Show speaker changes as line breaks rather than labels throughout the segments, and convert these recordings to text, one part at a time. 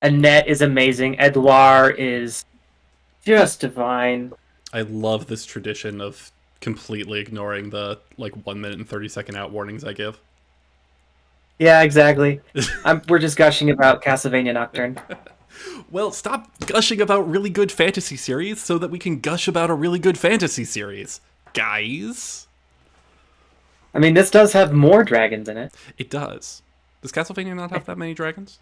Annette is amazing. Edouard is just divine.
I love this tradition of completely ignoring the 1 minute and 30-second out warnings I give.
Yeah, exactly. We're just gushing about Castlevania Nocturne.
Well, stop gushing about really good fantasy series so that we can gush about a really good fantasy series, guys.
I mean, this does have more dragons in it.
It does. Does Castlevania not have that many dragons?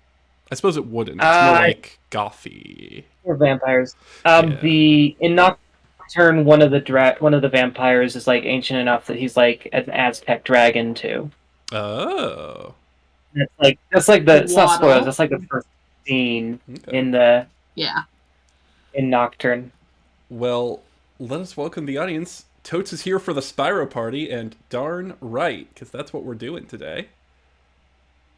I suppose it wouldn't. It's more
Uh,
like gothy.
or vampires.
Yeah.
The in Nocturne, one of the vampires is like ancient enough that he's like an Aztec dragon too.
Oh.
That's like the it's not spoilers.
Waddle.
That's like the first scene
Okay.
Yeah.
in Nocturne.
Well, let us welcome the audience. Totes is here for the Spyro party, and darn right, because that's what we're doing today.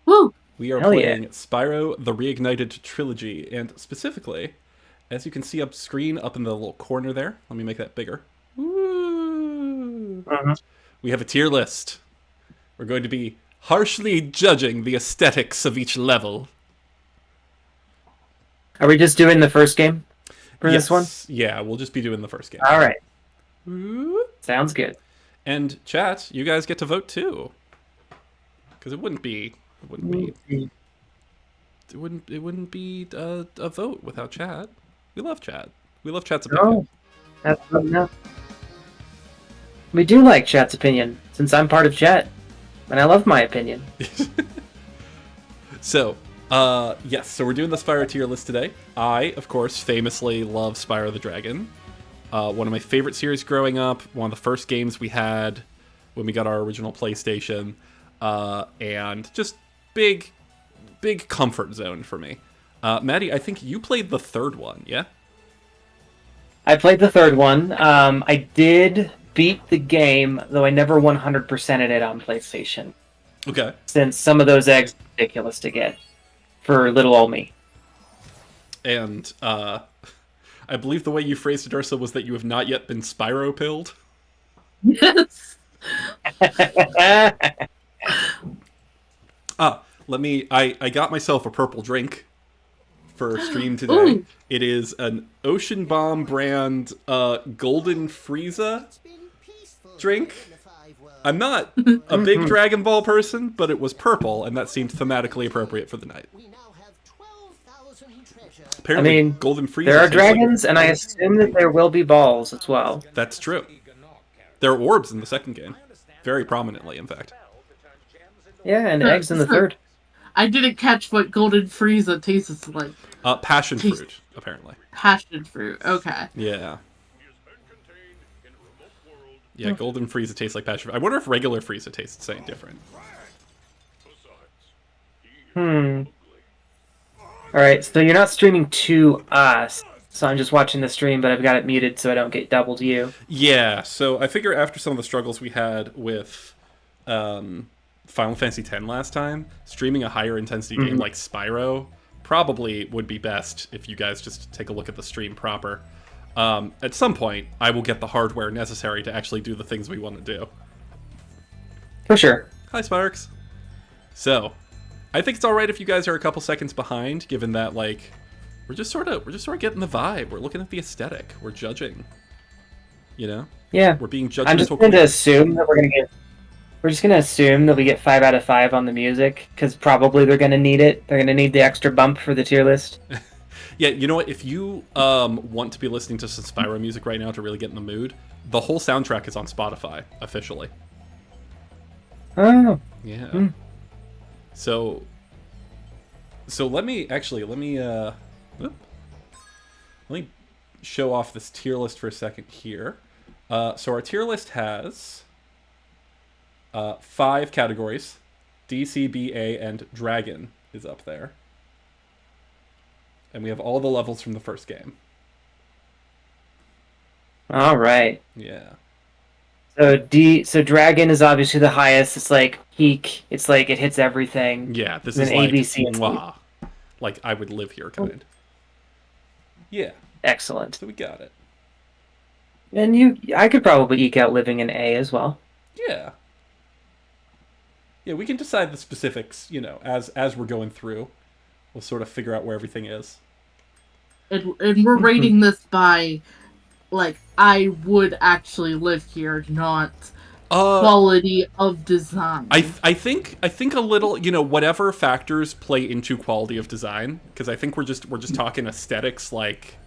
Woo!
We are
Hell yeah.
playing Spyro the Reignited Trilogy, and specifically, as you can see up screen, up in the little corner there, let me make that bigger. Woo!
Uh-huh.
We have a tier list. We're going to be harshly judging the aesthetics of each level.
Are we just doing the first game for
Yes.
this one?
Yeah, we'll just be doing the first game.
All right.
Woo!
Sounds good.
And chat, you guys get to vote too. Because it wouldn't be a vote without chat. We love chat. We love chat's opinion.
Oh, that's good enough. We do like chat's opinion, since I'm part of chat, and I love my opinion.
So, yes, so we're doing the Spyro tier list today. I, of course, famously love Spyro the Dragon. One of my favorite series growing up, one of the first games we had when we got our original PlayStation, and just big comfort zone for me. Maddie, I think you played the third one, yeah?
I played the third one. I did beat the game, though I never 100%ed it on PlayStation,
Okay.
since some of those eggs are ridiculous to get for little old me.
And I believe the way you phrased it, Ursa, was that you have not yet been Spyro pilled.
Yes.
I got myself a purple drink for stream today.
Ooh.
It is an Ocean Bomb brand Golden Frieza drink. I'm not a big Dragon Ball person, but it was purple, and that seemed thematically appropriate for the night. Apparently,
I mean,
Golden Frieza
there are
tastes like-
dragons, and I assume that there will be balls as well.
That's true. There are orbs in the second game. Very prominently, in fact.
Yeah, and eggs in the third.
I didn't catch what Golden Frieza tastes like.
Passion fruit, apparently.
Passion fruit. Okay.
Yeah. Yeah, Golden Frieza tastes like passion fruit. I wonder if regular Frieza tastes any different.
Alright, so you're not streaming to us, so I'm just watching the stream, but I've got it muted so I don't get double to you.
Yeah, so I figure after some of the struggles we had with Final Fantasy X last time, streaming a higher intensity game like Spyro probably would be best if you guys just take a look at the stream proper. At some point, I will get the hardware necessary to actually do the things we want to do.
For sure.
Hi, Sparks. So, I think it's all right if you guys are a couple seconds behind, given that we're just sort of getting the vibe. We're looking at the aesthetic. We're judging. You know?
Yeah.
We're being
I'm just
judgmental.
going to assume that we're just going to assume that we get 5 out of 5 on the music, because probably they're going to need it. They're going to need the extra bump for the tier list.
Yeah, you know what? If you want to be listening to some Spyro music right now to really get in the mood, the whole soundtrack is on Spotify, officially.
Oh.
Yeah. So let me show off this tier list for a second here. So our tier list has 5 categories. DCBA and Dragon is up there. And we have all the levels from the first game.
All right.
Yeah.
So Dragon is obviously the highest. It's like peak. It's like it hits everything.
Yeah, this
And
is
then
like
ABC and
mwah. Like I would live here kind. Yeah,
Excellent.
so we got it.
And I could probably eke out living in A as well.
Yeah. Yeah, we can decide the specifics, as we're going through. we'll sort of figure out where everything is.
And we're rating this by, like, I would actually live here, not quality of design.
I think a little, whatever factors play into quality of design, because I think we're just talking aesthetics, like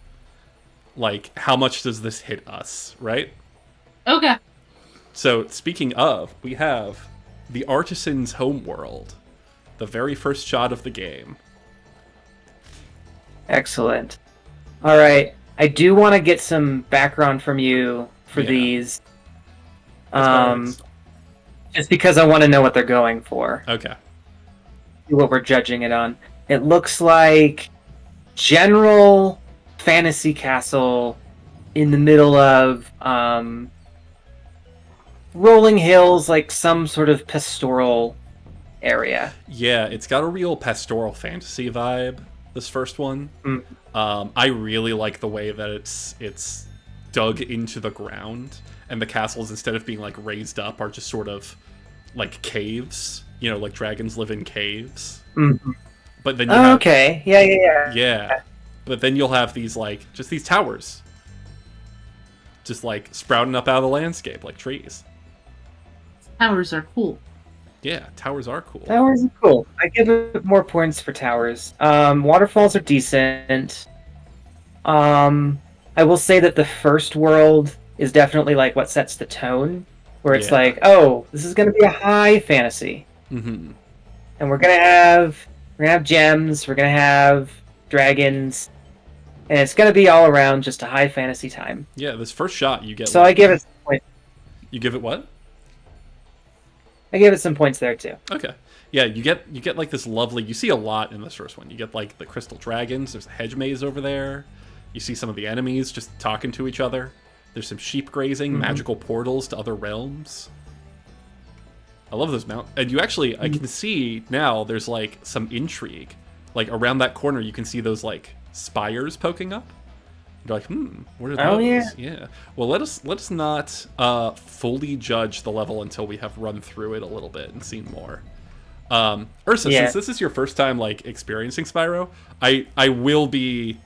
how much does this hit us, right?
Okay.
So speaking of, we have the Artisan's Homeworld, the very first shot of the game.
Excellent. All right, I do want to get some background from you for these. Just because I want to know what they're going for.
Okay.
What we're judging it on. It looks like general fantasy castle in the middle of rolling hills, like some sort of pastoral area.
Yeah, it's got a real pastoral fantasy vibe, this first one. I really like the way that it's dug into the ground, and the castles, instead of being like raised up, are just sort of like caves. Like dragons live in caves.
Mm-hmm.
But then you have,
okay, yeah.
But then you'll have these just these towers, just like sprouting up out of the landscape like trees.
Towers are cool.
Yeah, towers are cool.
Towers are cool. I give it more points for towers. Waterfalls are decent. I will say that the first world is definitely like what sets the tone, where it's like, oh, this is going to be a high fantasy, and we're gonna have gems, we're gonna have dragons, and it's gonna be all around just a high fantasy time.
Yeah, this first shot you get.
So I give it some points.
You give it what?
I give it some points there too.
Okay. Yeah, you get like this lovely. You see a lot in this first one. You get like the crystal dragons. There's a hedge maze over there. You see some of the enemies just talking to each other. There's some sheep grazing, magical portals to other realms. I love those mountains. And you actually, I can see now there's like some intrigue. Like around that corner, you can see those like spires poking up. You're like, what are those?
Oh, yeah.
Yeah. Well, let us not fully judge the level until we have run through it a little bit and seen more. Ursa, since this is your first time like experiencing Spyro, I will be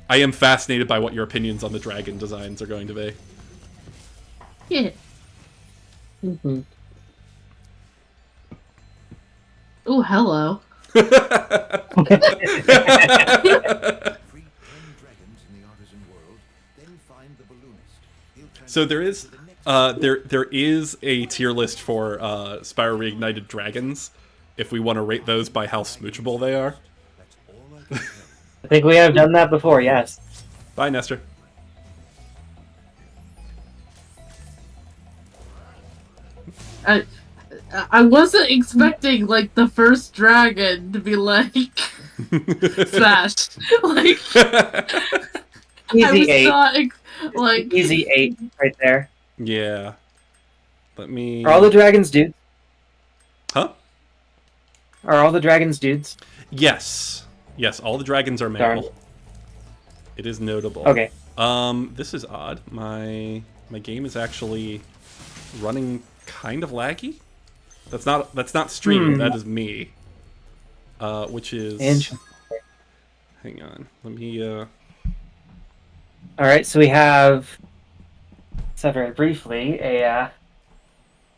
I am fascinated by what your opinions on the dragon designs are going to be.
Yeah. Oh, hello.
So there is there is a tier list for Spyro Reignited Dragons, if we want to rate those by how smoochable they are.
I think we have done that before, yes.
Bye, Nestor.
I wasn't expecting like the first dragon to be like smashed. Like
Easy 8.
Like
easy 8 right there.
Yeah. Let me.
Are all the dragons dudes?
Huh?
Are all the dragons dudes?
Yes. Yes, all the dragons are male.
Darn.
It is notable.
Okay.
This is odd. My game is actually running kind of laggy. That's not streaming. That is me. Which is.
Interesting.
Hang on. Let me.
All right. So we have. So very briefly, a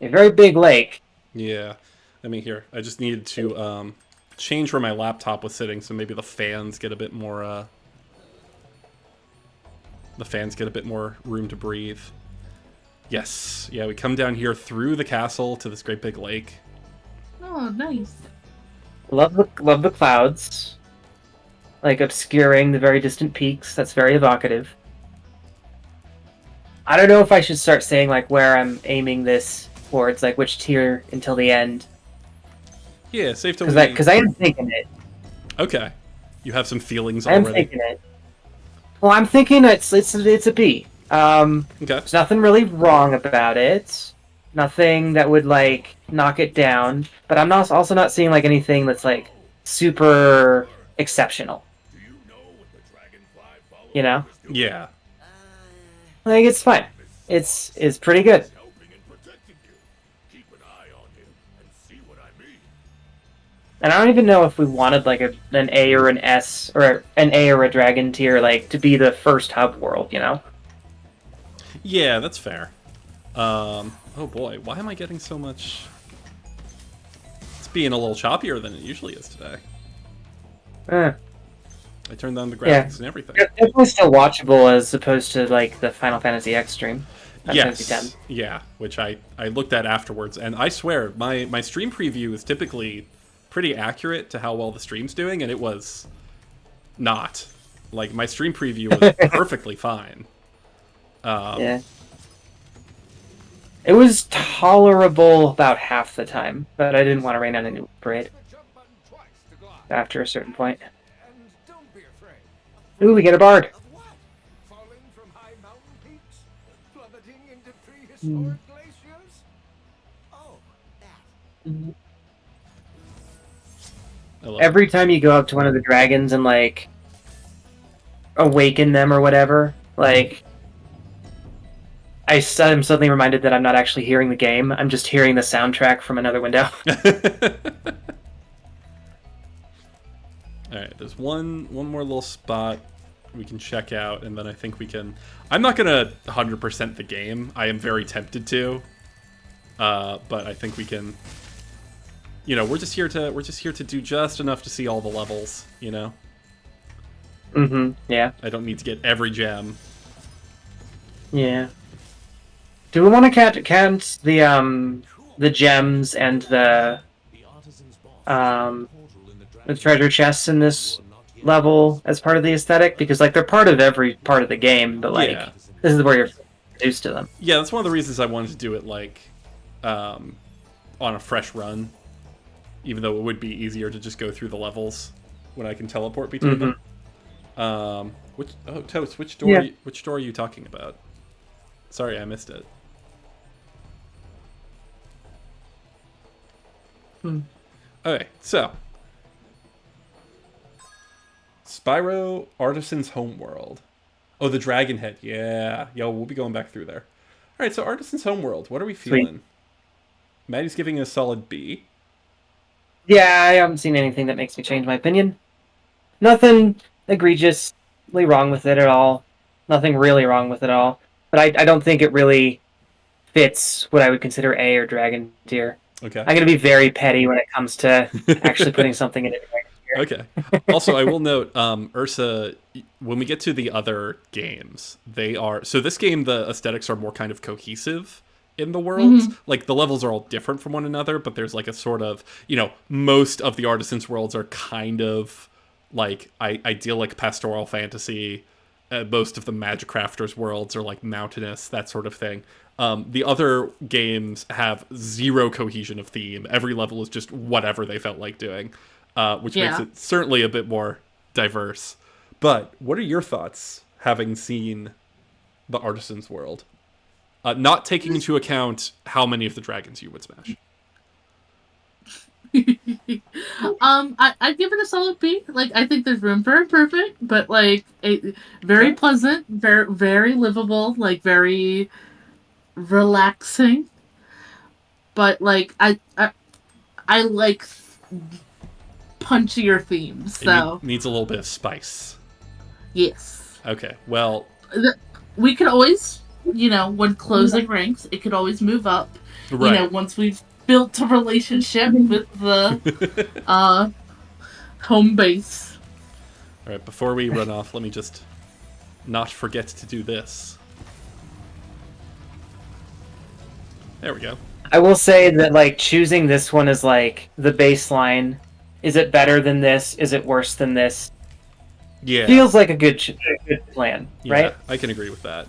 very big lake.
Yeah. Let me here. I just needed to change where my laptop was sitting, so maybe the fans get a bit more. The fans get a bit more room to breathe. Yes. Yeah, we come down here through the castle to this great big lake.
oh, nice.
Love the clouds, like obscuring the very distant peaks. That's very evocative. I don't know if I should start saying like where I'm aiming this towards, like which tier until the end.
Yeah, safe to
because I am thinking it.
Okay, you have some feelings already.
I'm thinking it. Well, I'm thinking it's a B.
Okay.
There's nothing really wrong about it. Nothing that would like knock it down. But I'm also not seeing like anything that's like super exceptional. You know?
Yeah.
Like it's fine. It's pretty good. And I don't even know if we wanted like an A or an S or an A or a dragon tier like to be the first hub world, you know?
Yeah, that's fair. Oh boy, why am I getting so much? It's being a little choppier than it usually is today. I turned down the graphics and everything.
It's definitely still watchable as opposed to like the Final Fantasy X stream.
Yes, yeah, which I looked at afterwards, and I swear my stream preview is typically pretty accurate to how well the stream's doing, and it was not. Like, my stream preview was perfectly fine.
Yeah. It was tolerable about half the time, but I didn't want to rain on a new parade after a certain point. Ooh, we get a bard. Every time you go up to one of the dragons and like awaken them or whatever, like I'm suddenly reminded that I'm not actually hearing the game. I'm just hearing the soundtrack from another window.
Alright, there's one more little spot we can check out, and then I think we can... I'm not gonna 100% the game. I am very tempted to. But I think we can... You know, we're just here to do just enough to see all the levels, you know?
Yeah.
I don't need to get every gem.
Yeah. Do we want to count the gems and the treasure chests in this level as part of the aesthetic? Because like they're part of every part of the game, but like this is where you're introduced to them.
Yeah, that's one of the reasons I wanted to do it like on a fresh run, even though it would be easier to just go through the levels when I can teleport between them. Toast, which door are you talking about? Sorry, I missed it. Okay, so Spyro Artisan's Homeworld. Oh, the Dragon Head. Yeah. Yo, we'll be going back through there. All right, so Artisan's Homeworld. What are we feeling? Sweet. Maddie's giving it a solid B.
Yeah, I haven't seen anything that makes me change my opinion. Nothing egregiously wrong with it at all. Nothing really wrong with it at all. But I don't think it really fits what I would consider A or Dragon tier.
Okay.
I'm going to be very petty when it comes to actually putting something in a Dragon tier.
Okay. Also, I will note, Ursa, when we get to the other games, they are... So this game, the aesthetics are more kind of cohesive in the worlds. Like, the levels are all different from one another, but there's like a sort of... You know, most of the Artisan's worlds are kind of like idyllic pastoral fantasy. Most of the Magic Crafters worlds are like mountainous, that sort of thing. The other games have zero cohesion of theme. Every level is just whatever they felt like doing, which makes it certainly a bit more diverse. But what are your thoughts, having seen the Artisan's world? Not taking into account how many of the dragons you would smash.
I'd give it a solid B. Like, I think there's room for improvement, but like, very pleasant, very, very livable, like very relaxing. But like, I like punchier themes, so
it needs a little bit of spice.
Yes.
Okay. Well,
we could always, when closing ranks, it could always move up.
Right.
Once we've built a relationship with the home base.
All right, before we run off, let me just not forget to do this. There we go.
I will say that like choosing this one as like the baseline. Is it better than this? Is it worse than this?
Yeah.
Feels like a good plan, right?
I can agree with that.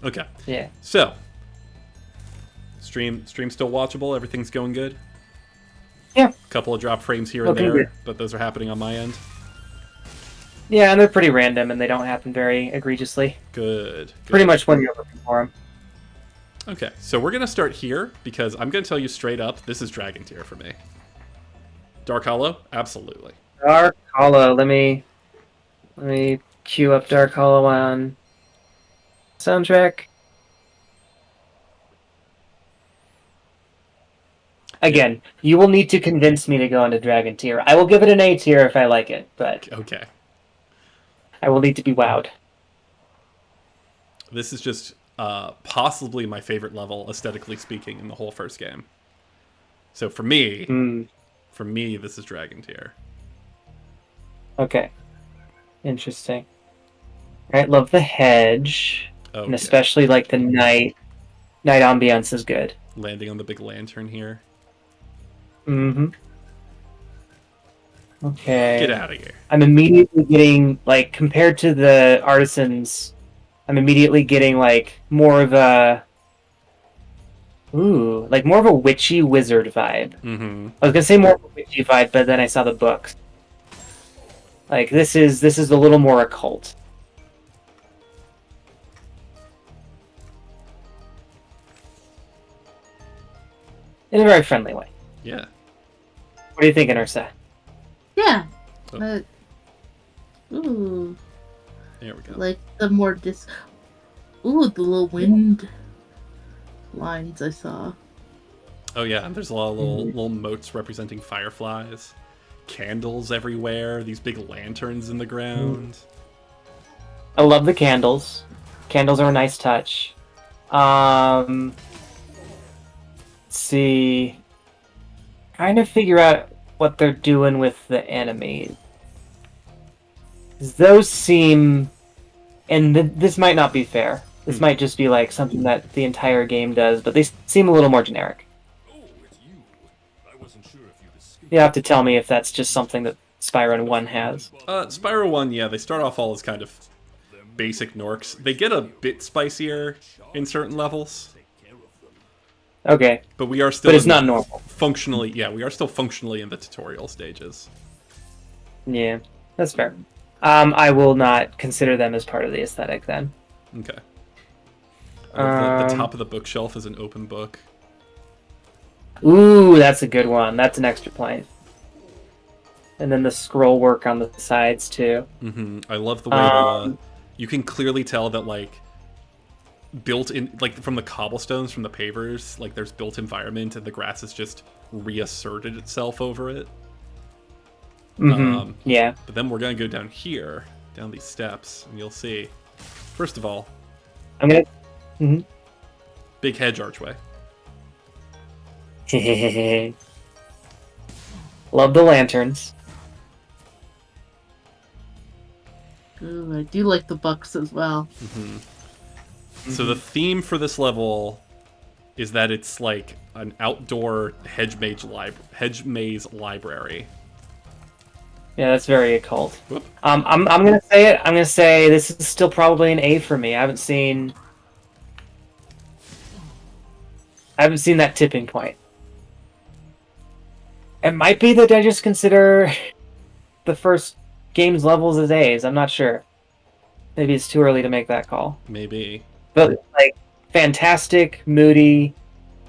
Okay.
Yeah.
So, stream still watchable? Everything's going good?
Yeah.
A couple of drop frames here and there, but those are happening on my end.
Yeah, and they're pretty random, and they don't happen very egregiously.
Good.
Pretty much when you're looking for them.
Okay, so we're going to start here, because I'm going to tell you straight up, this is Dragon tier for me. Dark Hollow? Absolutely.
Dark Hollow. Let me queue up Dark Hollow on soundtrack. Again, you will need to convince me to go into Dragon tier. I will give it an A tier if I like it, but
Okay.
I will need to be wowed.
This is just possibly my favorite level, aesthetically speaking, in the whole first game. So for me, this is Dragon tier.
Okay. Interesting. Alright, love the hedge.
Oh,
and especially like the night ambiance is good.
Landing on the big lantern here.
Mm-hmm. Okay.
Get out of here.
I'm immediately getting, like, compared to the artisans, I'm immediately getting, like, more of a... Ooh, like more of a witchy wizard vibe.
Mm-hmm.
I was gonna say more of a witchy vibe, but then I saw the books. Like, this is a little more occult. In a very friendly way.
Yeah.
What are you thinking, Ursa?
Yeah.
Oh.
Ooh.
There we go.
Like the more Ooh, the little wind lines I saw.
Oh yeah, and there's a lot of little moats representing fireflies. Candles everywhere, these big lanterns in the ground.
I love the candles. Candles are a nice touch. Let's see. Trying to figure out what they're doing with the enemies. Those seem... And this might not be fair. This might just be like something that the entire game does, but they seem a little more generic. You have to tell me if that's just something that Spyro 1 has.
Spyro 1, yeah, they start off all as kind of basic Norks. They get a bit spicier in certain levels.
Okay.
But we are still...
But it's not normal.
Functionally, yeah, we are still functionally in the tutorial stages.
Yeah, that's fair. I will not consider them as part of the aesthetic then.
Okay. The top of the bookshelf is an open book.
Ooh, that's a good one. That's an extra point. And then the scroll work on the sides too.
Mm-hmm. I love the way you can clearly tell that, like, built in, like, from the cobblestones, from the pavers, like, there's built environment and the grass has just reasserted itself over it.
Mm-hmm. Yeah.
But then we're gonna go down here, down these steps, and you'll see. First of all,
I'm gonna... Mm-hmm.
Big hedge archway.
Love the lanterns.
Ooh, I do like the bucks as well.
Mm-hmm. So the theme for this level is that it's like an outdoor hedge maze library.
Yeah, that's very occult.
Whoop.
I'm gonna say it. I'm gonna say this is still probably an A for me. I haven't seen that tipping point. It might be that I just consider the first game's levels as A's. I'm not sure. Maybe it's too early to make that call.
Maybe.
But, like, fantastic, moody,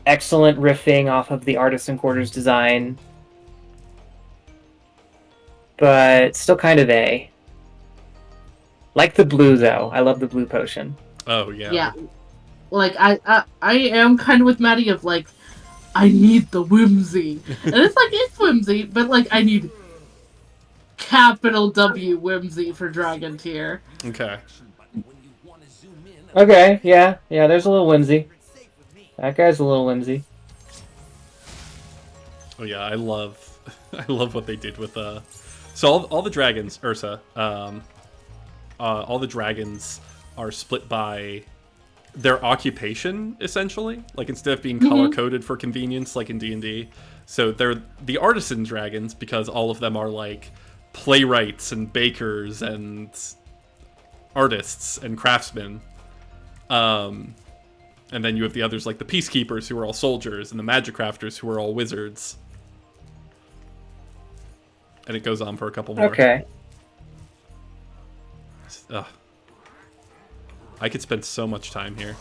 excellent riffing off of the Artisan Quarters design. But still kind of A. Like the blue, though. I love the blue potion.
Oh, yeah.
Yeah. Like, I am kind of with Maddie of, like, I need the whimsy. And it's like, it's whimsy, but, like, I need capital W whimsy for Dragon tier.
Okay.
Okay, yeah, there's a little whimsy. That guy's a little whimsy.
Oh yeah, I love what they did with so all the dragons, Ursa, all the dragons are split by their occupation, essentially. Like, instead of being color-coded for convenience, like in D&D. So they're the artisan dragons, because all of them are, like, playwrights and bakers and artists and craftsmen. And then you have the others, like the peacekeepers, who are all soldiers, and the magic crafters, who are all wizards. And it goes on for a couple more.
Okay.
Ugh. I could spend so much time here.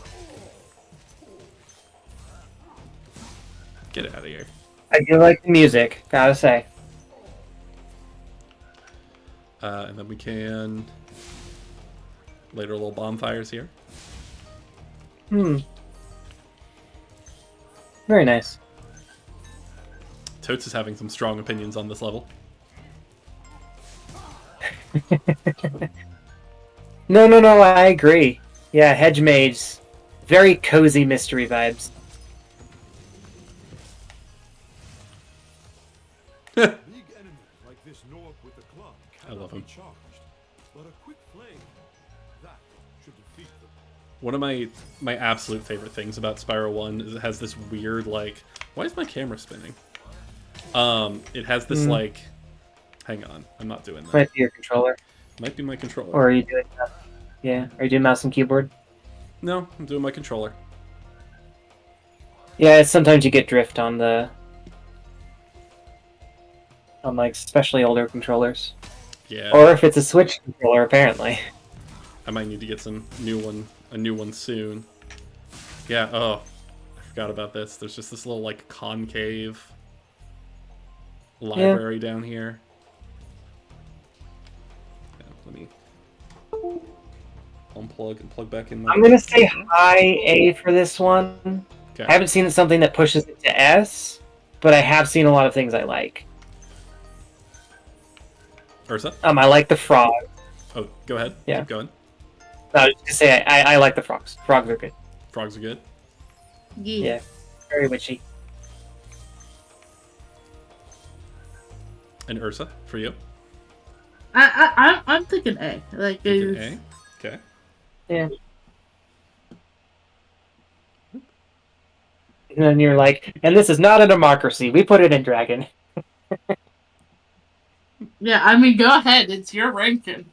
Get out of here.
I do like the music, gotta say.
And then we can light our little bonfires here.
Very nice.
Totes is having some strong opinions on this level.
No, I agree. Yeah, Hedge Mage. Very cozy mystery vibes.
I love him. One of my absolute favorite things about Spyro 1 is it has this weird, like... Why is my camera spinning? It has this, like... Hang on, I'm not doing that.
Might be your controller.
Might be my controller.
Or are you doing... Yeah, are you doing mouse and keyboard?
No, I'm doing my controller.
Yeah, sometimes you get drift on the... On, like, especially older controllers.
Yeah.
Or if it's a Switch controller, apparently.
I might need to get a new one soon. Yeah, oh, I forgot about this. There's just this little, like, concave library down here. Yeah, let me unplug and plug back in.
I'm gonna say high A for this one.
Okay.
I haven't seen something that pushes it to S, but I have seen a lot of things I like.
Ursa?
I like the frog.
Oh, go ahead.
Yeah.
Keep going.
No, I was just gonna say I like the frogs. Frogs are good.
Frogs are good.
Yeah, very witchy.
And Ursa, for you?
I'm thinking A. Like
Thinking A? Okay.
Yeah. And then you're like, and this is not a democracy. We put it in Dragon.
Yeah, I mean, go ahead. It's your ranking.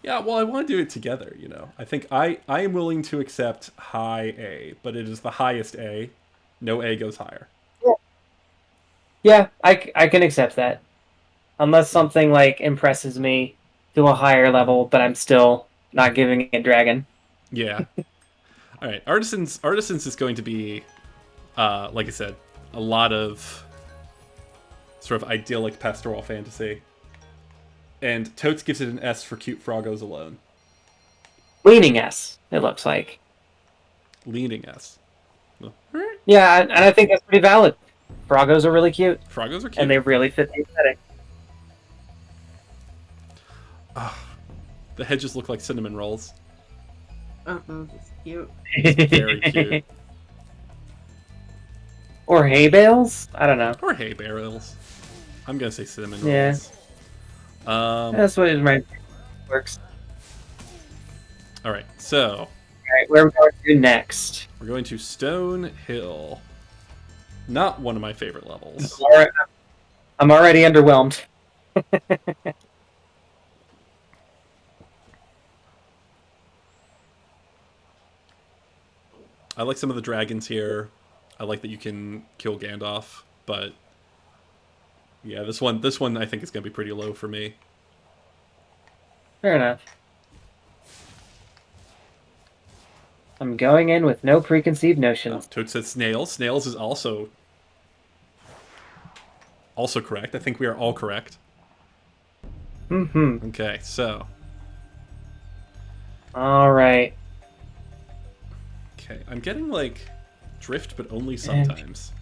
Yeah, well, I want to do it together, you know. I think I am willing to accept high A, but it is the highest A. No A goes higher.
Yeah, I can accept that. Unless something, like, impresses me to a higher level, but I'm still not giving it Dragon.
Yeah. All right, Artisans is going to be, like I said, a lot of sort of idyllic pastoral fantasy. And Totes gives it an S for cute Froggos alone.
Leaning S, it looks like.
Leaning S.
Yeah, and I think that's pretty valid. Froggos are really cute.
Froggos are cute.
And they really fit the aesthetic.
The hedges look like cinnamon rolls.
Oh, that's cute.
It's very cute.
Or hay bales? I don't know.
Or hay barrels. I'm going to say cinnamon
Yeah.
rolls.
That's what it might works.
Alright, so...
Alright, where are we going to next?
We're going to Stone Hill. Not one of my favorite levels.
I'm already underwhelmed.
I like some of the dragons here. I like that you can kill Gandalf, but... Yeah, this one I think is going to be pretty low for me.
Fair enough. I'm going in with no preconceived notions.
Toad said snails. Snails is also correct. I think we are all correct.
Mm-hmm.
Okay, so...
Alright.
Okay, I'm getting, like, drift, but only sometimes.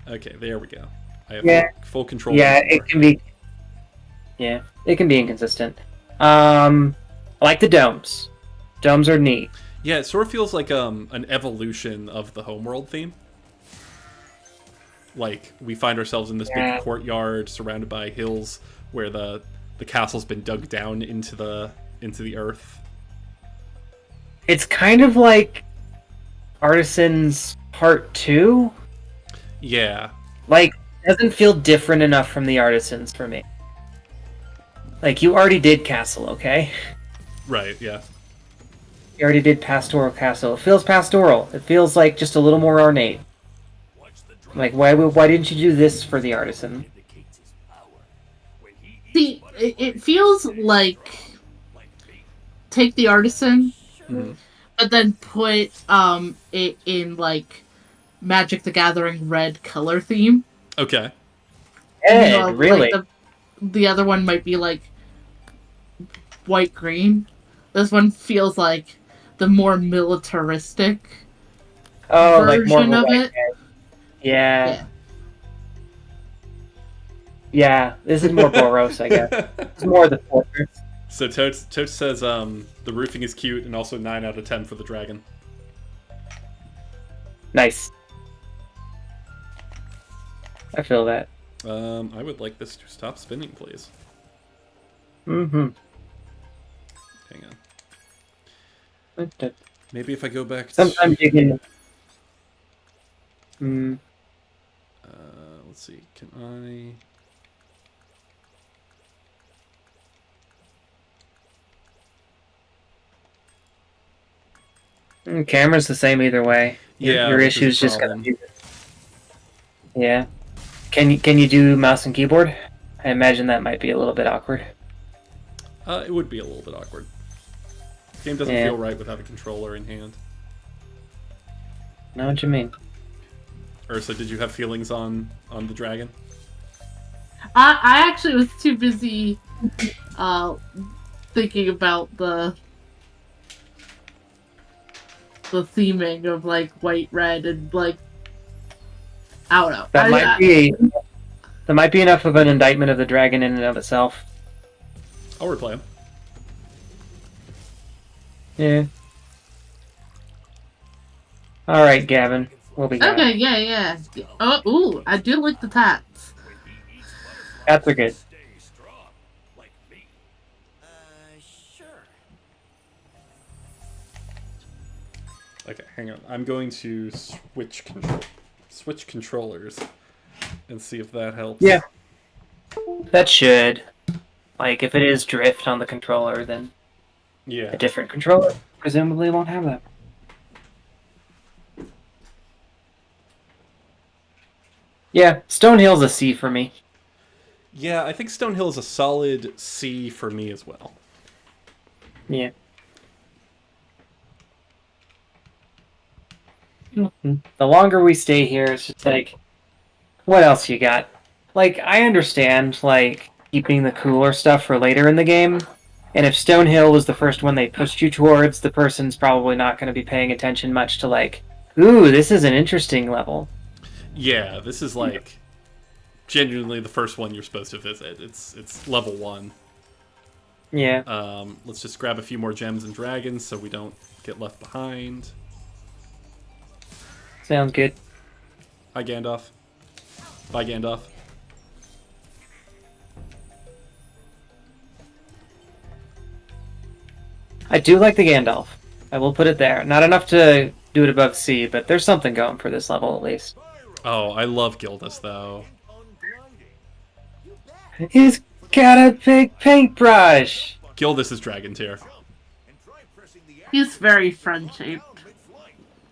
Okay, there we go. I have full control.
Yeah, it can be... Yeah, it can be inconsistent. I like the domes. Domes are neat.
Yeah, it sort of feels like an evolution of the homeworld theme. Like, we find ourselves in this big courtyard surrounded by hills where the castle's been dug down into the earth.
It's kind of like Artisans Part 2.
Yeah.
Like, it doesn't feel different enough from the Artisans for me. Like, you already did Castle, okay?
Right, yeah.
You already did Pastoral Castle. It feels pastoral. It feels like just a little more ornate. Like, why didn't you do this for the Artisan?
See, it feels like take the Artisan, but then put it in, like, Magic the Gathering red color theme.
Okay.
Hey, really?
Like the other one might be, like, white-green. This one feels like the more militaristic
like more
version of it.
Yeah. Yeah, this is more Boros, I guess. It's more the fortress.
So Totes says the roofing is cute and also 9 out of 10 for the dragon.
Nice. I feel that.
I would like this to stop spinning, please.
Mm-hmm.
Hang on. Maybe if I go back
Sometimes
to...
you can... Mm.
Let's see. Can I...
Camera's the same either way.
Yeah,
your
which is
issue's
a
just gonna
problem.
be... Yeah. Can you do mouse and keyboard? I imagine that might be a little bit awkward.
It would be a little bit awkward. The game doesn't feel right without a controller in hand.
Know what you mean.
Ursa, did you have feelings on the dragon?
I actually was too busy thinking about the theming of like white, red, and like I don't know.
That might be enough of an indictment of the dragon in and of itself.
I'll replay him.
Yeah. All right, Gavin. We'll be good.
Okay, yeah. Oh, ooh, I do like the tats.
Cats are good.
Okay, hang on. I'm going to switch controllers and see if that helps.
Yeah. That should. Like, if it is drift on the controller, then
yeah,
a different controller presumably won't have that. Yeah, Stonehill's a C for me.
Yeah, I think Stonehill is a solid C for me as well.
Yeah. The longer we stay here, it's just like, what else you got? Like, I understand, like, keeping the cooler stuff for later in the game, and if Stonehill was the first one they pushed you towards, the person's probably not going to be paying attention much to, like, ooh, this is an interesting level.
Yeah, this is, like, genuinely the first one you're supposed to visit. It's level 1.
Yeah.
Let's just grab a few more gems and dragons so we don't get left behind.
Sounds good.
Hi, Gandalf. Bye, Gandalf.
I do like the Gandalf. I will put it there. Not enough to do it above C, but there's something going for this level at least.
Oh, I love Gildas, though.
He's got a big paintbrush!
Gildas is dragon tier.
He's very friend-shaped.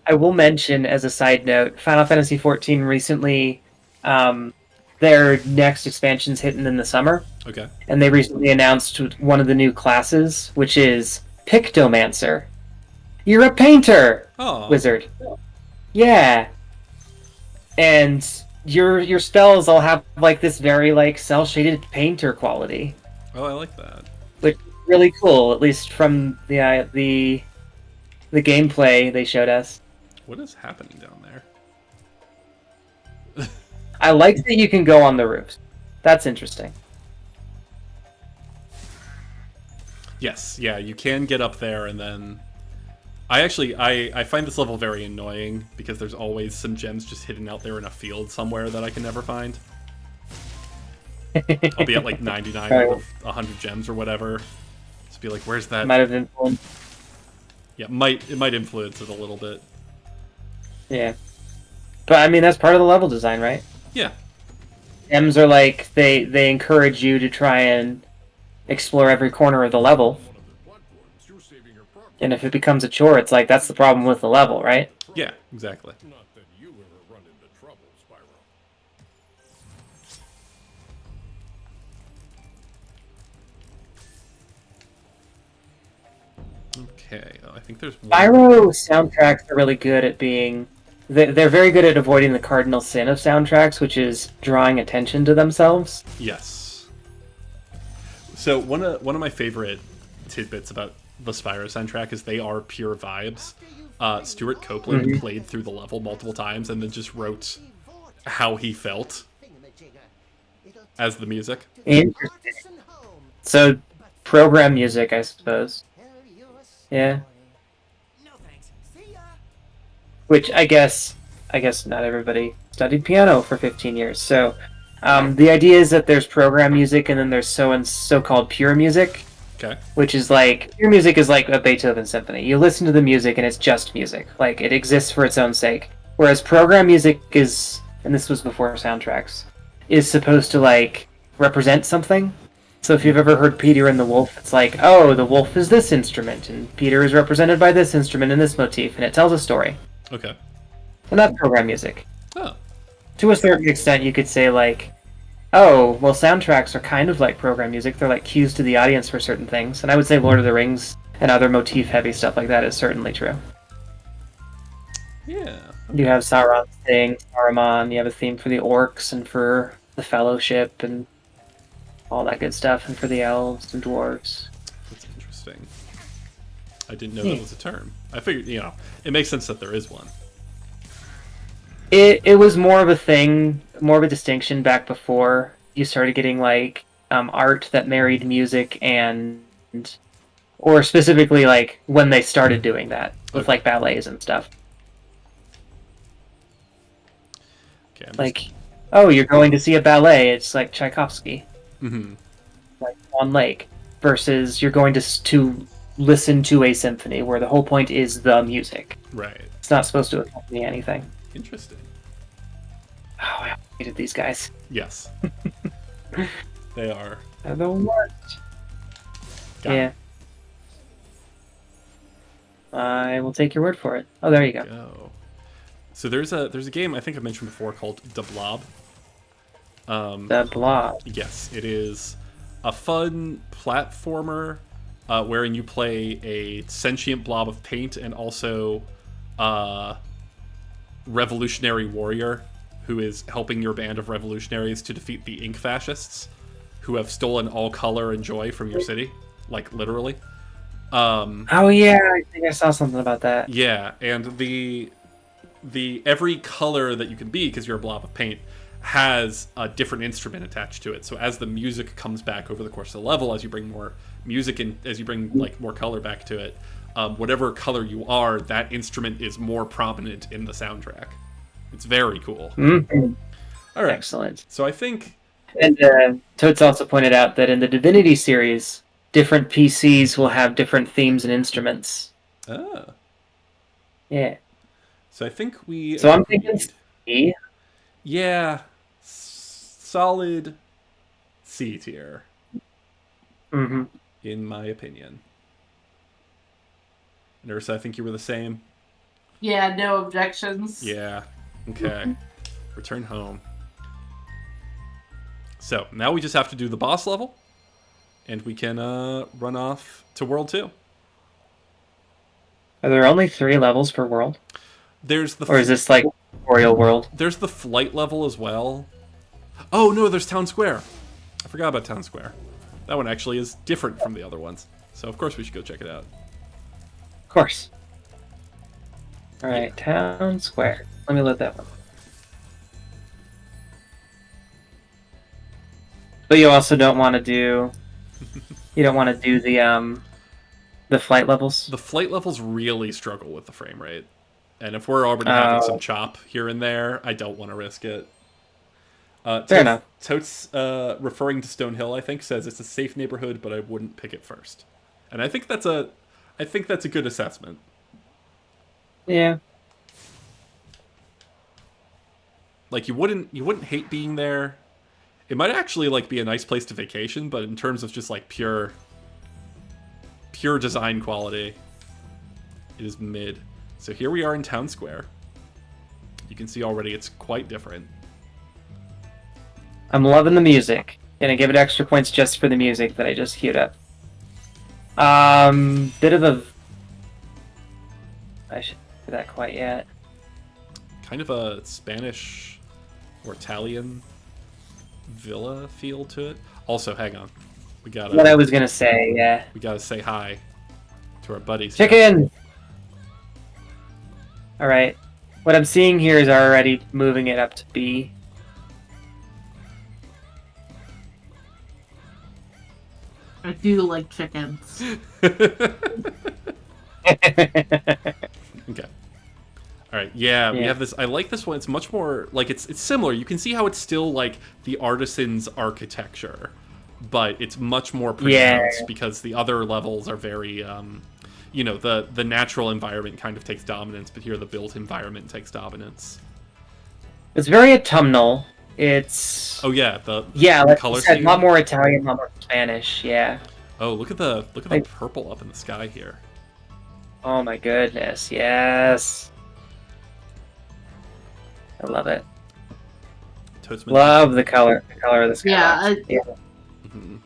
I will mention, as a side note, Final Fantasy XIV recently, their next expansion's hitting in the summer.
Okay.
And they recently announced one of the new classes, which is Pictomancer. You're a painter!
Oh.
Wizard. Yeah. And your spells all have, like, this very, like, cel-shaded painter quality.
Oh, I like that.
Which is really cool, at least from the gameplay they showed us.
What is happening down there?
I like that you can go on the roofs. That's interesting.
Yes, yeah, you can get up there and then... I find this level very annoying because there's always some gems just hidden out there in a field somewhere that I can never find. I'll be at like 99 out of 100 gems or whatever. Just be like, where's that?
Might have influenced.
Yeah, it might influence it a little bit.
Yeah. But I mean, that's part of the level design, right?
Yeah.
Gems are like, they encourage you to try and explore every corner of the level. And if it becomes a chore, it's like, that's the problem with the level, right?
Yeah, exactly.
Not that you ever run into trouble, Spyro.
Okay, I think there's one...
Spyro soundtracks are really good at being... They're very good at avoiding the cardinal sin of soundtracks, which is drawing attention to themselves.
Yes. So one of my favorite tidbits about the Spyro soundtrack is they are pure vibes. Stuart Copeland played through the level multiple times and then just wrote how he felt. as the music.
Interesting. So, program music, I suppose. Yeah. Which I guess not everybody studied piano for 15 years. So, the idea is that there's program music and then there's so-called pure music.
Okay.
Which is like, pure music is like a Beethoven symphony. You listen to the music and it's just music. Like, it exists for its own sake. Whereas program music is, and this was before soundtracks, is supposed to, like, represent something. So if you've ever heard Peter and the Wolf, it's like, oh, the wolf is this instrument, and Peter is represented by this instrument in this motif, and it tells a story.
Okay.
And that's program music.
Oh.
To a certain extent, you could say, like, oh, well, soundtracks are kind of like program music. They're like cues to the audience for certain things. And I would say Lord of the Rings and other motif-heavy stuff like that is certainly true.
Yeah.
You have Sauron's thing, Saruman, you have a theme for the orcs and for the Fellowship and all that good stuff, and for the elves and dwarves.
That's interesting. I didn't know that was a term. I figured, it makes sense that there is one.
It was more of a thing, more of a distinction back before you started getting, like, art that married music or specifically, like, when they started doing that with, like, ballets and stuff.
Okay,
like, oh, you're going to see a ballet, it's like Tchaikovsky.
Mm-hmm.
Like Swan Lake, versus you're going to listen to a symphony where the whole point is the music.
Right.
It's not supposed to accompany anything.
Interesting.
Oh, I hated these guys.
Yes. They are.
They're the worst.
Got
Yeah.
it.
I will take your word for it. Oh, there you go.
Go. So there's a game I think I mentioned before called The Blob.
The Blob.
Yes, it is a fun platformer wherein you play a sentient blob of paint and also a revolutionary warrior who is helping your band of revolutionaries to defeat the ink fascists who have stolen all color and joy from your city, like literally.
Oh yeah, I think I saw something about that.
Yeah, and the every color that you can be, because you're a blob of paint, has a different instrument attached to it. So as the music comes back over the course of the level, as you bring more music and as you bring like more color back to it, whatever color you are, that instrument is more prominent in the soundtrack. It's very cool.
Mm-hmm.
All right.
Excellent.
So I think...
And Totes also pointed out that in the Divinity series, different PCs will have different themes and instruments.
Ah.
Yeah.
So I think we...
So I'm thinking C.
Yeah. Solid C tier.
Mm-hmm.
In my opinion. And Ursa, I think you were the same.
Yeah, no objections.
Yeah. Okay. Return home. So, now we just have to do the boss level. And we can run off to World 2.
Are there only 3 levels per world?
There's the...
Or is this like tutorial world?
There's the flight level as well. Oh, no, there's Town Square. I forgot about Town Square. That one actually is different from the other ones. So, of course, we should go check it out.
Of course. Alright, Town Square. Let me load that one. But you also don't want to do... You don't want to do the flight levels?
The flight levels really struggle with the frame rate. And if we're already having some chop here and there, I don't want to risk it.
Fair enough.
Totes, referring to Stonehill, I think, says it's a safe neighborhood, but I wouldn't pick it first. And I think that's a good assessment.
Yeah.
Like you wouldn't hate being there. It might actually like be a nice place to vacation, but in terms of just like pure design quality, it is mid. So here we are in Town Square. You can see already it's quite different.
I'm loving the music. Gonna give it extra points just for the music that I just queued up. Bit of a... I shouldn't do that quite yet.
Kind of a Spanish or Italian villa feel to it. Also, hang on. We gotta...
What I was gonna say, yeah.
We gotta say hi to our buddies.
Chicken! Alright. What I'm seeing here is already moving it up to B.
I do like chickens.
Okay. All right. Yeah, we
Yeah.
have this. I like this one. It's much more like it's similar. You can see how it's still like the artisan's architecture, but it's much more pronounced because the other levels are very you know, the natural environment kind of takes dominance, but here the built environment takes dominance.
It's very autumnal. It's
Oh
like
color
you said, a
scheme.
lot more Italian, a lot more Spanish. Yeah.
Oh, look at the
Like-
purple up in the sky here.
Oh my goodness, yes. I love it.
Toastman.
Love the color of the sky.
Yeah,
Mhm.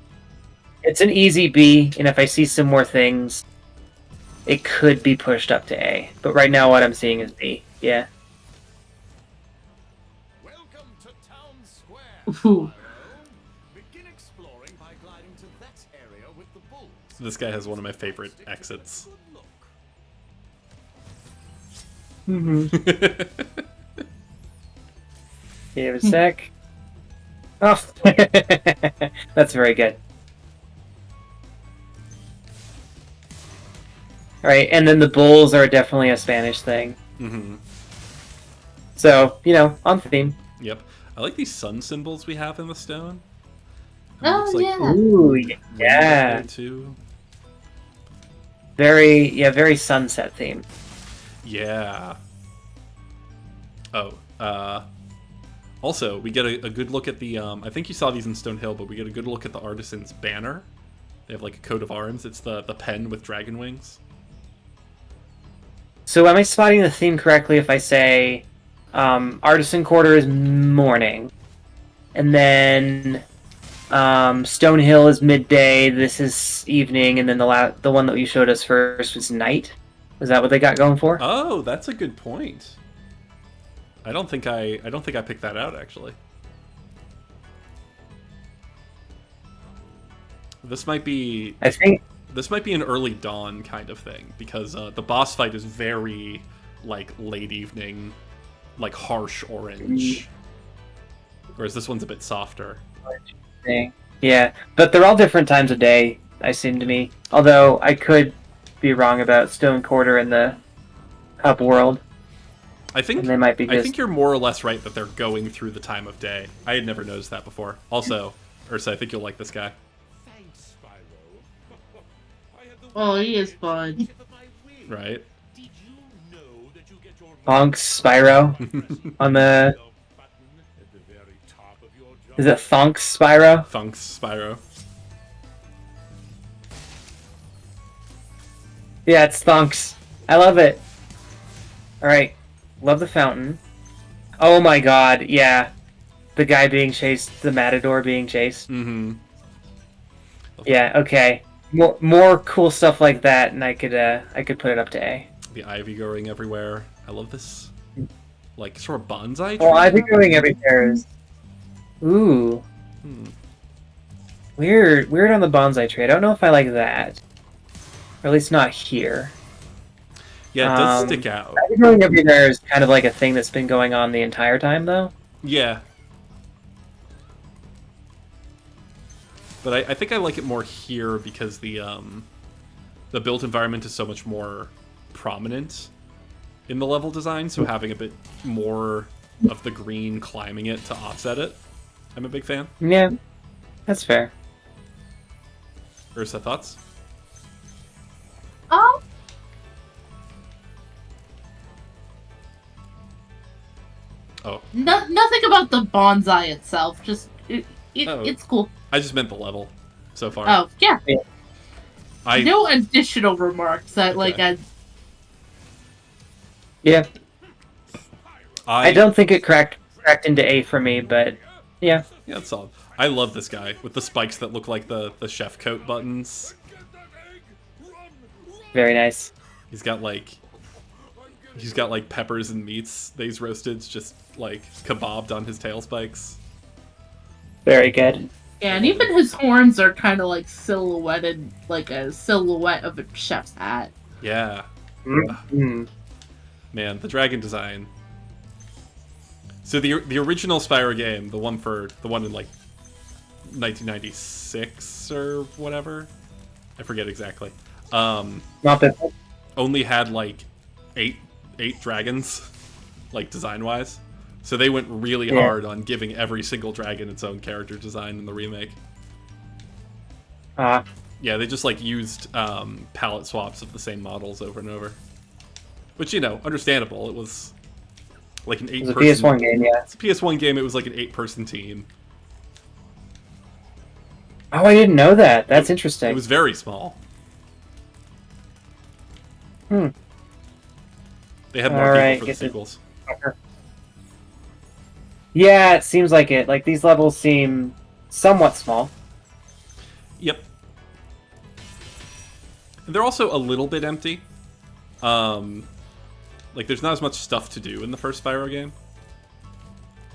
It's an easy B, and if I see some more things, it could be pushed up to A. But right now, what I'm seeing is B. Yeah.
Welcome to Town Square.
Ooh.
Begin exploring by gliding to that area with the bulls.
This guy has one of my favorite exits.
Mm-hmm. Give it a sec. Oh, that's very good. All right, and then the bulls are definitely a Spanish thing.
Mm-hmm.
So, you know, on theme.
Yep. I like these sun symbols we have in the stone.
Oh,
Looks like
yeah.
Ooh,
wind up
yeah.
there, too.
Very sunset theme.
Yeah. Oh, also, we get a good look at the, I think you saw these in Stonehill, but we get a good look at the artisan's banner. They have like a coat of arms. It's the pen with dragon wings.
So am I spotting the theme correctly if I say Artisan Quarter is morning, and then Stonehill is midday, this is evening, and then the one that you showed us first was night? Was that what they got going for?
Oh, that's a good point. I don't think I picked that out actually. This might be
I think
an early dawn kind of thing because the boss fight is very like late evening, like harsh orange, whereas this one's a bit softer.
yeah, but they're all different times of day, I seem to me. Although I could be wrong about Stone Quarter and the Hub World.
I think
And they might be
I
just...
think you're more or less right that they're going through the time of day. I had never noticed that before. Also, Ursa, I think you'll like this guy.
Thanks, Spyro. I had the
Oh, he is fun.
tip of my wing.
Right?
Did you know that you get your
Thonks Spyro on the...
button at the very top of your jump?
Is it Thonks Spyro?
Funks Spyro.
Yeah, it's Thonks. I love it. Alright. Love the fountain. Oh my god, yeah. The guy being chased, the matador being chased.
Mm-hmm.
Yeah, okay. More cool stuff like that, and I could put it up to A.
The ivy growing everywhere. I love this, like, sort of bonsai tree.
Well, I've been going everywhere is... Ooh. Weird on the bonsai tree. I don't know if I like that. Or at least not here.
Yeah, it does stick out.
I've been going everywhere is kind of like a thing that's been going on the entire time, though.
Yeah. But I think I like it more here because the built environment is so much more prominent in the level design, so having a bit more of the green climbing it to offset it, I'm a big fan.
Yeah, that's fair.
Ursa, thoughts?
Oh,
Oh,
nothing about the bonsai itself. Just
Oh.
it's cool.
I just meant the level so far.
Oh yeah.
I
No additional remarks.
Okay.
Yeah, I don't think it cracked into A for me, but yeah.
Yeah, that's solid. I love this guy with the spikes that look like the chef coat buttons.
Very nice.
He's got like peppers and meats that he's roasted, just like kebabbed on his tail spikes.
Very good.
Yeah, and even his horns are kind of like silhouetted, like a silhouette of a chef's hat.
Yeah,
Mm.
man, the dragon design. So the original Spyro game, the one in like 1996 or whatever. I forget exactly.
Not that.
Only had like eight dragons, like design-wise. So they went really hard on giving every single dragon its own character design in the remake. Yeah, they just like used palette swaps of the same models over and over. Which, you know, understandable. It was like an 8-person...
It's a PS1 game, yeah.
It's a PS1 game, it was like an 8-person team.
Oh, I didn't know that. That's interesting.
It was very small. They had more people for the sequels.
Yeah, it seems like it. Like, these levels seem somewhat small.
Yep. And they're also a little bit empty. Like, there's not as much stuff to do in the first Spyro game.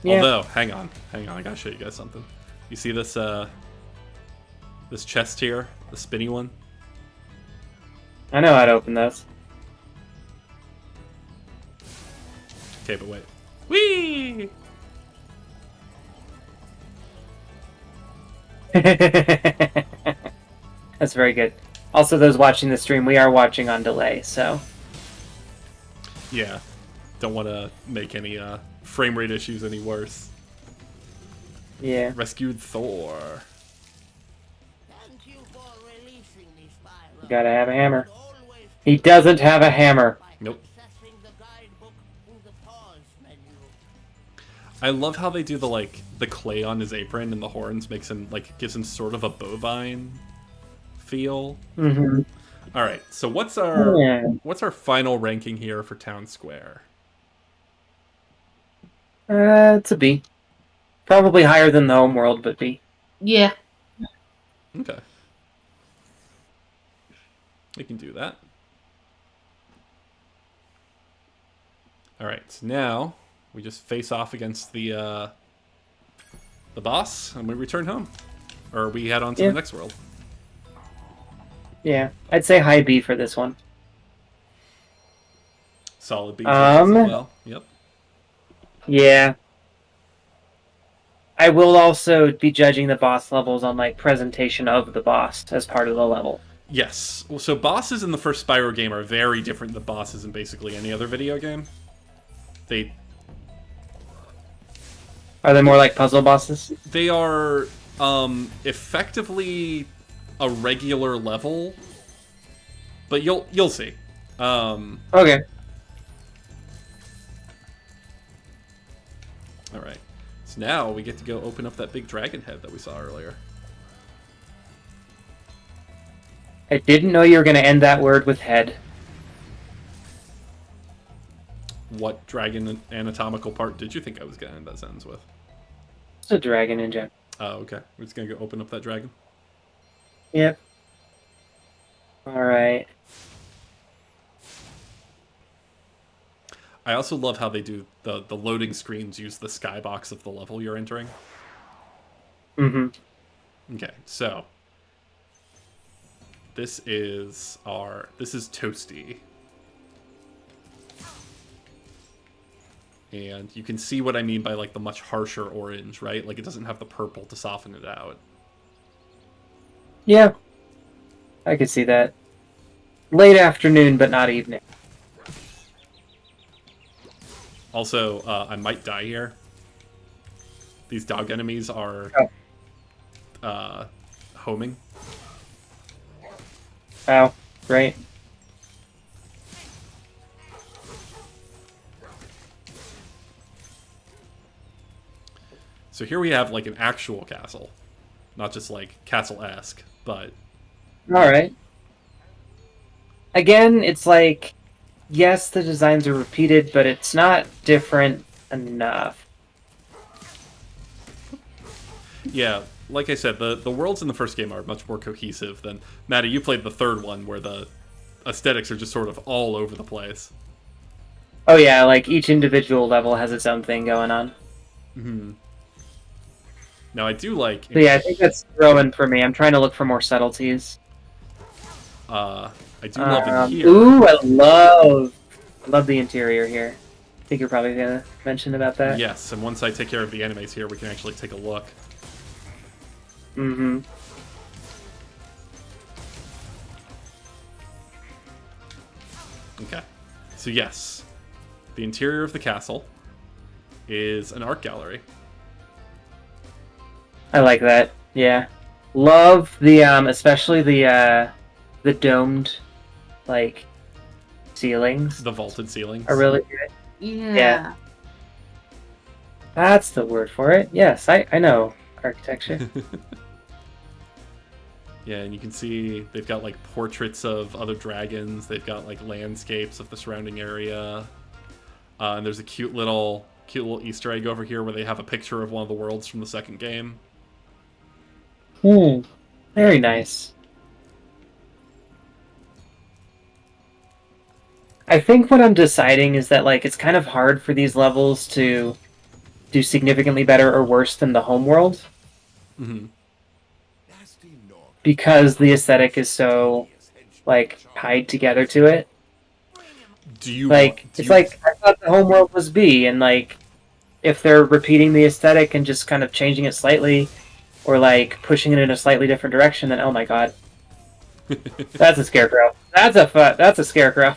Yeah. Although, hang on, I gotta show you guys something. You see this, this chest here? The spinny one?
I know how to open those.
Okay, but wait. Whee!
That's very good. Also, those watching the stream, we are watching on delay, so...
Yeah. Don't want to make any frame rate issues any worse.
Yeah.
Rescued Thor.
Thank you for releasing me, Spyro.
You gotta have a hammer. He doesn't have a hammer.
Nope.
Accessing the guidebook through the pause menu.
I love how they do the like the clay on his apron and the horns makes him like gives him sort of a bovine feel.
Mm-hmm.
All right, so what's our final ranking here for Town Square?
It's a B. Probably higher than the home world, but B.
Yeah.
Okay. We can do that. All right, so now we just face off against the boss, and we return home, or we head on to the next world.
Yeah, I'd say high B for this one.
Solid B as well. Yep.
Yeah. I will also be judging the boss levels on like presentation of the boss as part of the level.
Yes. Well, so bosses in the first Spyro game are very different than bosses in basically any other video game.
Are they more like puzzle bosses?
They are effectively a regular level, but you'll see.
Okay.
All right. So now we get to go open up that big dragon head that we saw earlier.
I didn't know you were going to end that word with head.
What dragon anatomical part did you think I was going to end that sentence with?
It's a dragon in general.
Oh, okay. We're just going to go open up that dragon.
Yep. Alright.
I also love how they do the loading screens use the skybox of the level you're entering.
Mm-hmm.
Okay, so this is Toasty. And you can see what I mean by like the much harsher orange, right? Like it doesn't have the purple to soften it out.
Yeah. I could see that. Late afternoon, but not evening.
Also, I might die here. These dog enemies are homing.
Oh, great.
So here we have like an actual castle. Not just like castle-esque, but...
Alright. Again, it's like, yes, the designs are repeated, but it's not different enough.
Yeah, like I said, the worlds in the first game are much more cohesive than... Maddie, you played the third one, where the aesthetics are just sort of all over the place.
Oh yeah, like each individual level has its own thing going on.
Mm-hmm. Now I do like...
So yeah, I think that's growing for me. I'm trying to look for more subtleties.
I do love it here.
Ooh, I love the interior here. I think you're probably gonna mention about that.
Yes, and once I take care of the enemies here, we can actually take a look.
Mm-hmm.
Okay. So yes, the interior of the castle is an art gallery.
I like that. Yeah. Love the especially the domed like ceilings
The vaulted ceilings.
are really good.
Yeah.
That's the word for it. Yes, I know architecture.
Yeah, and you can see they've got like portraits of other dragons. They've got like landscapes of the surrounding area. And there's a cute little Easter egg over here where they have a picture of one of the worlds from the second game.
Very nice. I think what I'm deciding is that like it's kind of hard for these levels to do significantly better or worse than the homeworld.
Mm-hmm.
Because the aesthetic is so like tied together to it. It's like I thought the homeworld was B, and like if they're repeating the aesthetic and just kind of changing it slightly, or like pushing it in a slightly different direction, then oh my god, that's a scarecrow. That's a scarecrow.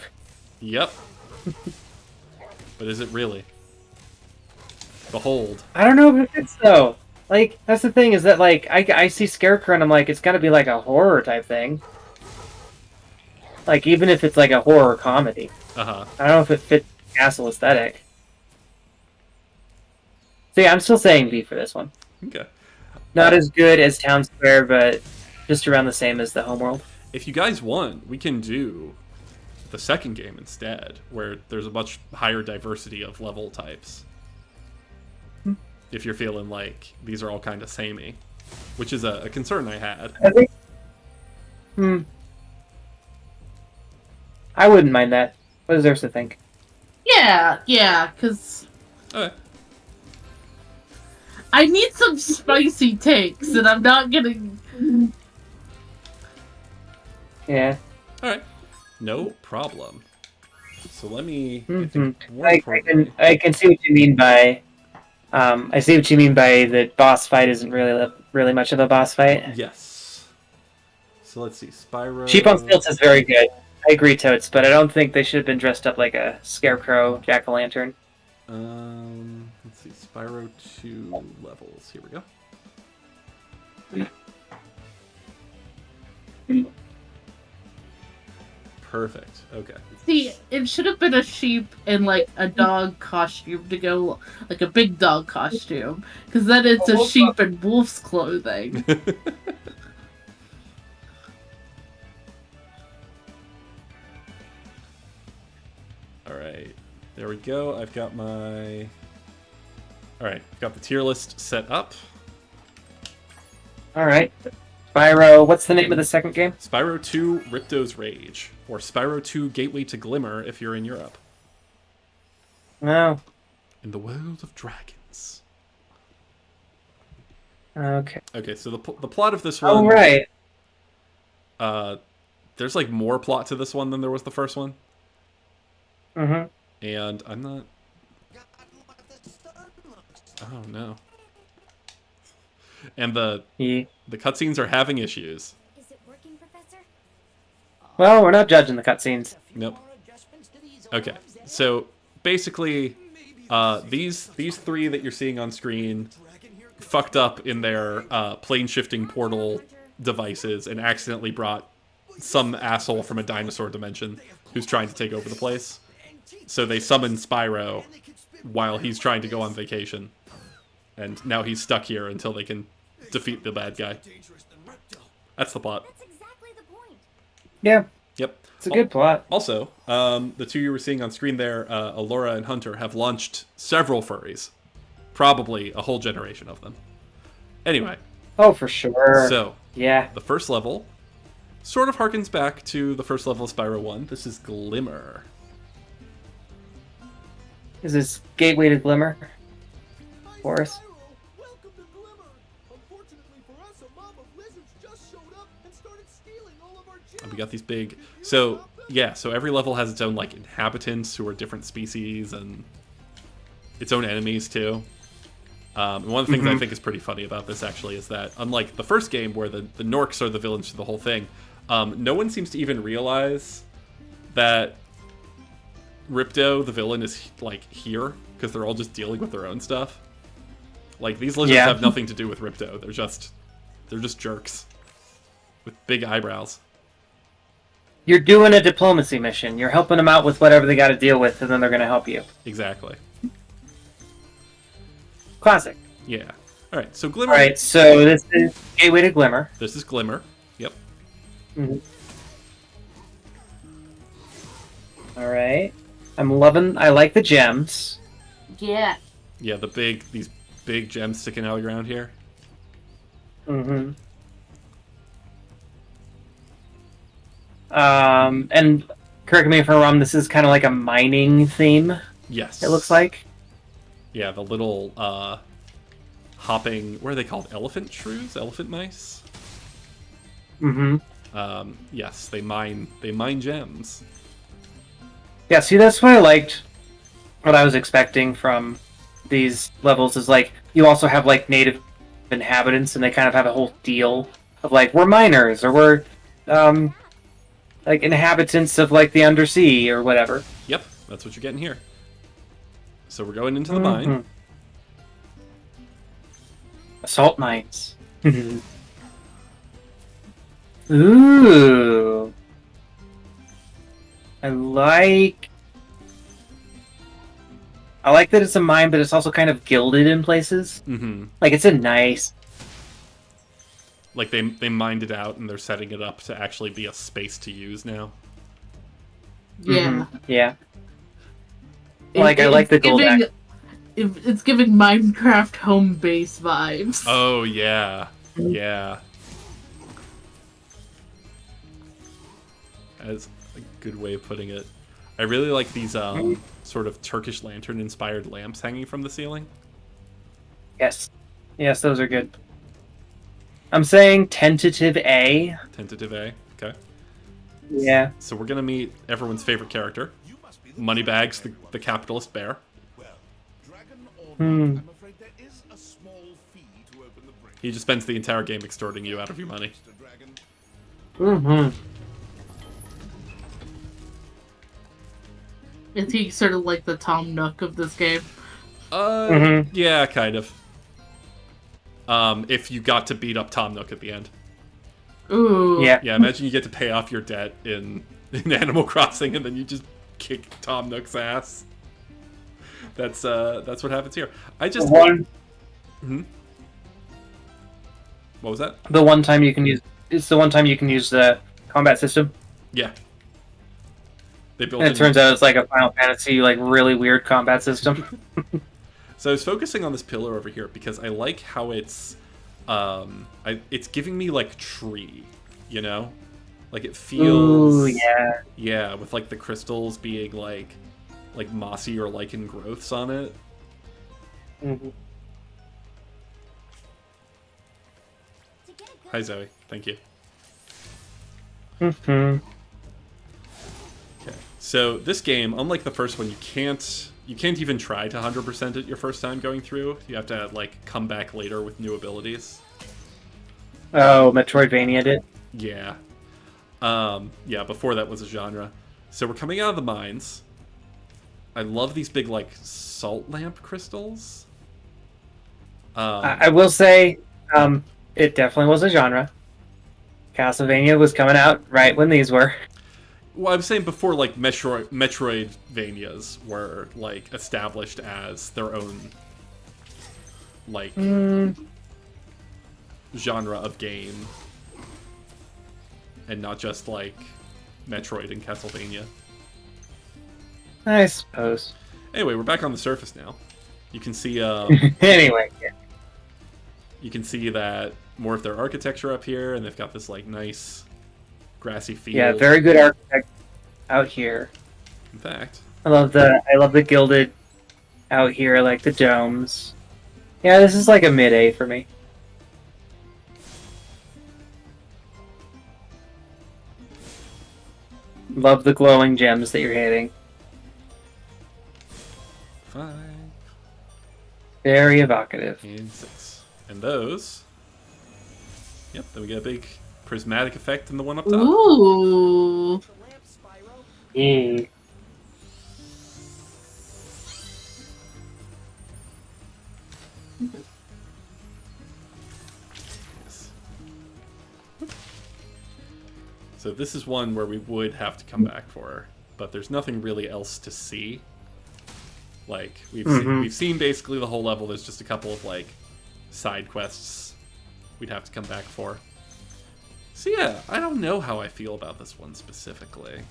Yep. But is it really? Behold.
I don't know if it's though. Like that's the thing is that like I see scarecrow and I'm like it's got to be like a horror type thing. Like even if it's like a horror comedy.
Uh-huh.
I don't know if it fits the castle aesthetic. So yeah, I'm still saying B for this one.
Okay.
Not as good as Town Square, but just around the same as the homeworld.
If you guys want, we can do the second game instead, where there's a much higher diversity of level types. If you're feeling like these are all kind of samey, which is a concern I had.
I think. I wouldn't mind that. What does Ursa think?
Yeah, because
Okay.
I need some spicy takes, and I'm not getting.
Yeah.
All right. No problem. So let me.
I can see what you mean by. I see what you mean by the boss fight isn't really much of a boss fight.
Yes. So let's see. Spyro.
Sheep on Stilts is very good. I agree, Totes, but I don't think they should have been dressed up like a scarecrow, jack-o'-lantern.
Let's see. Spyro 2 levels. Here we go. Perfect. Okay.
See, it should have been a sheep in like a dog costume to go, like a big dog costume, because then it's a sheep in wolf's clothing.
All right. There we go. I've got my. All right. I've got the tier list set up.
All right. Spyro, what's the name of the second game?
Spyro 2 Ripto's Rage, or Spyro 2 Gateway to Glimmer if you're in Europe.
Oh.
In the world of dragons.
Okay.
Okay, so the plot of this one...
Oh, right.
There's like more plot to this one than there was the first one.
Mm-hmm.
And I'm not... Oh, no. And the cutscenes are having issues.
Is it working, Professor?
Well, we're not judging the cutscenes.
Nope. Okay, so basically, these three that you're seeing on screen fucked up in their plane shifting portal devices and accidentally brought some asshole from a dinosaur dimension who's trying to take over the place. So they summon Spyro while he's trying to go on vacation. And now he's stuck here until they can defeat the bad guy. That's the plot.
That's exactly the point.
Yeah.
Yep.
It's a good plot.
Also, the two you were seeing on screen there, Alora and Hunter, have launched several furries. Probably a whole generation of them. Anyway.
Oh, for sure.
So,
yeah.
The first level sort of harkens back to the first level of Spyro 1. This is Glimmer.
Is this Gateway to Glimmer? For us?
Welcome to Glimmer. Unfortunately for us, a mob of lizards just showed up and started stealing all of our gems.
And we got these big... So, yeah, so every level has its own, like, inhabitants who are different species and its own enemies, too. And one of the things I think is pretty funny about this, actually, is that unlike the first game where the Norks are the villains to the whole thing, no one seems to even realize that Ripto, the villain, is, like, here, because they're all just dealing with their own stuff. Like, these lizards have nothing to do with Ripto. They're just jerks. With big eyebrows.
You're doing a diplomacy mission. You're helping them out with whatever they got to deal with, and then they're going to help you.
Exactly.
Classic.
Yeah. Alright, so Glimmer...
Alright, so this is Gateway to Glimmer.
This is Glimmer. Yep.
Alright. I like the gems.
Yeah.
Yeah, these big gems sticking out of the ground here.
And correct me if I'm wrong, this is kind of like a mining theme,
Yes.
it looks like.
Yeah, the little, hopping... What are they called? Elephant shrews? Elephant mice? Yes, they mine gems.
Yeah, see, that's what I liked. What I was expecting from these levels is, like, you also have, like, native inhabitants, and they kind of have a whole deal of, like, we're miners, or we're, like, inhabitants of, like, the undersea, or whatever.
Yep, that's what you're getting here. So we're going into the mine.
Assault mines. Ooh. I like that it's a mine, but it's also kind of gilded in places. Like, it's a nice...
Like, they mined it out, and they're setting it up to actually be a space to use now.
Yeah.
Yeah. Like, I like the gold act.
It's giving Minecraft home base vibes.
Oh, yeah. Yeah. That's a good way of putting it. I really like these sort of Turkish lantern-inspired lamps hanging from the ceiling.
Yes. Yes, those are good. I'm saying tentative A.
Tentative A, okay.
Yeah.
So we're gonna meet everyone's favorite character, Moneybags, the capitalist bear.
I'm afraid there is a small fee to open the bridge.
He just spends the entire game extorting you out of your money.
Is he sort of like the Tom Nook of this game?
Yeah, kind of. If you got to beat up Tom Nook at the end.
Ooh.
Yeah.
Yeah, imagine you get to pay off your debt in Animal Crossing, and then you just kick Tom Nook's ass. That's what happens here. I just...
What
was that?
The one time you can use... It's the one time you can use the combat system.
Yeah. They built
And it turns out it's like a Final Fantasy, like, really weird combat system.
So I was focusing on this pillar over here because I like how it's... it's giving me, like, tree, you know? Like, it feels...
Ooh, yeah.
Yeah, with, like, the crystals being, like mossy or lichen growths on it. Hi, Zoe. Thank you. Okay. So this game, unlike the first one, you can't even try to 100% it your first time going through. You have to, like, come back later with new abilities.
Oh, Metroidvania did?
Yeah. Yeah, before that was a genre. So we're coming out of the mines. I love these big, like, salt lamp crystals.
I will say, it definitely was a genre. Castlevania was coming out right when these were.
Well, I'm saying before, like, Metroidvanias were, like, established as their own, like, genre of game. And not just, like, Metroid and Castlevania.
I suppose.
Anyway, we're back on the surface now. You can see,
Anyway, yeah.
You can see that more of their architecture up here, and they've got this, like, nice grassy field.
Yeah, very good architect out here.
In fact.
I love the gilded out here, like the domes. Yeah, this is like a mid-A for me. Love the glowing gems that you're hitting.
5.
Very evocative.
And 6. And those... Yep, then we get a big prismatic effect in the one up top.
Ooh.
The lamp, Spyro.
Yeah.
Yes. So this is one where we would have to come back for, but there's nothing really else to see. Like, we've seen basically the whole level. There's just a couple of, like, side quests we'd have to come back for. So yeah, I don't know how I feel about this one specifically.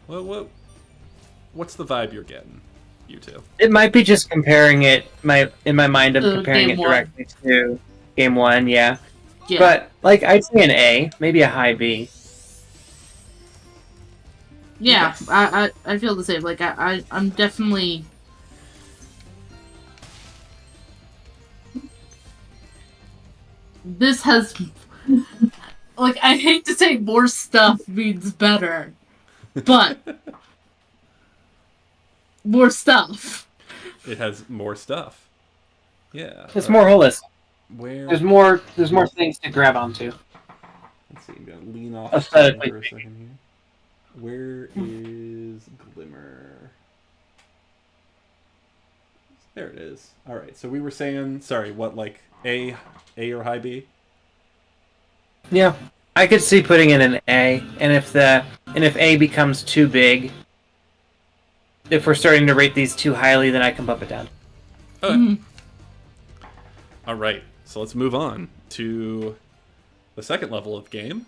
What's the vibe you're getting, you two?
It might be just comparing it. In my mind, I'm comparing
Game
it
one.
directly to Game 1. Yeah.
Yeah.
But like, I'd say an A, maybe a high B.
Yeah,
Yes.
I feel the same. Like I'm definitely. This has, like, I hate to say more stuff means better, but more stuff.
It has more stuff. Yeah.
It's more holistic.
Where?
There's more things to grab onto.
Let's see. I'm gonna lean off
Aesthetically
for a second here. Where is Glimmer? There it is. All right. So we were saying, sorry, what, like A or high B?
Yeah, I could see putting in an A, and if A becomes too big, if we're starting to rate these too highly, then I can bump it down.
Okay. All right. So let's move on to the second level of the game,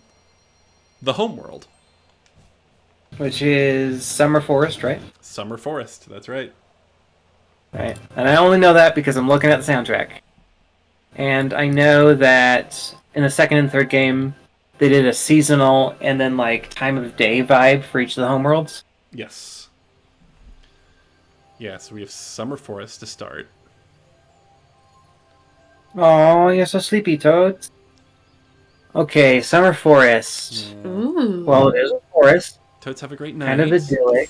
the homeworld.
Which is Summer Forest, right?
Summer Forest. That's right.
Right. And I only know that because I'm looking at the soundtrack. And I know that in the second and third game, they did a seasonal and then like time of day vibe for each of the homeworlds.
Yes. Yeah, so we have Summer Forest to start.
Oh, you're so sleepy, Toads. Okay, Summer Forest.
Ooh.
Well, it is a forest,
Toads have a great night.
kind of idyllic.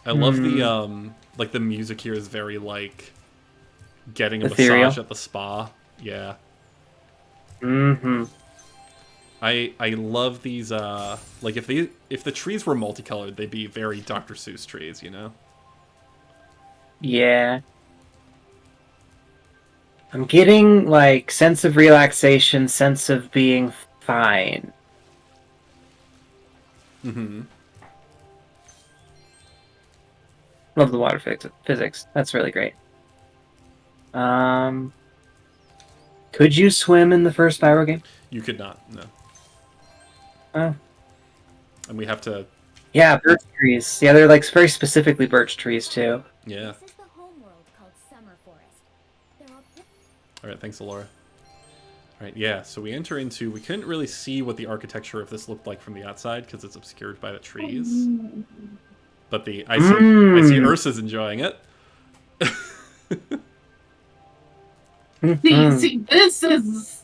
I love the like the music here is very like getting a
Ethereal.
massage at the spa. Yeah.
Mm-hmm.
I love these like if the trees were multicolored, they'd be very Dr. Seuss trees, you know?
Yeah. I'm getting like sense of relaxation, sense of being fine.
Mm-hmm.
Love the water physics. That's really great. Could you swim in the first Spyro game?
You could not, no.
Oh.
And we have to
Yeah, birch trees. Yeah, they're like very specifically birch trees too.
yeah.
This is the homeworld called Summer Forest. They're all
Alright, thanks, Alora. Alright, yeah, so we enter into... We couldn't really see what the architecture of this looked like from the outside because it's obscured by the trees. But I see Ursa's enjoying it.
See, this is.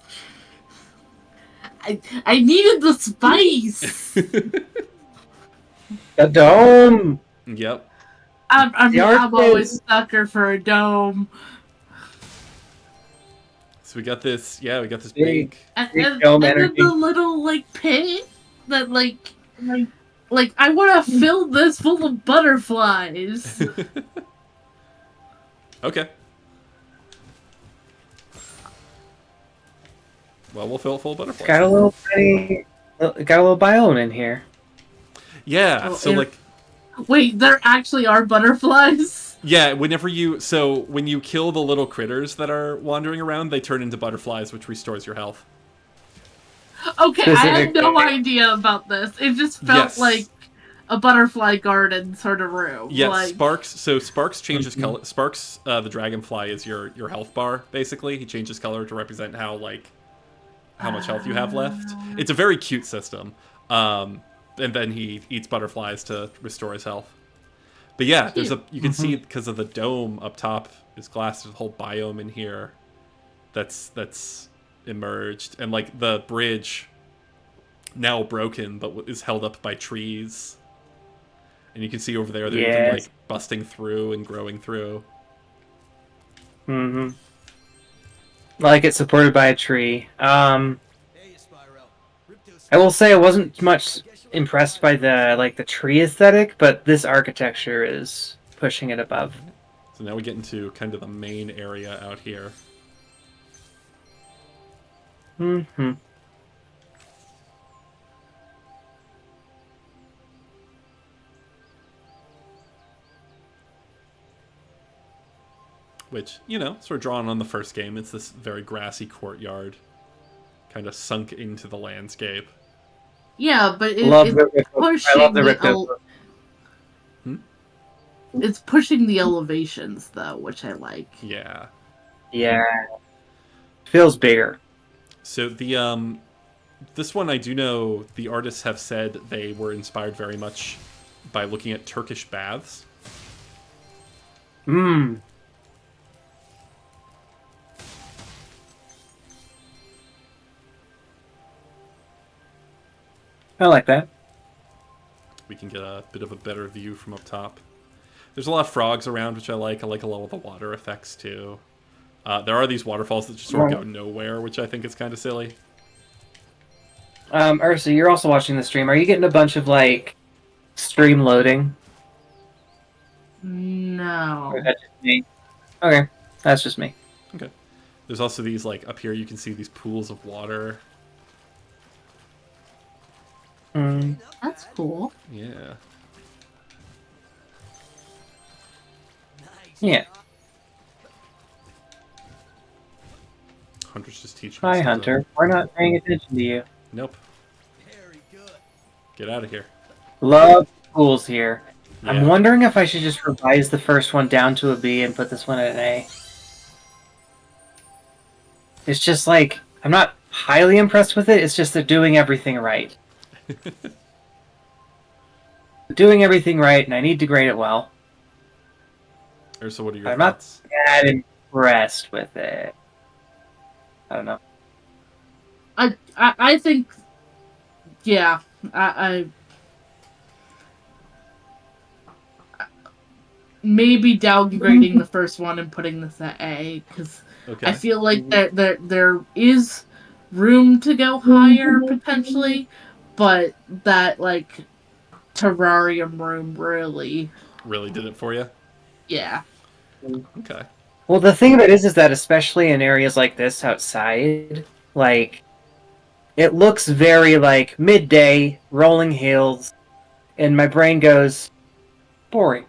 I needed the spice.
The dome!
Yep.
I'm
The art
always
is-
sucker for a dome.
So we got this... Yeah, we got this
Big.
big...
And
dome
then
energy.
the little like pit that like I want to fill this full of butterflies.
Okay. Well, we'll fill it full of butterflies.
Got a little tiny, got a little biome in here.
Yeah,
Oh,
so
and-
like...
Wait, there actually are butterflies?
Yeah, when you kill the little critters that are wandering around, they turn into butterflies, which restores your health.
Okay, I had no
Specifically.
idea about this. It just felt
Yes.
like a butterfly garden sort of room.
Yes,
Like,
Sparks changes color. Sparks, the dragonfly, is your health bar, basically. He changes color to represent how much health you have left. It's a very cute system. And then he eats butterflies to restore his health. But yeah, you can see because of the dome up top is glass. There's a whole biome in here that's emerged, and like the bridge now broken but is held up by trees. And you can see over there they're even
Yes.
like busting through and growing through.
Mm-hmm. Like it's supported by a tree.
Hey, Spyro. Ripto's
I will say I wasn't much impressed by the tree aesthetic, but this architecture is pushing it above.
So now we get into kind of the main area out here.
Mm-hmm.
Which, you know, sort of drawn on the first game. It's this very grassy courtyard. Kind of sunk into the landscape.
Yeah, but
Love
it's
the Ripto. I
pushing
love the
the
Ripto.
it's pushing the elevations though, which I like.
Yeah.
Yeah. Feels bigger.
So the this one I do know the artists have said they were inspired very much by looking at Turkish baths.
Mmm. I like that.
We can get a bit of a better view from up top. There's a lot of frogs around, which I like. I like a lot of the water effects too. There are these waterfalls that just sort of go nowhere, which I think is kind of silly.
Ursa, you're also watching the stream. Are you getting a bunch of like stream loading?
No.
Or is that just me? Okay, that's just me.
Okay. There's also these, like, up here you can see these pools of water.
Mm.
That's cool.
Yeah.
Yeah.
Hunter's just teaching
Hi,
us.
Hunter. We're not paying attention to you.
Nope.
Very good.
Get out of here.
Love pools here.
Yeah.
I'm wondering if I should just revise the first one down to a B and put this one at an A. It's just like, I'm not highly impressed with it, it's just they're doing everything right. Doing everything right, and I need to grade it well.
Ursa, what are your
I'm not
thoughts?
that impressed with it. I don't know.
I think, yeah, I maybe downgrading the first one and putting this at A, because
Okay.
I feel like there is room to go higher potentially, but that like terrarium room really,
Really did it for you?
yeah.
Okay.
Well, the thing of it is that especially in areas like this outside, like, it looks very, like, midday, rolling hills, and my brain goes, boring.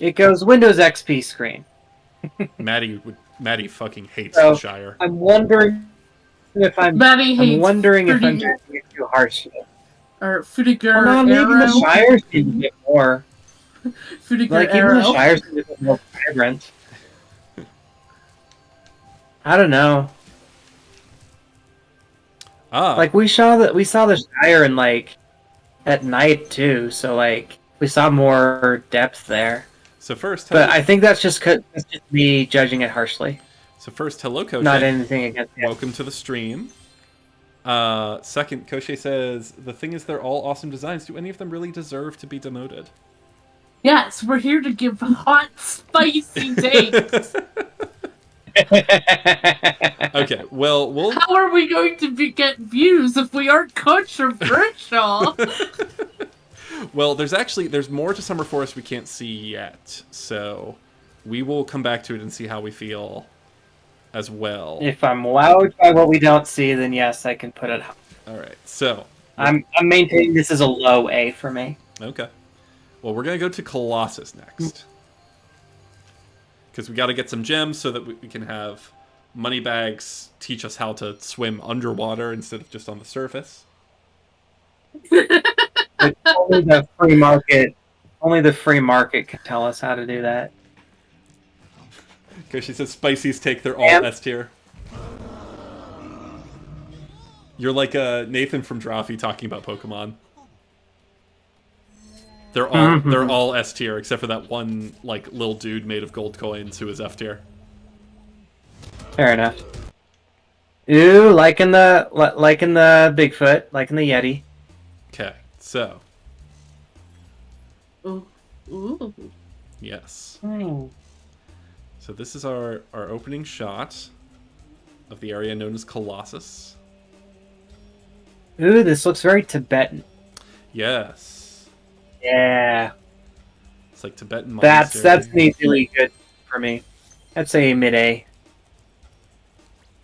It goes, Windows XP screen.
Maddie fucking hates
So,
the Shire.
I'm wondering if I'm wondering if I'm
Fruitiger,
taking it too harshly.
or Fruitiger
Well, no, maybe the
Arrow.
Shire seems a bit more.
Fruitiger
Like, even
Arrow.
the Shire seems a bit more vibrant. I don't know. Like, we saw the Shire in, like, at night, too, so, like, we saw more depth there.
So first,
But I think that's just me judging it harshly.
hello, Koshe.
Not anything against it.
Welcome to the stream. Second, Koshe says, the thing is they're all awesome designs. Do any of them really deserve to be demoted?
Yes, we're here to give hot, spicy takes.
Okay, well, we'll...
How are we going to get views if we aren't controversial?
Well, there's more to Summer Forest we can't see yet, so we will come back to it and see how we feel as well.
If I'm wowed by what we don't see, then yes, I can put it.
All right, so
I'm maintaining this as a low A for me.
okay. Well, we're gonna go to Colossus next because we got to get some gems so that we can have Moneybags teach us how to swim underwater instead of just on the surface.
Like, only the free market can tell us how to do that.
Because she says Spicy's take their all S tier. You're like Nathan from Drawfee talking about Pokemon. They're all S tier except for that one like little dude made of gold coins who is F tier.
Fair enough. Ooh, liking the Bigfoot, liking the Yeti.
Okay, so
Ooh. Ooh.
Yes.
Hmm.
So this is our opening shot of the area known as Colossus.
Ooh, this looks very Tibetan.
Yes.
Yeah.
It's like Tibetan
That's
monastery.
easily good for me. I'd say mid-A.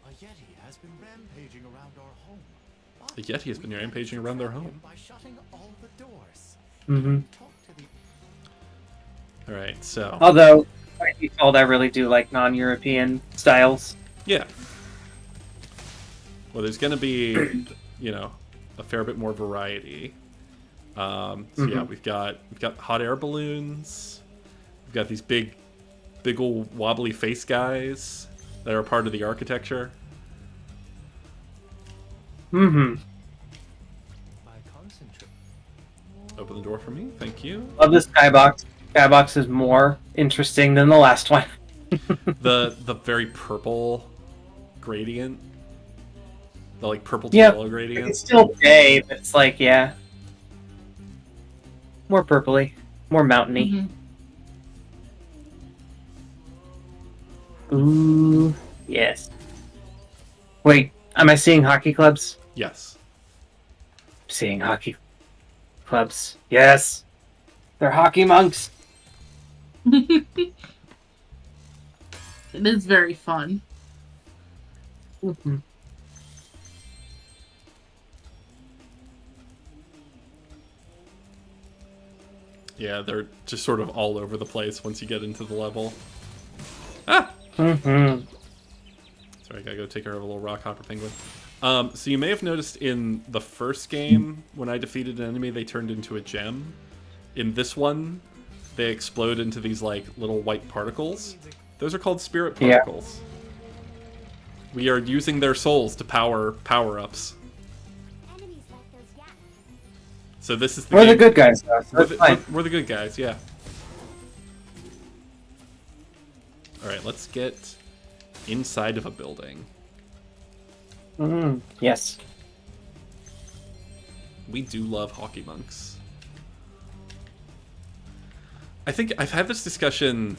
A Yeti has been rampaging around our home.
A Yeti has been rampaging around their home.
By shutting all the doors.
Mm-hmm.
Talk to the
Alright, so...
Although, by default, I really do like non-European styles.
Yeah. Well, there's going to be, you know, a fair bit more variety. Yeah, we've got hot air balloons. We've got these big old wobbly face guys that are part of the architecture.
Mm-hmm.
by concentrate.
Open the door for me, thank you.
Love the skybox. Skybox is more interesting than the last one.
The very purple gradient. The like purple to
Yep.
yellow gradient.
It's still day, but it's like, yeah. More purpley. More mountainy.
Mm-hmm.
Ooh, yes. Wait, am I seeing hockey clubs?
Yes.
Seeing hockey clubs. Yes. They're hockey monks.
It is very fun.
Mm-hmm.
Yeah, they're just sort of all over the place once you get into the level. Ah!
Mm-hmm.
Sorry, I gotta go take care of a little rock hopper penguin. So you may have noticed in the first game, when I defeated an enemy, they turned into a gem. In this one, they explode into these like little white particles. Those are called spirit particles. We are using their souls to power-ups.
Enemies like those yaks.
So this is the
We're
game.
the good guys, though, so it's fine.
We're the good guys, yeah. Alright, let's get inside of a building.
Yes.
We do love hockey monks. I think I've had this discussion.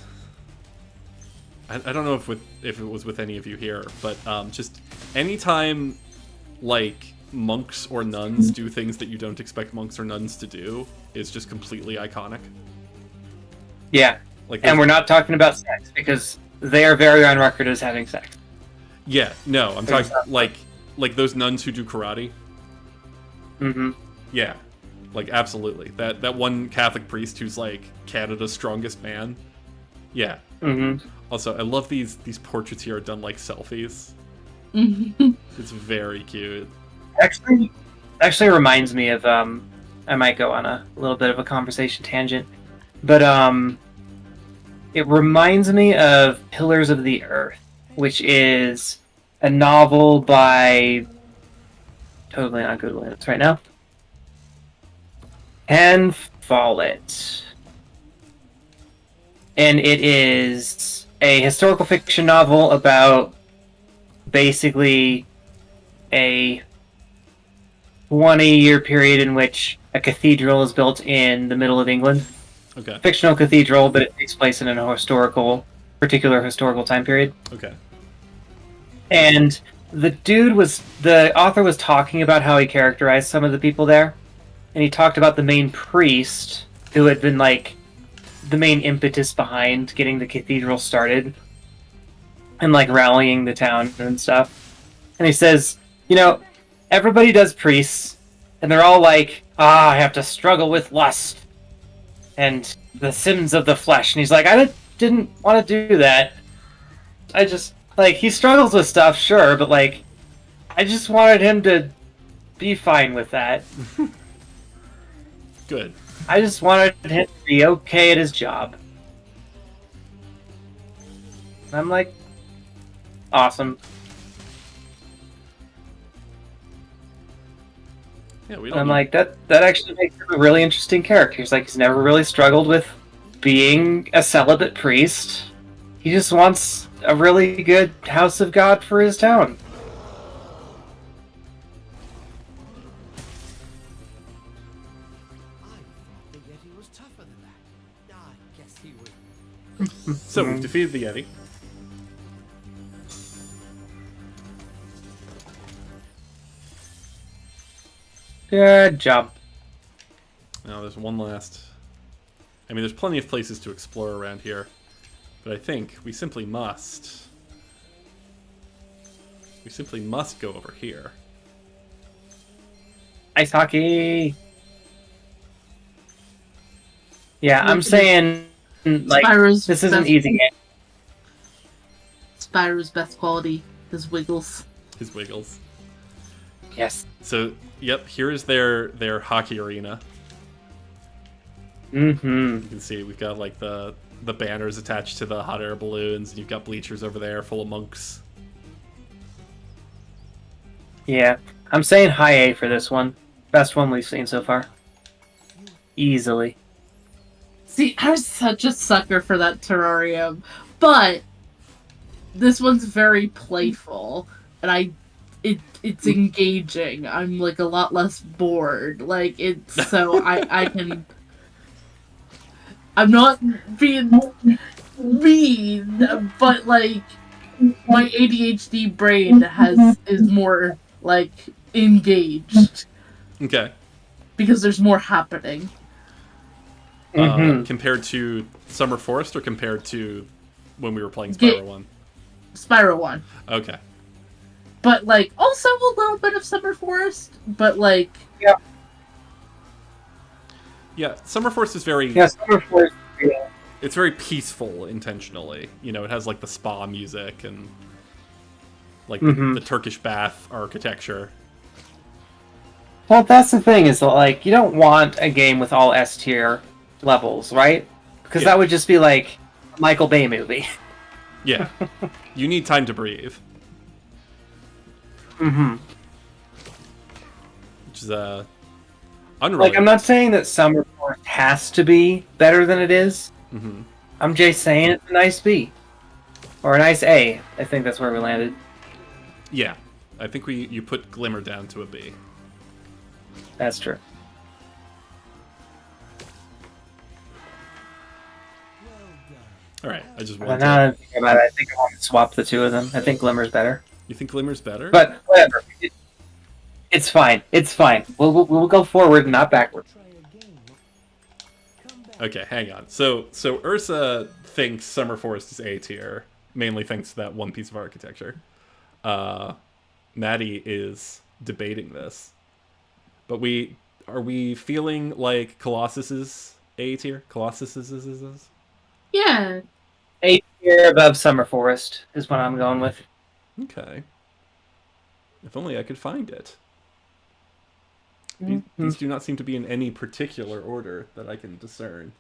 I don't know if it was with any of you here, but just anytime like monks or nuns do things that you don't expect monks or nuns to do is just completely iconic.
Yeah.
Like,
And we're not talking about sex, because they are very on record as having sex.
yeah, no, I'm talking like those nuns who do karate.
Mm-hmm.
Yeah, like absolutely. That one Catholic priest who's like Canada's strongest man. Yeah.
Mm-hmm.
Also, I love these portraits here are done like selfies.
Mm-hmm.
It's very cute.
Actually reminds me of I might go on a little bit of a conversation tangent, but it reminds me of Pillars of the Earth, which is a novel by totally not Googling this right now. Ken Follett. And it is a historical fiction novel about basically a 20-year period in which a cathedral is built in the middle of England.
Okay.
Fictional cathedral, but it takes place in a particular historical time period.
Okay.
And the author was talking about how he characterized some of the people there. And he talked about the main priest, who had been like the main impetus behind getting the cathedral started and like rallying the town and stuff. And he says, you know, everybody does priests, and they're all like, I have to struggle with lust and the sins of the flesh. And he's like, I didn't want to do that. I just, like, he struggles with stuff, sure, but like, I just wanted him to be fine with that.
Good.
I just wanted him to be okay at his job. And I'm like, awesome.
Yeah, we
And
don't.
I'm like, that actually makes him a really interesting character. He's like, he's never really struggled with being a celibate priest. He just wants a really good house of God for his town.
I thought the Yeti was tougher than that.
So we've defeated the Yeti.
Good job.
Now there's one last... I mean, there's plenty of places to explore around here. But I think we simply must... We simply must go over here.
Ice hockey. Yeah, I'm saying, like,
Spyro's
this is an
best-
easy game.
Spyro's best quality, his wiggles.
His wiggles.
Yes.
So, yep, here is their hockey arena.
Mm-hmm.
You can see we've got like the banners attached to the hot air balloons, and you've got bleachers over there full of monks.
Yeah. I'm saying high A for this one. Best one we've seen so far. Easily.
See, I was such a sucker for that terrarium, but this one's very playful, and it's engaging. I'm like a lot less bored. Like it's so I can. I'm not being mean, but like my ADHD brain is more like engaged
Okay.
because there's more happening.
Compared to Summer Forest or compared to when we were playing Spyro 1?
Spyro 1.
Okay.
But like also a little bit of Summer Forest, but like
Yeah, Summer Forest is very...
Yeah, Summer Forest. Yeah.
It's very peaceful intentionally. You know, it has like the spa music and like the Turkish bath architecture.
Well, that's the thing, is that, like, you don't want a game with all S tier levels, right? Because that would just be like a Michael Bay movie.
Yeah. You need time to breathe.
Mm-hmm.
Which is unrelated.
Like, I'm not saying that Summer Forest has to be better than it is.
Mm-hmm.
I'm just saying it's a nice B. Or a nice A. I think that's where we landed.
Yeah. I think you put Glimmer down to a B.
That's true.
Alright, I just
But
want
now that
to...
I'm thinking about it, I think I want to swap the two of them. I think Glimmer's better.
You think Glimmer's better?
But whatever. It's fine. It's fine. We'll go forward and not backward.
Okay, hang on. So Ursa thinks Summer Forest is A tier, mainly thanks to that one piece of architecture. Madi is debating this. But are we feeling like Colossus is A tier? Colossus is?
yeah.
A tier above Summer Forest is what I'm going with.
Okay. If only I could find it.
Mm-hmm.
These do not seem to be in any particular order that I can discern.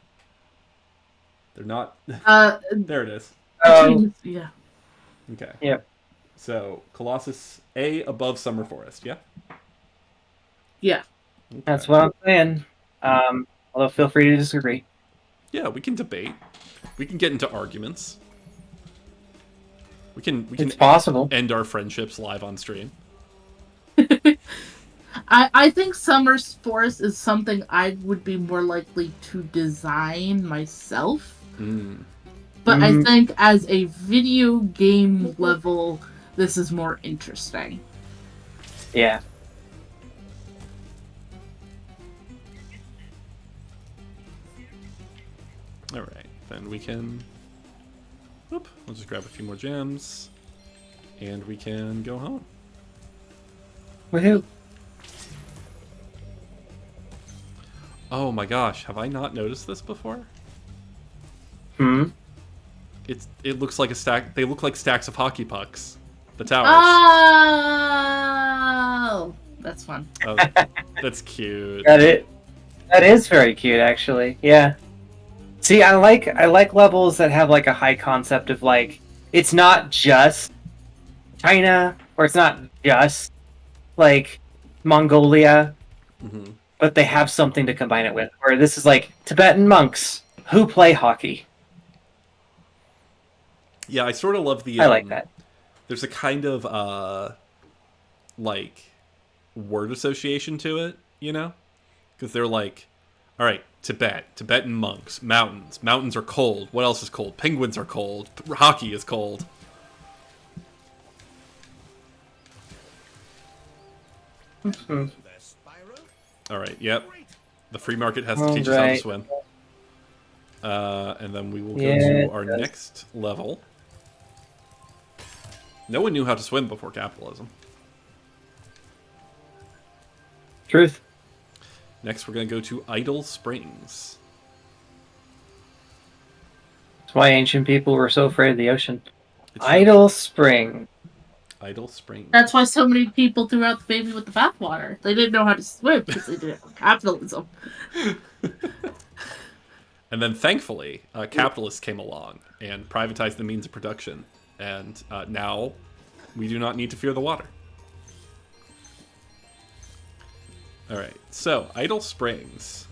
They're not... There it is.
Yeah.
Okay.
Yep.
So, Colossus A above Summer Forest, yeah?
Yeah.
Okay.
That's what I'm saying. Although feel free to disagree.
Yeah, we can debate. We can get into arguments. We can
It's possible.
end our friendships live on stream.
I think Summer Forest is something I would be more likely to design myself. But I think as a video game level, this is more interesting.
Yeah.
Alright, then we can... Whoop, we'll just grab a few more gems. And we can go home.
Woohoo.
Oh my gosh, have I not noticed this before? It looks like a stack... They look like stacks of hockey pucks. The towers.
Oh! That's fun.
Oh, that's cute.
That is very cute, actually. Yeah. See, I like levels that have like a high concept of like it's not just China or it's not just like Mongolia, but they have something to combine it with. Or this is like Tibetan monks who play hockey.
Yeah, I sort of love the...
I like that.
There's a kind of, like, word association to it, you know? Because they're like, All right, Tibet. Tibetan monks. Mountains. Mountains are cold. What else is cold? Penguins are cold. Hockey is cold.
Hmm.
All right, yep. The free market has to teach us how to swim. And then we will go to our next level. No one knew how to swim before capitalism.
Truth.
Next, we're going to go to Idle Springs.
That's why ancient people were so afraid of the ocean.
It's
Idle Spring.
Idle Springs.
That's why so many people threw out the baby with the bathwater. They didn't know how to swim because they didn't have capitalism.
And then, thankfully, capitalists came along and privatized the means of production. And now, we do not need to fear the water. Alright, so, Idle Springs.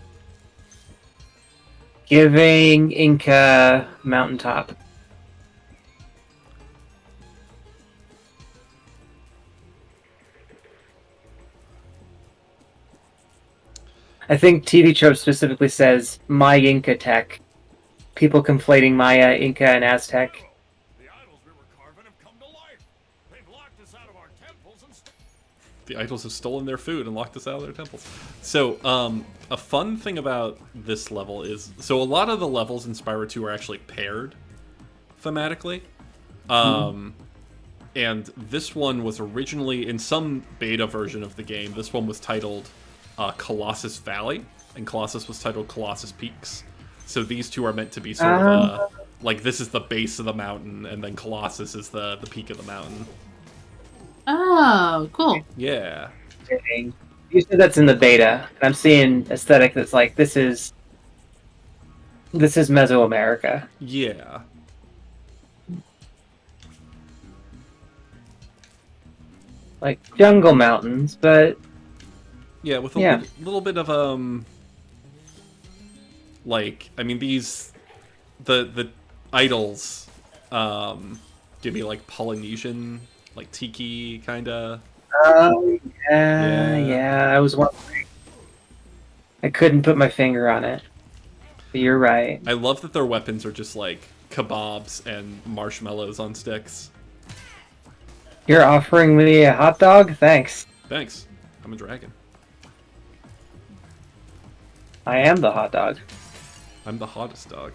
Giving Inca mountaintop. I think TV Trope specifically says my Inca tech. People conflating Maya, Inca, and Aztec.
The idols we were carving have come to life. They've locked us out of our temples and
The idols have stolen their food and locked us out of their temples. So, a fun thing about this level is... So, a lot of the levels in Spyro 2 are actually paired thematically. And this one was originally, in some beta version of the game, this one was titled Colossus Valley, and Colossus was titled Colossus Peaks. So these two are meant to be sort of like, this is the base of the mountain, and then Colossus is the peak of the mountain.
Oh, cool.
Yeah.
You said that's in the beta, and I'm seeing aesthetic that's like, this is Mesoamerica.
Yeah.
Like jungle mountains, but
Yeah, with a little bit of like, I mean, these the idols give me like Polynesian, like tiki kind of.
oh yeah, I was wondering. I couldn't put my finger on it. But you're right.
I love that their weapons are just like kebabs and marshmallows on sticks.
You're offering me a hot dog? Thanks.
Thanks. I'm a dragon.
I am the hot dog.
I'm the hottest dog.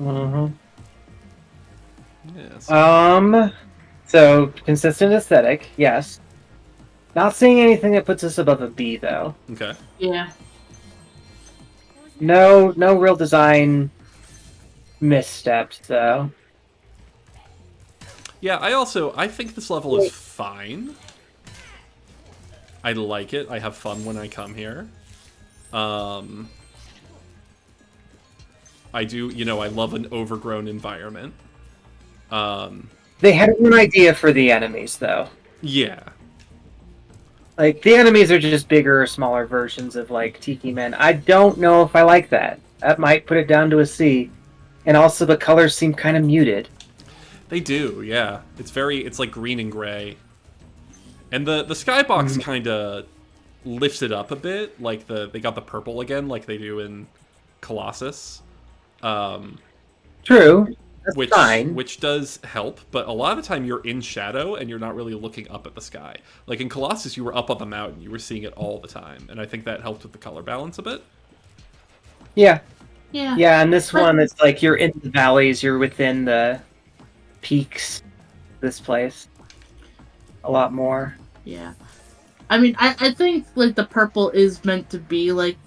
Mm-hmm.
Yes.
So consistent aesthetic, yes. Not seeing anything that puts us above a B though.
Okay.
Yeah.
No real design missteps though.
Yeah, I think this level is fine. I like it. I have fun when I come here. I do, I love an overgrown environment.
They had an idea for the enemies though.
Yeah.
Like, the enemies are just bigger or smaller versions of, like, Tiki Men. I don't know if I like that. That might put it down to a C. And also, the colors seem kind of muted.
They do, yeah. It's like green and gray. And the skybox kind of lifts it up a bit. Like, they got the purple again, like they do in Colossus.
True. That's fine.
Which does help, but a lot of the time you're in shadow and you're not really looking up at the sky. Like in Colossus, you were up on the mountain. You were seeing it all the time. And I think that helped with the color balance a bit.
Yeah.
Yeah.
Yeah, and this one, it's like you're in the valleys, you're within the peaks, this place. A lot more.
Yeah. I mean, I think, like, the purple is meant to be, like,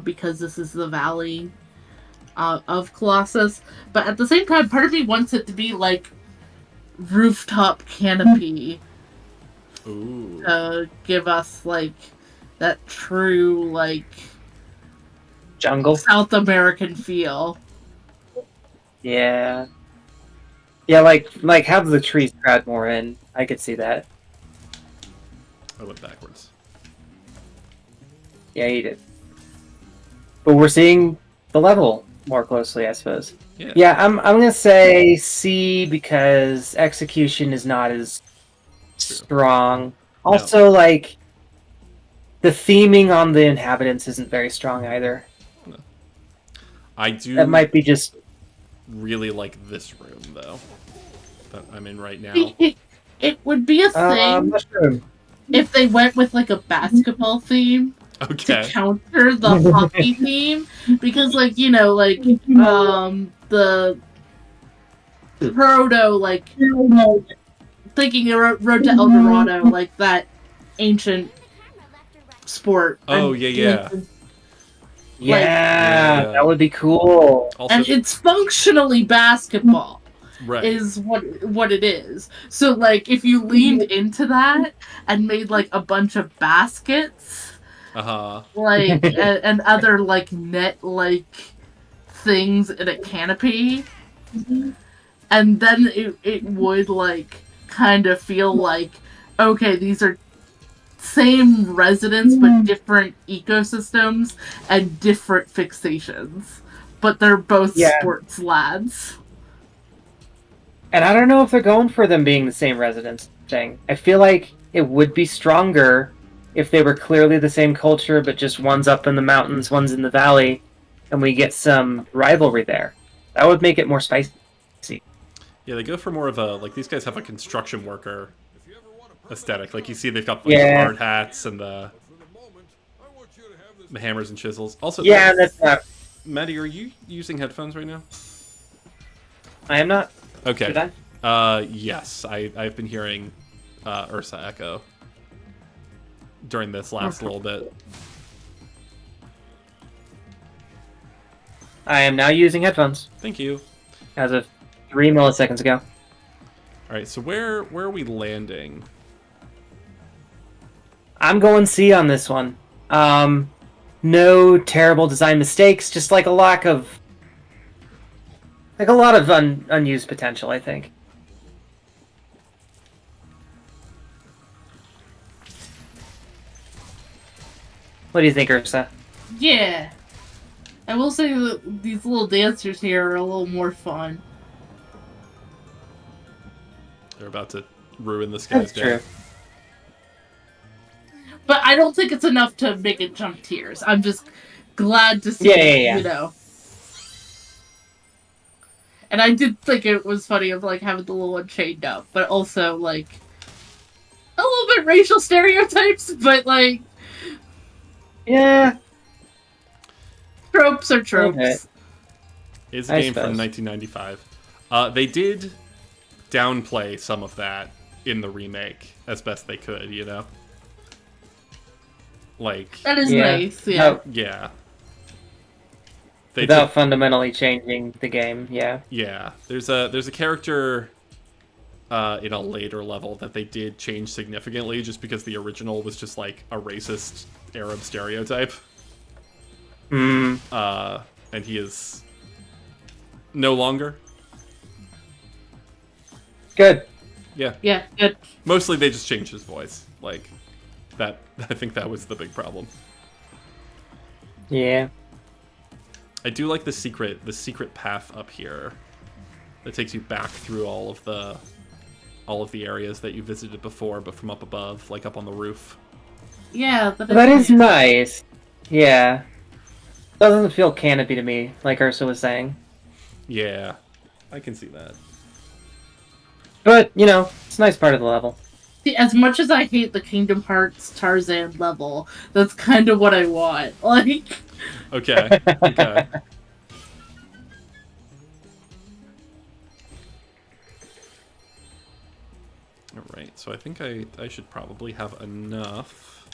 because this is the valley of Colossus. But at the same time, part of me wants it to be, like, rooftop canopy.
Ooh.
To give us, like, that true, like...
Jungle?
South American feel.
Yeah. Yeah, like have the trees crowd more in. I could see that.
I went backwards.
Yeah, you did. But we're seeing the level more closely, I suppose.
Yeah.
Yeah, I'm gonna say C because execution is not as strong. Also, like the theming on the inhabitants isn't very strong either.
I do
That might be just
really like this room, though, that I'm in right now.
It would be a thing
mushroom.
if they went with like a basketball theme to
Okay.
counter the hockey theme, because like, you know, like the proto, like thinking of Road to El Dorado, like that ancient sport.
Oh,
and,
yeah.
like,
Yeah,
Yeah.
that would be cool.
Also,
and it's functionally basketball.
right.
Is what it is. So like if you leaned into that and made like a bunch of baskets, like and other like net like things in a canopy, and then it would like kind of feel like, okay, these are same residents but different ecosystems and different fixations, but they're both sports lads.
And I don't know if they're going for them being the same residents thing. I feel like it would be stronger if they were clearly the same culture, but just one's up in the mountains, one's in the valley, and we get some rivalry there. That would make it more spicy.
Yeah, they go for more of a, like, these guys have a construction worker aesthetic. Like, you see they've got like, the hard hats and the hammers and chisels. Also,
yeah, that's not...
Maddie, are you using headphones right now?
I am not.
Okay.
Should I?
Yes, I've been hearing Ursa echo during this last little bit.
I am now using headphones.
Thank you.
As of 3 milliseconds ago.
All right, so where are we landing?
I'm going C on this one. No terrible design mistakes, just like a lack of... like a lot of unused potential, I think. What do you think, Ursa?
Yeah. I will say that these little dancers here are a little more fun.
They're about to ruin this guy's day.
True.
But I don't think it's enough to make it jump tears. I'm just glad to see
Yeah.
you know. And I did think it was funny of like having the little one chained up, but also like a little bit racial stereotypes, but like
Yeah.
tropes are tropes.
Okay.
It's a game from 1995. They did downplay some of that in the remake as best they could, you know? Like...
That is nice, yeah.
Yeah.
Without fundamentally changing the game, yeah.
Yeah. There's a character in a later level that they did change significantly just because the original was just like a racist Arab stereotype. And he is no longer.
Good.
Yeah.
Yeah, good.
Mostly they just changed his voice. Like, that, I think that was the big problem.
Yeah.
I do like the secret path up here that takes you back through all of the areas that you visited before, but from up above, like up on the roof.
Yeah,
that is nice. Yeah. Doesn't feel canopy to me, like Ursa was saying.
Yeah, I can see that.
But, you know, it's a nice part of the level.
See, as much as I hate the Kingdom Hearts Tarzan level, that's kind of what I want. Like...
Okay, okay. Alright, so I think I should probably have enough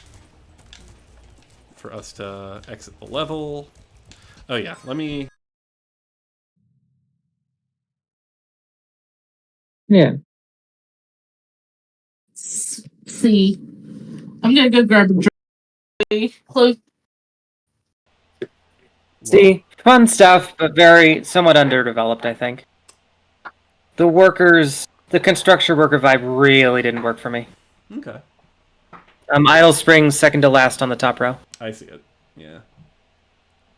for us to exit the level. Oh yeah, let me...
Yeah.
See. I'm gonna go grab a drink. Close.
See, fun stuff, but somewhat underdeveloped, I think. The construction worker vibe really didn't work for me.
Okay.
Idle Springs, second to last on the top row.
I see it, yeah.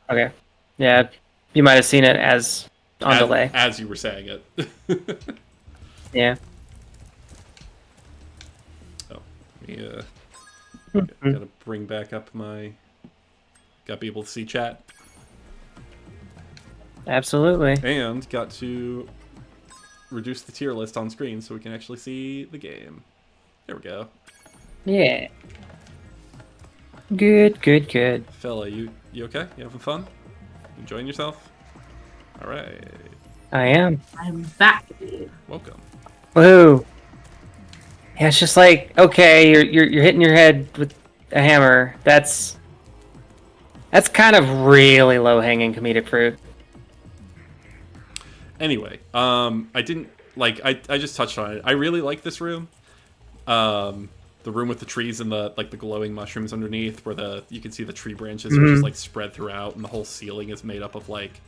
Okay. Yeah, you might have seen it as delay.
As you were saying it.
Yeah.
Oh, let me Gotta bring back up my... Gotta be able to see chat.
Absolutely.
And got to reduce the tier list on screen so we can actually see the game. There we go.
Yeah. Good, good, good.
Fella, you okay? You having fun? Enjoying yourself? Alright.
I am.
I'm back.
Welcome.
Woohoo! Yeah, it's just like, okay, you're hitting your head with a hammer. That's kind of really low-hanging comedic fruit.
Anyway, I didn't like. I just touched on it. I really like this room. The room with the trees and the glowing mushrooms underneath, where you can see the tree branches are just like spread throughout, and the whole ceiling is made up of like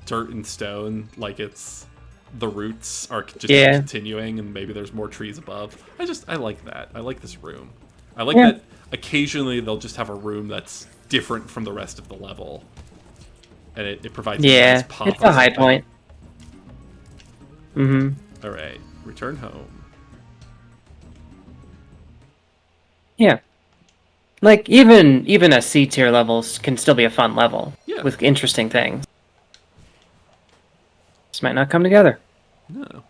dirt and stone. Like the roots are just continuing, and maybe there's more trees above. I like that. I like this room. I like that. Occasionally they'll just have a room that's different from the rest of the level. And it provides a nice pop.
It's a high point.
All right, return home.
Yeah. Like, even a C tier levels can still be a fun level.
Yeah.
With interesting things. Just might not come together.
No.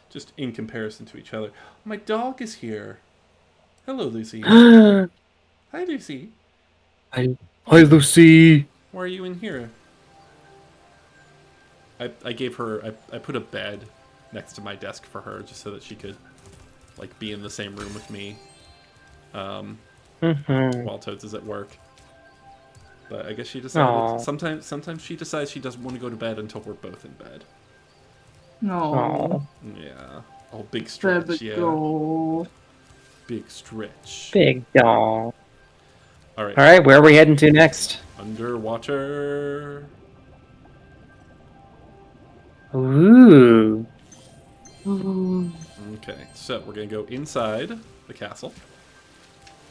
Just in comparison to each other. My dog is here. Hello, Lucy.
Hi,
Hi, Lucy.
Lucy.
Why are you in here? I gave her... I put a bed next to my desk for her just so that she could, like, be in the same room with me while Toads is at work. But I guess she decided... Sometimes she decides she doesn't want to go to bed until we're both in bed.
No.
Yeah. Oh, big stretch, yeah.
Go.
Big stretch.
Big dog.
All
right, where are we heading to next?
Underwater.
Ooh.
Okay, so we're gonna go inside the castle,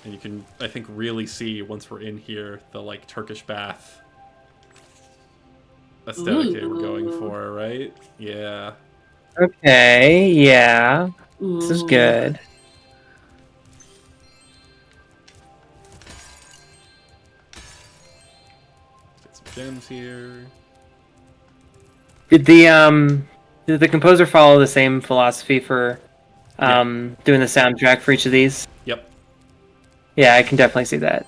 and you can, I think, really see once we're in here the like Turkish bath aesthetic they were going for, right? Yeah.
Okay, yeah. This is good.
Get some gems here.
Did the composer follow the same philosophy for doing the soundtrack for each of these?
Yep.
Yeah, I can definitely see that.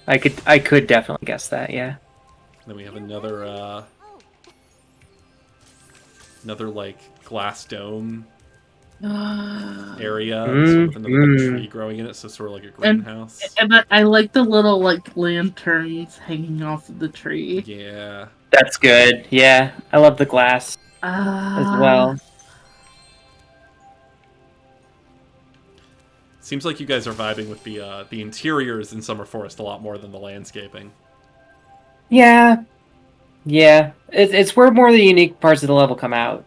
I could definitely guess that, yeah.
Then we have another like glass dome area, sort of with a tree growing in it, so sort of like a greenhouse.
And I like the little like lanterns hanging off of the tree.
Yeah.
That's good. Yeah, I love the glass as well.
Seems like you guys are vibing with the interiors in Summer Forest a lot more than the landscaping.
Yeah. Yeah. It's where more of the unique parts of the level come out.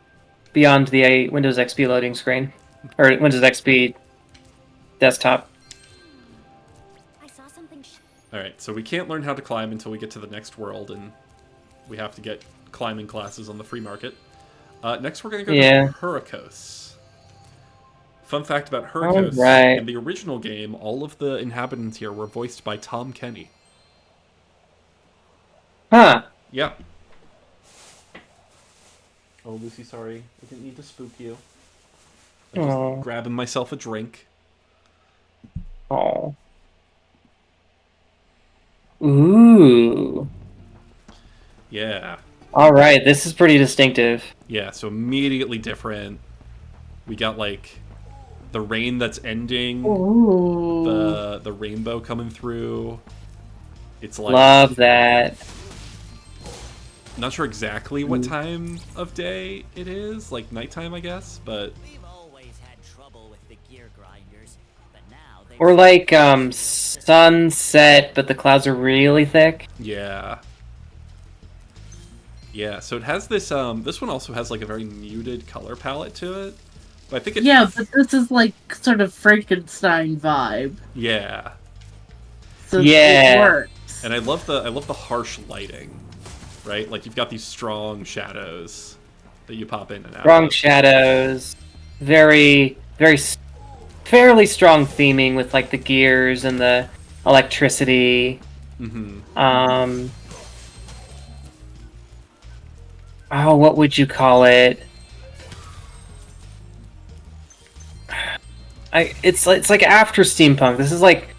Beyond the Windows XP loading screen. Or Windows XP desktop.
I saw something.
Alright, so we can't learn how to climb until we get to the next world, and we have to get climbing classes on the free market. Next we're going to go to Hurricos. Fun fact about Hurricos, in the original game, all of the inhabitants here were voiced by Tom Kenny.
Huh.
Yeah. Oh, Lucy, sorry. I didn't need to spook you. I'm just grabbing myself a drink.
Oh. Ooh.
Yeah.
Alright, this is pretty distinctive.
Yeah, so immediately different. We got, like, the rain that's ending.
Ooh.
The rainbow coming through. It's like...
Love that.
Not sure exactly what time of day it is. Like, nighttime, I guess, but...
We've always had trouble with the gear grinders, but now they...
Or like, sunset, but the clouds are really thick.
Yeah. Yeah, so it has this, this one also has, like, a very muted color palette to it. But I think it...
Yeah, but this is, like, sort of Frankenstein vibe.
Yeah.
So it works.
And I love the harsh lighting, right? Like, you've got these strong shadows that you pop in and out.
Strong shadows. Very, very fairly strong theming with like the gears and the electricity. Oh, what would you call it? It's like after steampunk. This is like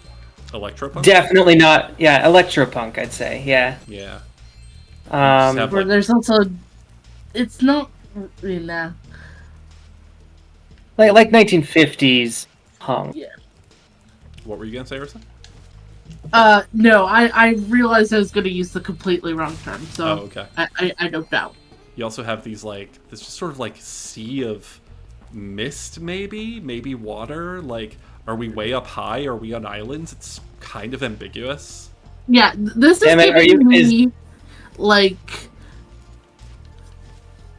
Electropunk?
definitely not. Yeah, electropunk. I'd say. Yeah.
Yeah.
Where there's also, it's not, nah.
Like 1950s punk.
Yeah.
What were you gonna say, Ursa?
No, I realized I was going to use the completely wrong term, so
Oh, okay.
I doped out.
You also have these like this just sort of like sea of mist, maybe water. Like, are we way up high? Are we on islands? It's kind of ambiguous.
Yeah, this is
Damn it,
giving me like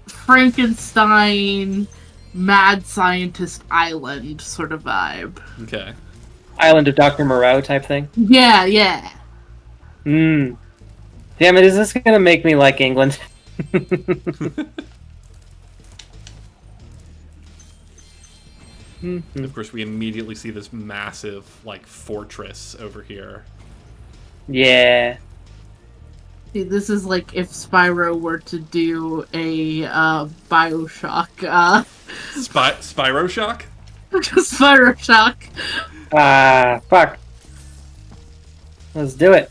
Frankenstein, mad scientist island sort of vibe.
Okay.
Island of Dr. Moreau type thing.
Yeah, yeah.
Damn it, is this gonna make me like England?
Of course, we immediately see this massive like fortress over here.
Yeah.
See, this is like if Spyro were to do a BioShock.
Spyro Shock?
Spyro Shock.
Fuck. Let's do it.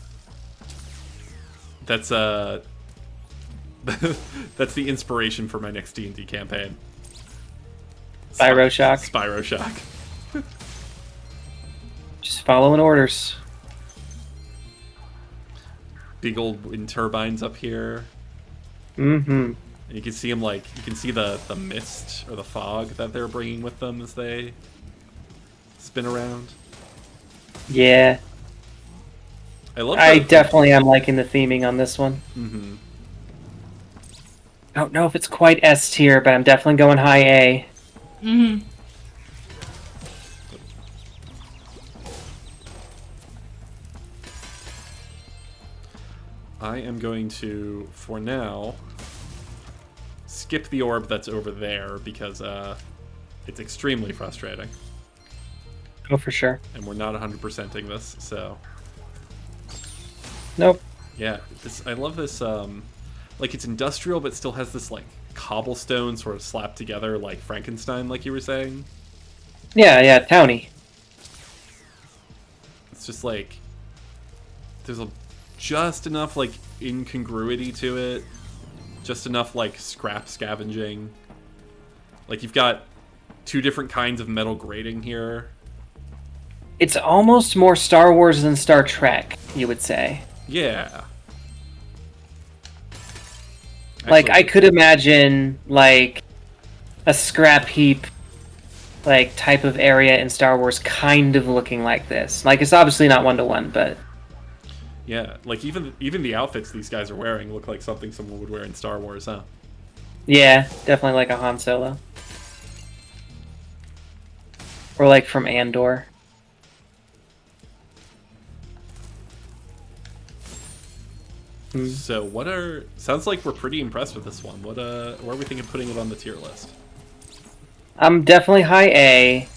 That's that's the inspiration for my next D&D campaign.
Spyro Shock.
Spyro Shock.
Just following orders.
Big old wind turbines up here.
Mm-hmm.
And you can see them like you can see the mist or the fog that they're bringing with them as they spin around.
Yeah.
I
definitely am liking the theming on this one.
Mm-hmm.
I don't know if it's quite S tier, but I'm definitely going high A.
Mm-hmm.
I am going to, for now, skip the orb that's over there because it's extremely frustrating.
Oh, for sure.
And we're not 100%ing this, so...
Nope.
Yeah, I love this, like, it's industrial, but still has this, like, cobblestone sort of slapped together like Frankenstein, like you were saying.
Yeah, towny.
It's just, like, there's just enough, like, incongruity to it. Just enough, like, scrap scavenging. Like, you've got two different kinds of metal grating here.
It's almost more Star Wars than Star Trek, you would say.
Yeah.
Like, I could imagine, like, a scrap heap, like, type of area in Star Wars kind of looking like this. Like, it's obviously not one-to-one, but...
Yeah, like, even the outfits these guys are wearing look like something someone would wear in Star Wars, huh?
Yeah, definitely like a Han Solo. Or, like, from Andor.
So sounds like we're pretty impressed with this one. Where are we thinking of putting it on the tier list?
I'm definitely high A.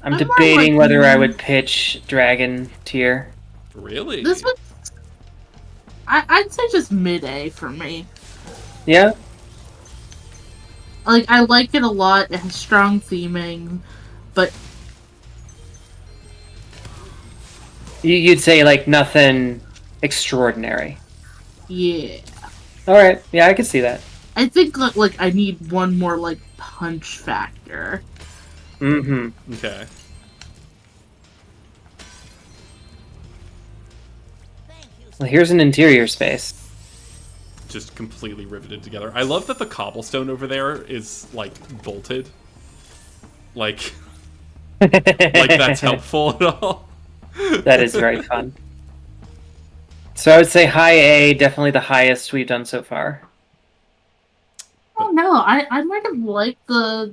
I'm debating whether I would pitch Dragon tier.
Really?
This was... I'd say just mid-A for me.
Yeah?
Like, I like it a lot. It has strong theming, but...
You'd say, like, nothing extraordinary.
Yeah.
Alright, yeah, I can see that.
I think, like, I need one more, like, punch factor.
Mm-hmm.
Okay.
Well, here's an interior space.
Just completely riveted together. I love that the cobblestone over there is, like, bolted. Like that's helpful at all.
That is very fun. So I would say high A, definitely the highest we've done so far.
Oh no, I might have liked the...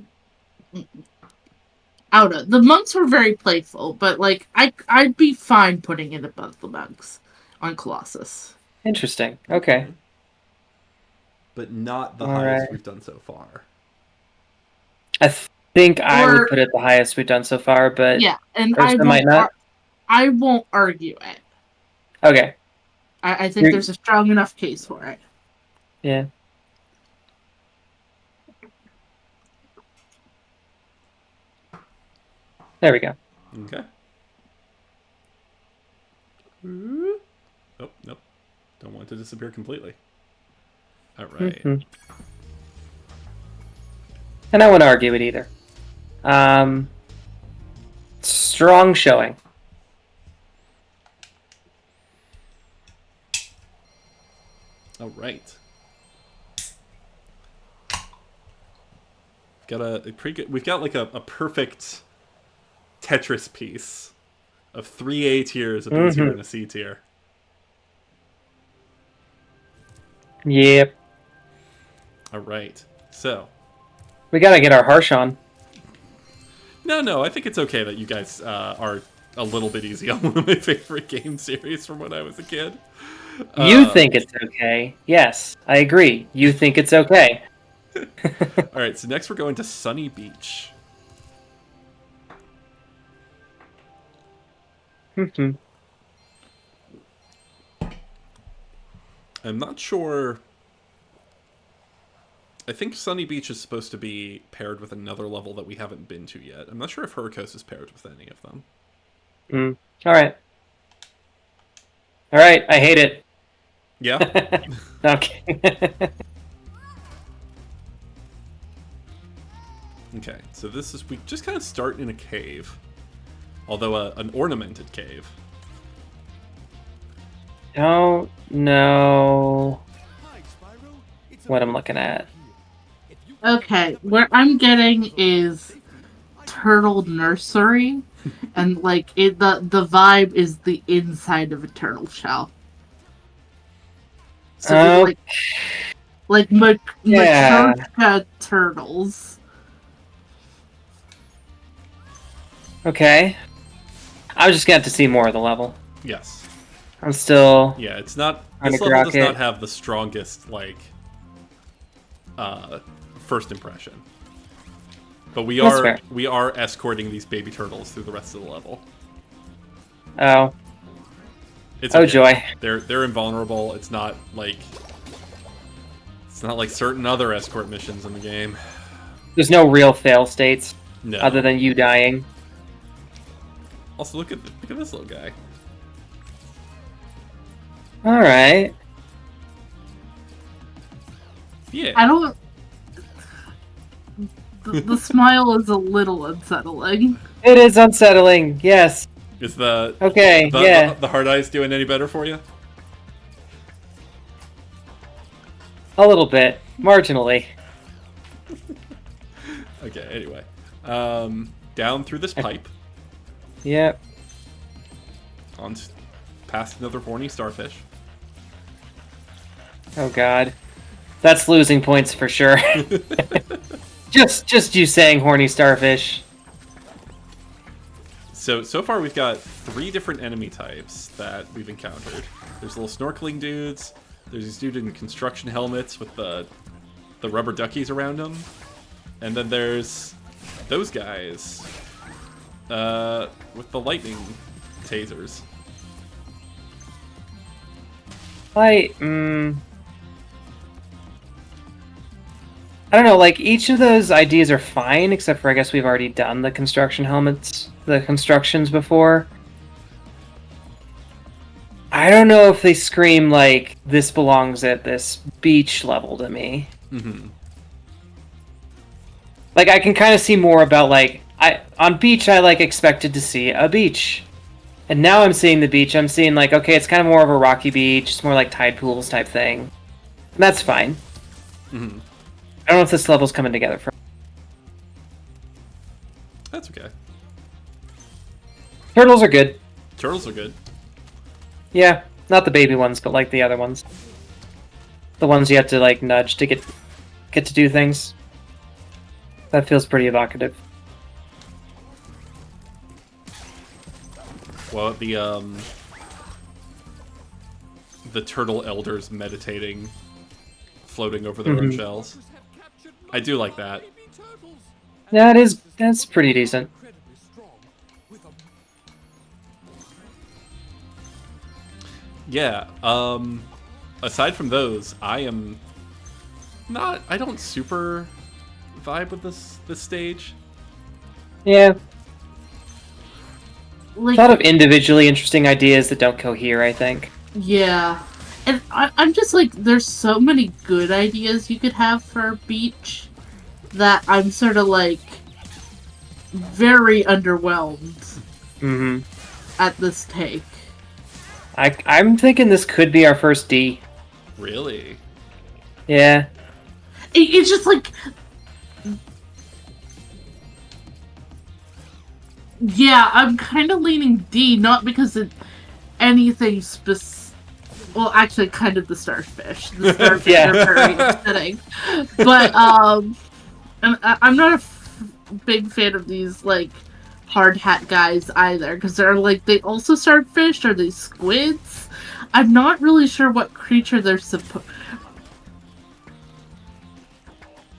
I don't know. The monks were very playful, but, like, I'd be fine putting it above the monks on Colossus.
Interesting. Okay.
But not the
All
highest
right.
we've done so far.
I think I would put it the highest we've done so far, but
yeah, and
Ursa might not.
I won't argue it.
Okay.
I think there's a strong enough case for it.
Yeah. There we go.
Okay. Oh, nope. Don't want it to disappear completely. All right.
And I won't argue it either. Strong showing.
All right. Got a pretty good. We've got like a perfect Tetris piece of 3 A tiers, a B tier, and a C tier.
Yep.
All right. So.
We gotta get our harsh on.
No, I think it's okay that you guys are a little bit easy on one of my favorite game series from when I was a kid.
You think it's okay. Yes, I agree. You think it's okay.
All right, so next we're going to Sunny Beach. I'm not sure. I think Sunny Beach is supposed to be paired with another level that we haven't been to yet. I'm not sure if Hurricos is paired with any of them.
All right. All right, I hate it.
Yeah?
Okay.
Okay, so this is, we just kind of start in a cave. Although an ornamented cave.
Don't know what I'm looking at.
Okay, what I'm getting is turtle nursery, and like the vibe is the inside of a turtle shell. So matryoshka turtles.
Okay. I was just gonna have to see more of the level.
Yes.
I'm still.
Yeah, it's not. This level does not have the strongest first impression. But we are escorting these baby turtles through the rest of the level.
Oh.
It's okay.
Oh joy.
They're invulnerable. It's not like certain other escort missions in the game.
There's no real fail states.
No.
Other than you dying.
Also, look at this little guy.
All right.
Yeah.
I don't. The smile is a little unsettling.
It is unsettling. Yes.
Is the hard eyes doing any better for you?
A little bit, marginally.
Okay. Anyway, down through this pipe.
Yep.
On past another horny starfish.
Oh god, that's losing points for sure. just you saying horny starfish.
So far we've got 3 different enemy types that we've encountered. There's little snorkeling dudes. There's these dudes in construction helmets with the rubber duckies around them, and then there's those guys with the lightning tasers.
I don't know, like, each of those ideas are fine, except for I guess we've already done the construction helmets, the constructions before. I don't know if they scream, like, this belongs at this beach level to me.
Mm-hmm.
Like, I can kind of see more about, like, on beach, I, like, expected to see a beach. And now I'm seeing the beach, I'm seeing, like, okay, it's kind of more of a rocky beach, it's more like tide pools type thing. And that's fine.
Mm-hmm.
I don't know if this level's coming together for.
That's okay.
Turtles are good.
Turtles are good.
Yeah, not the baby ones, but like the other ones. The ones you have to like nudge to get to do things. That feels pretty evocative.
Well, the turtle elders meditating, floating over their own shells. I do like that.
Yeah, that's pretty decent.
Incredibly strong with a
Yeah. Aside from those, I don't super vibe with this stage.
Yeah, a
Like,
lot of individually interesting ideas that don't cohere, I think.
yeah. And I'm just like, there's so many good ideas you could have for a beach that I'm sort of like very underwhelmed
Mm-hmm.
at this take.
I'm thinking this could be our first D.
Really?
Yeah.
It's just like, yeah, I'm kind of leaning D, not because it anything specific. Well, actually, kind of the starfish. The starfish
Yeah.
are very upsetting, but I'm not a big fan of these like hard hat guys either, because they're like they also starfish. Are they squids? I'm not really sure what creature they're supposed.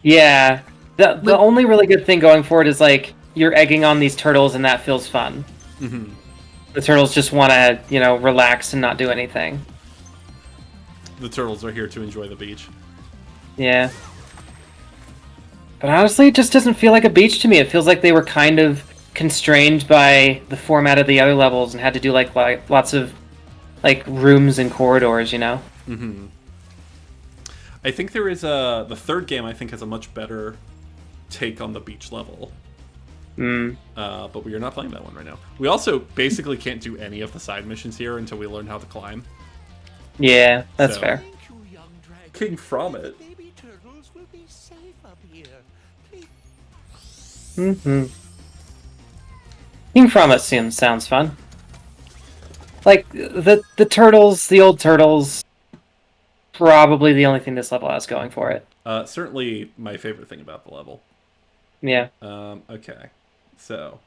Yeah. The only really good thing going forward is like you're egging on these turtles and that feels fun.
Mm-hmm.
The turtles just want to, relax and not do anything.
The turtles are here to enjoy the beach.
Yeah. But honestly, it just doesn't feel like a beach to me. It feels like they were kind of constrained by the format of the other levels and had to do like lots of like rooms and corridors,
Mm-hmm. I think there is the third game I think has a much better take on the beach level. But we are not playing that one right now. We also basically can't do any of the side missions here until we learn how to climb.
Yeah, that's
So-
fair.
Thank you, young dragon.
King from it.
Baby turtles will be safe up here. Please.
Mm-hmm. King from it sounds fun. Like the turtles, the old turtles, probably the only thing this level has going for it.
Certainly my favorite thing about the level.
Yeah.
Okay. So,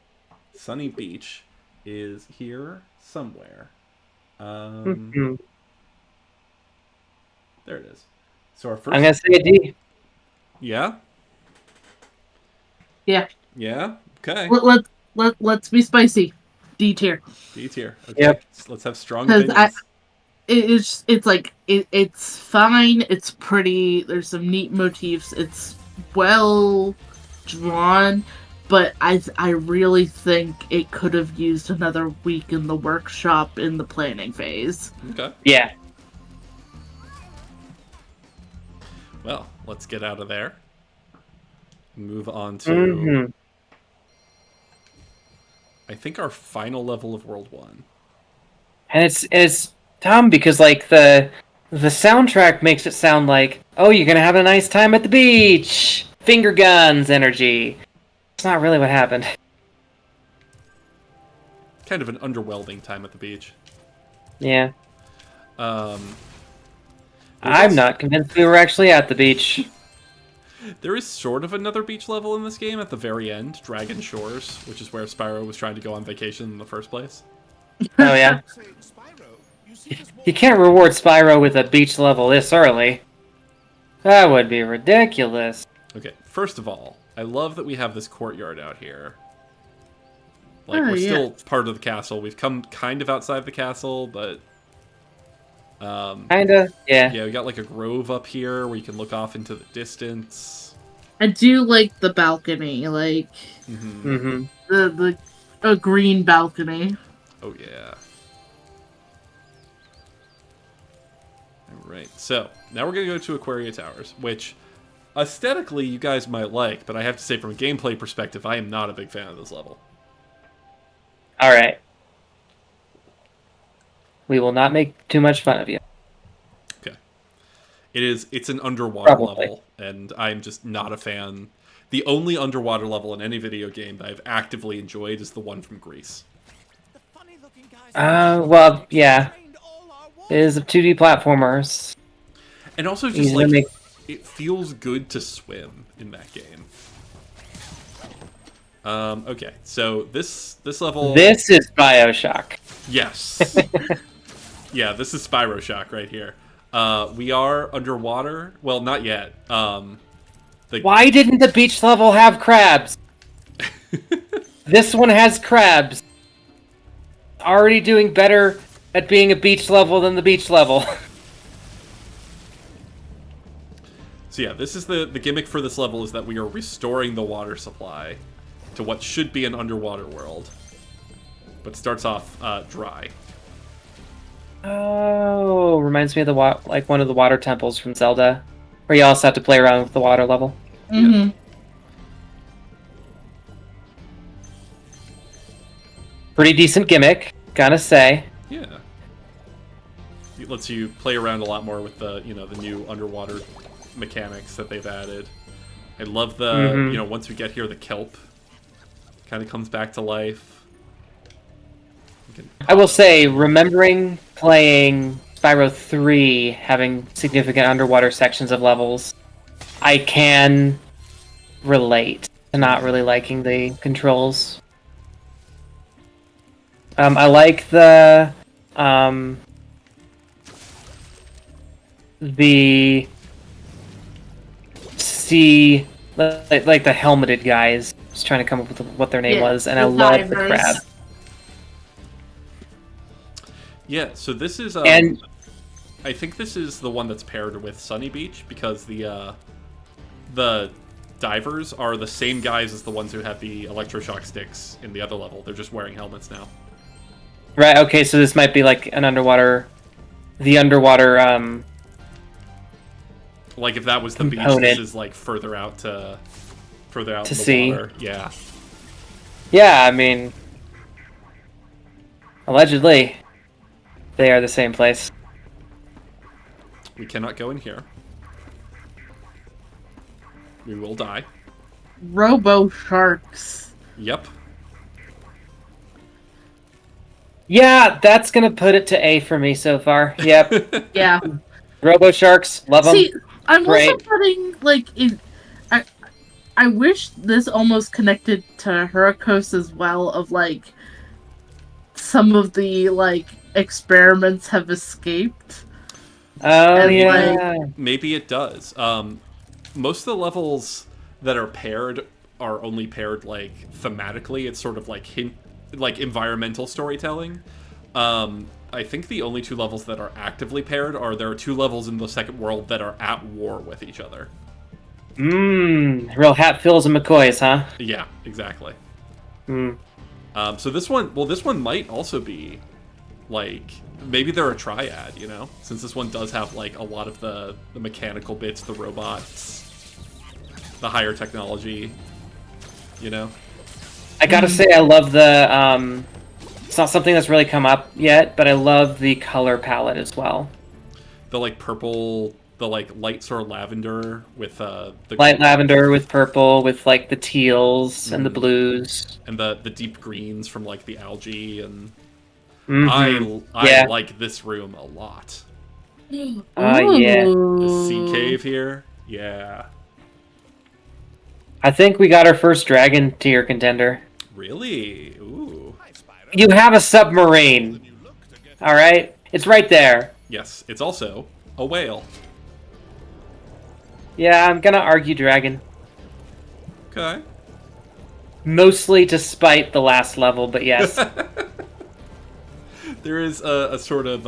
Sunny Beach is here somewhere.
Mhm.
There it is. So our first...
I'm gonna say a D.
Yeah?
Yeah,
Yeah? Okay.
let's be spicy. D tier.
D tier. Okay.
Yep.
Let's have strong
'Cause
opinions.
It's like it's fine. It's pretty. There's some neat motifs. It's well drawn, but I really think it could have used another week in the workshop in the planning phase.
Okay.
Yeah.
Well, let's get out of there. Move on to...
Mhm.
I think our final level of World 1.
And it's dumb because like the soundtrack makes it sound like, oh, you're gonna have a nice time at the beach, finger guns energy. It's not really what happened.
Kind of an underwhelming time at the beach.
Yeah,
There's
I'm
also-
not convinced we were actually at the beach.
There is sort of another beach level in this game at the very end, Dragon Shores, which is where Spyro was trying to go on vacation in the first place.
Oh yeah,
Say, Spyro, you see this
you can't reward Spyro with a beach level this early. That would be ridiculous.
Okay, first of all, I love that we have this courtyard out here. Like,
Oh,
we're
yeah.
still part of the castle. We've come kind of outside the castle, but...
Kinda, yeah.
yeah, we got like a grove up here where you can look off into the distance.
I do like the balcony, like
Mm-hmm.
Mm-hmm.
a green balcony.
Oh, yeah. Alright, so now we're going to go to Aquaria Towers, which aesthetically you guys might like, but I have to say from a gameplay perspective, I am not a big fan of this level.
All right. We will not make too much fun of you.
Okay. It's an underwater
Probably.
level, and I'm just not a fan. The only underwater level in any video game that I've actively enjoyed is the one from Greece.
The funny-looking guys
Well, yeah.
trained all our
It is a 2D platformers.
And also just
Easy to
like,
make-
it feels good to swim in that game. Okay, so this level...
This is BioShock.
Yes. Yeah, this is Spyro Shock right here. We are underwater. Well, not yet.
Why didn't the beach level have crabs? This one has crabs. Already doing better at being a beach level than the beach level.
So yeah, this is the gimmick for this level, is that we are restoring the water supply to what should be an underwater world, but starts off dry.
Oh, reminds me of the like one of the water temples from Zelda, where you also have to play around with the water level.
Mm-hmm.
Pretty decent gimmick, gotta say.
Yeah. It lets you play around a lot more with the, the new underwater mechanics that they've added. I love the, once we get here, the kelp kind of comes back to life.
I will say, remembering playing Spyro 3, having significant underwater sections of levels, I can relate to not really liking the controls. I like the sea, like the helmeted guys. Just trying to come up with what their name was, and I love the crab.
Yeah, so this is
and
I think this is the one that's paired with Sunny Beach, because the divers are the same guys as the ones who had the electroshock sticks in the other level. They're just wearing helmets now.
Right, okay, so this might be like an underwater...
Like if that was the
component.
beach, this is like further out to the
sea.
water. Yeah.
Yeah, I mean... Allegedly, they are the same place.
We cannot go in here. We will die.
Robo sharks.
Yep.
Yeah, that's gonna put it to A for me so far. Yep.
Yeah.
Robo Sharks, love them.
See, I'm
Great.
also putting, like, I wish this almost connected to Hurricos as well, of, like, some of the, like, experiments have escaped.
Oh,
and,
yeah.
Maybe it does. Most of the levels that are paired are only paired, like, thematically. It's sort of like environmental storytelling. I think the only two levels that are actively paired there are two levels in the second world that are at war with each other.
Real Hatfields and McCoys, huh?
Yeah, exactly.
Hmm.
So this one might also be, like, maybe they're a triad, since this one does have, like, a lot of the mechanical bits, the robots, the higher technology,
I gotta say, I love the, it's not something that's really come up yet, but I love the color palette as well.
The, like, purple, the, like, light sort of lavender with, the...
Light lavender with purple, with, like, the teals and the blues.
And the deep greens from, like, the algae, and...
Mm-hmm.
I like this room a lot.
Yeah.
The sea cave here, yeah.
I think we got our first dragon tier contender.
Really? Ooh.
You have a submarine. Alright? It's right there.
Yes, it's also a whale.
Yeah, I'm gonna argue dragon.
Okay.
Mostly to spite the last level, but yes.
There is a sort of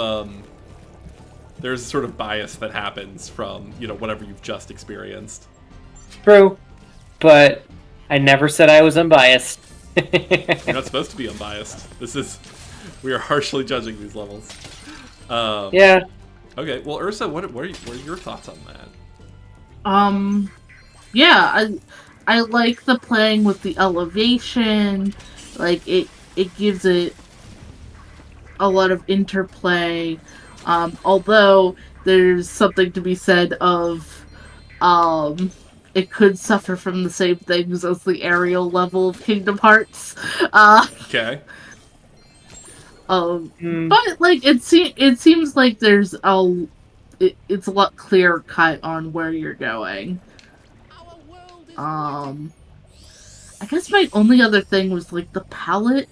there's a sort of bias that happens from, whatever you've just experienced.
True. But I never said I was unbiased.
You're not supposed to be unbiased. We are harshly judging these levels.
Yeah.
Okay, well, Ursa, what are your thoughts on that?
Yeah, I like the playing with the elevation. Like, it gives it a lot of interplay. Although there's something to be said of, it could suffer from the same things as the aerial level of Kingdom Hearts.
Okay.
But, like, it seems like there's it's a lot clearer cut on where you're going. I guess my only other thing was, like, the palette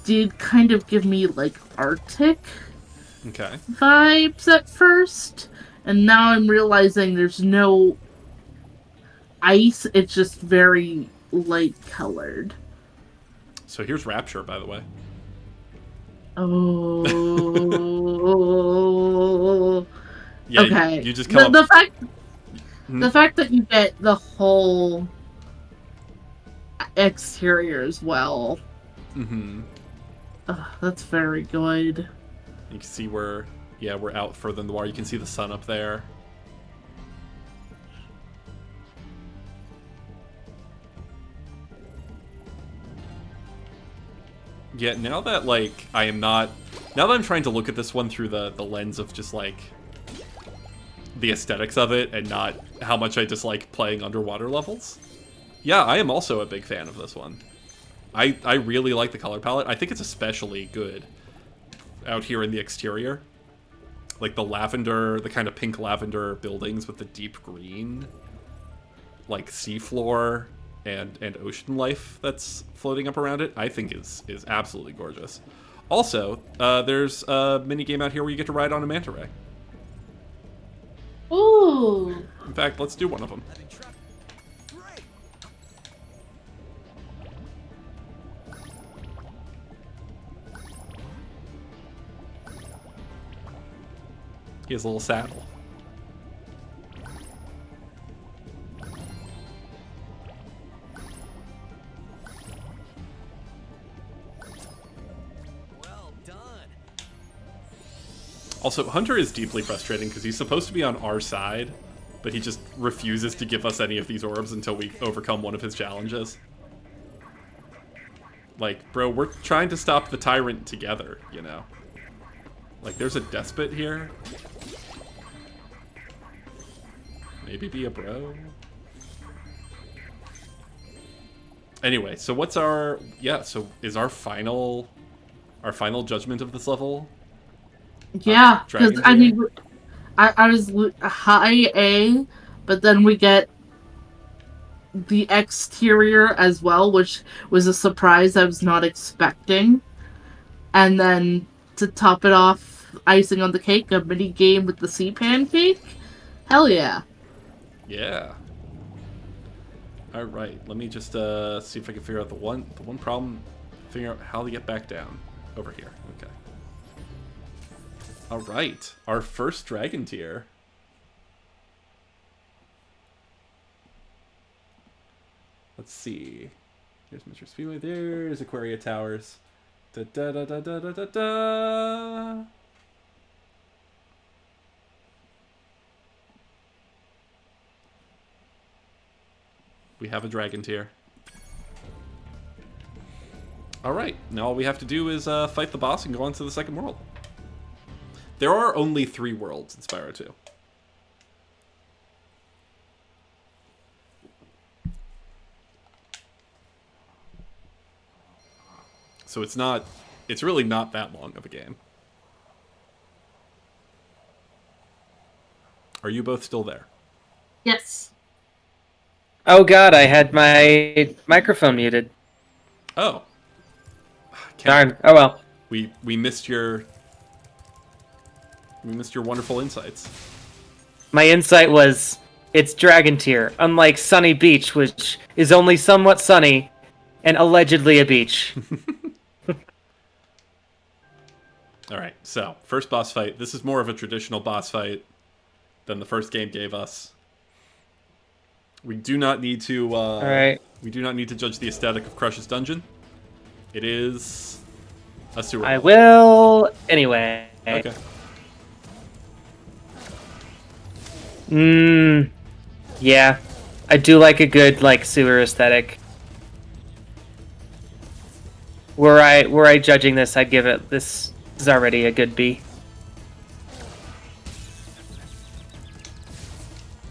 did kind of give me, like, Arctic vibes at first, and now I'm realizing there's no ice, it's just very light colored.
So here's Rapture, by the way.
Oh.
Yeah,
Okay.
you just come
the
up...
the fact that you get the whole exterior as well.
Mm-hmm.
That's very good.
You can see we're out further in the water. You can see the sun up there. Yeah, now that, like, now that I'm trying to look at this one through the lens of just, like, the aesthetics of it and not how much I dislike playing underwater levels, yeah, I am also a big fan of this one. I really like the color palette. I think it's especially good out here in the exterior. Like the lavender, the kind of pink lavender buildings with the deep green, like seafloor and ocean life that's floating up around it, I think is absolutely gorgeous. Also, there's a mini game out here where you get to ride on a manta ray.
Ooh.
In fact, let's do one of them. He has a little saddle.
Well done.
Also, Hunter is deeply frustrating because he's supposed to be on our side, but he just refuses to give us any of these orbs until we overcome one of his challenges. Like, bro, we're trying to stop the tyrant together, you know? Like, there's a despot here. Maybe be a bro? Anyway, so what's our... Yeah, so is our final judgment of this level?
Yeah, because,
Dragon
I
Gear?
mean, I was high A, but then we get the exterior as well, which was a surprise I was not expecting. And then, to top it off, icing on the cake, a mini game with the sea pancake? Hell yeah.
Yeah. All right. Let me just see if I can figure out the one problem. Figure out how to get back down over here. Okay. All right. Our first dragon tier. Let's see. Here's Mr. Speedway. There's Aquaria Towers. Da da da da da da da da. We have a dragon tier. Alright, now all we have to do is fight the boss and go on to the second world. There are only 3 worlds in Spyro 2. So it's really not that long of a game. Are you both still there?
Yes.
Oh god, I had my microphone muted.
Oh.
Darn. Oh well.
We missed your wonderful insights.
My insight was, it's Dragon Tier, unlike Sunny Beach, which is only somewhat sunny and allegedly a beach.
Alright, so, first boss fight. This is more of a traditional boss fight than the first game gave us. We do not need to,
Alright.
We do not need to judge the aesthetic of Crush's dungeon. It is a sewer.
I will anyway.
Okay.
Yeah. I do like a good, like, sewer aesthetic. Were I judging this, I'd give it, this is already a good B.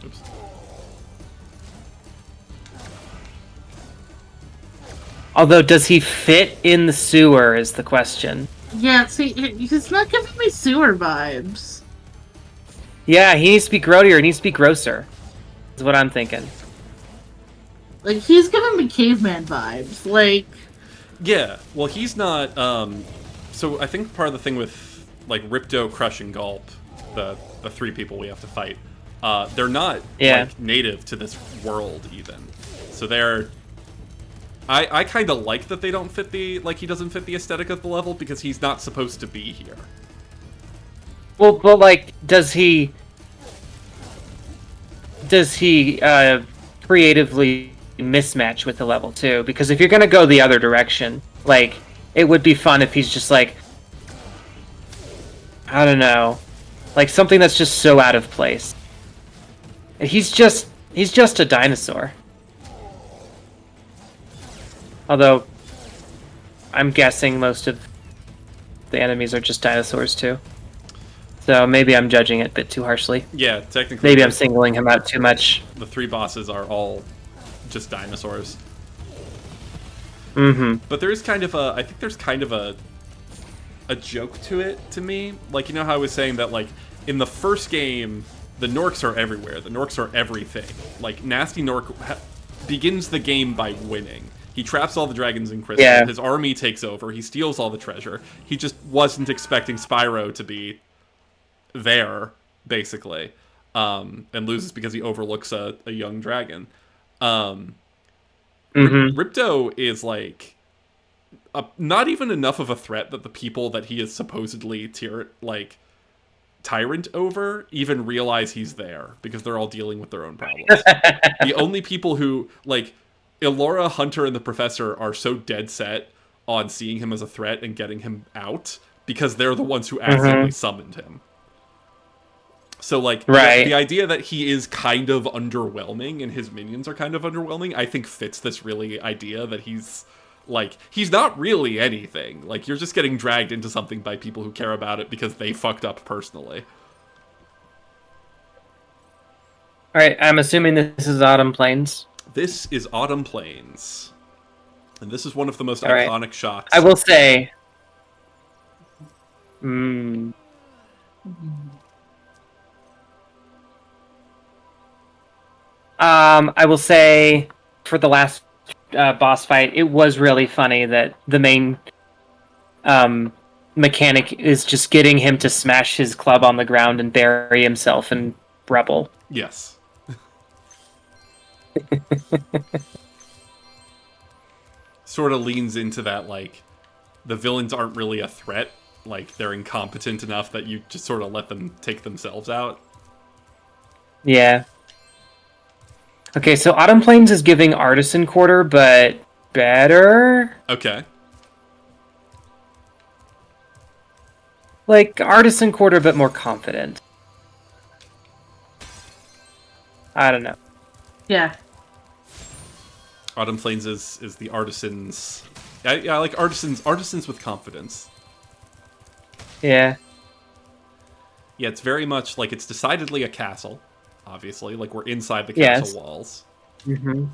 Oops.
Although, does he fit in the sewer is the question.
Yeah, see, he's not giving me sewer vibes.
Yeah, he needs to be grodier, he needs to be grosser. Is what I'm thinking.
Like, he's giving me caveman vibes. Like...
Yeah, well, he's not, so I think part of the thing with, like, Ripto, Crush, and Gulp, the 3 people we have to fight, they're not, like, native to this world, even. So they're I kind of like that they don't fit the, like, he doesn't fit the aesthetic of the level, because he's not supposed to be here.
Well, but like, does he creatively mismatch with the level too? Because if you're gonna go the other direction, like, it would be fun if he's just like, I don't know, like something that's just so out of place. He's just a dinosaur. Although, I'm guessing most of the enemies are just dinosaurs too. So maybe I'm judging it a bit too harshly.
Yeah, technically.
Maybe I'm singling him out too much.
The 3 bosses are all just dinosaurs.
Mm-hmm.
But there is kind of a, I think there's kind of a joke to it, to me. Like, you know how I was saying that, like, in the first game, the Norks are everywhere. The Norks are everything. Like, Nasty Nork begins the game by winning. He traps all the dragons in crystal.
Yeah.
His army takes over. He steals all the treasure. He just wasn't expecting Spyro to be there, basically. And loses because he overlooks a young dragon. Ripto is, like, not even enough of a threat that the people that he is supposedly tyrant over even realize he's there, because they're all dealing with their own problems. The only people who, like, Elora, Hunter, and the Professor are so dead set on seeing him as a threat and getting him out, because they're the ones who accidentally summoned him. So, like, the idea that he is kind of underwhelming and his minions are kind of underwhelming, I think fits this really idea that he's, like, he's not really anything. Like, you're just getting dragged into something by people who care about it because they fucked up personally.
Alright, I'm assuming this is Autumn Plains.
This is Autumn Plains. And this is one of the most iconic shots.
I will say... I will say, for the last boss fight, it was really funny that the main mechanic is just getting him to smash his club on the ground and bury himself in rubble.
Yes. Sort of leans into that, like, the villains aren't really a threat. Like, they're incompetent enough that you just sort of let them take themselves out.
Yeah. Okay, so Autumn Plains is giving Artisan Quarter, but better?
Okay.
Like, Artisan Quarter, but more confident. I don't know.
Yeah.
Autumn Plains is the artisans. I like artisans with confidence.
Yeah.
Yeah, it's very much like, it's decidedly a castle, obviously. Like, we're inside the castle walls.
Mm-hmm.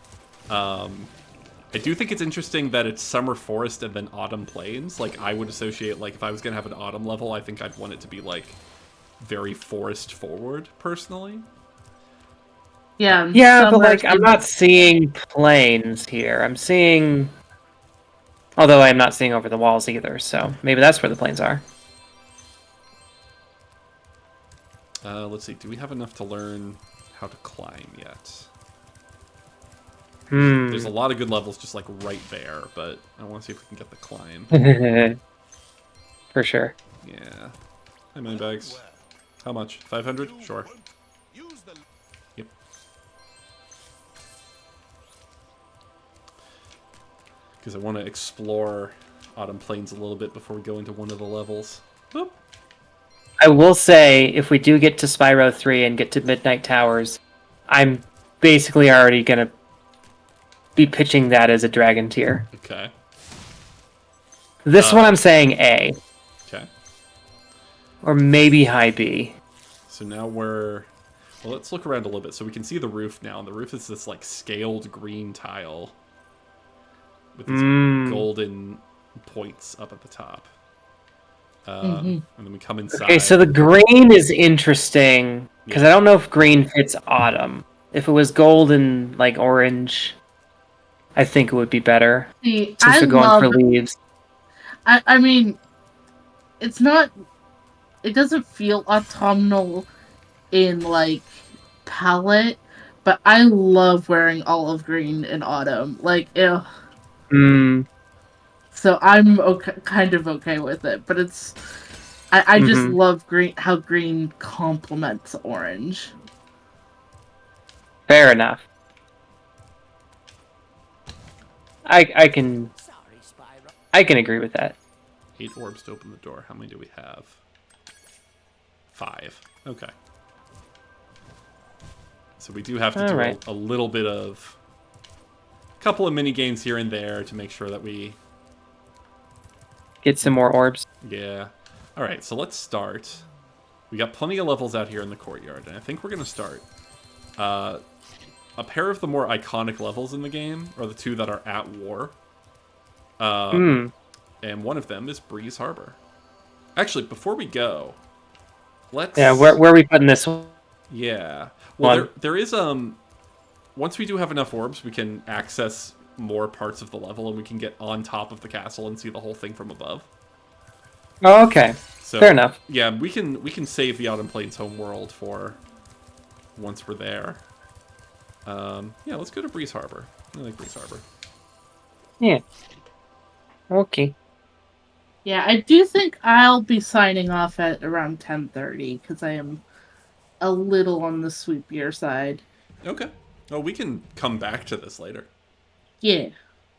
I do think it's interesting that it's Summer Forest and then Autumn Plains. Like, I would associate, like, if I was going to have an Autumn level, I think I'd want it to be, like, very forest forward, personally.
Yeah.
Yeah, but, like, I'm not seeing plains here. I'm seeing... Although I'm not seeing over the walls either, so maybe that's where the plains are.
Let's see. Do we have enough to learn how to climb yet?
Hmm.
There's a lot of good levels just, like, right there, but I want to see if we can get the climb.
For sure.
Yeah. Hi, Mindbags. How much? 500? Sure. Yep. Because I want to explore Autumn Plains a little bit before we go into one of the levels. Boop.
I will say, if we do get to Spyro 3 and get to Midnight Towers, I'm basically already going to be pitching that as a dragon tier.
Okay.
This one I'm saying A.
Okay.
Or maybe high B.
So now we're... Well, let's look around a little bit. So we can see the roof now, and the roof is this, like, scaled green tile with these golden points up at the top. And then we come inside.
Okay, so the green is interesting, because I don't know if green fits autumn. If it was gold and, like, orange, I think it would be better.
See,
since they're going for leaves.
I mean, it's not... It doesn't feel autumnal in, like, palette, but I love wearing olive green in autumn. Like, ew.
Mm.
So I'm kind of okay with it, but it's I just love how green complements orange.
Fair enough. I can
Sorry, Spyro.
I can agree with that.
8 orbs to open the door. How many do we have? 5. Okay. So we do have to do a little bit of... a couple of mini games here and there to make sure that we...
get some more orbs.
Yeah. Alright, so let's start. We got plenty of levels out here in the courtyard, and I think we're going to start. A pair of the more iconic levels in the game are the 2 that are at war. And one of them is Breeze Harbor. Actually, before we go, let's...
Yeah, where are we putting this one?
Yeah. Well, there is... once we do have enough orbs, we can access more parts of the level, and we can get on top of the castle and see the whole thing from above.
Oh, okay.
So,
fair enough.
Yeah, we can save the Autumn Plains homeworld for once we're there. Yeah, let's go to Breeze Harbor. I like Breeze Harbor.
Yeah. Okay.
Yeah, I do think I'll be signing off at around 10:30 because I am a little on the sweepier side.
Okay. Oh, we can come back to this later.
Yeah.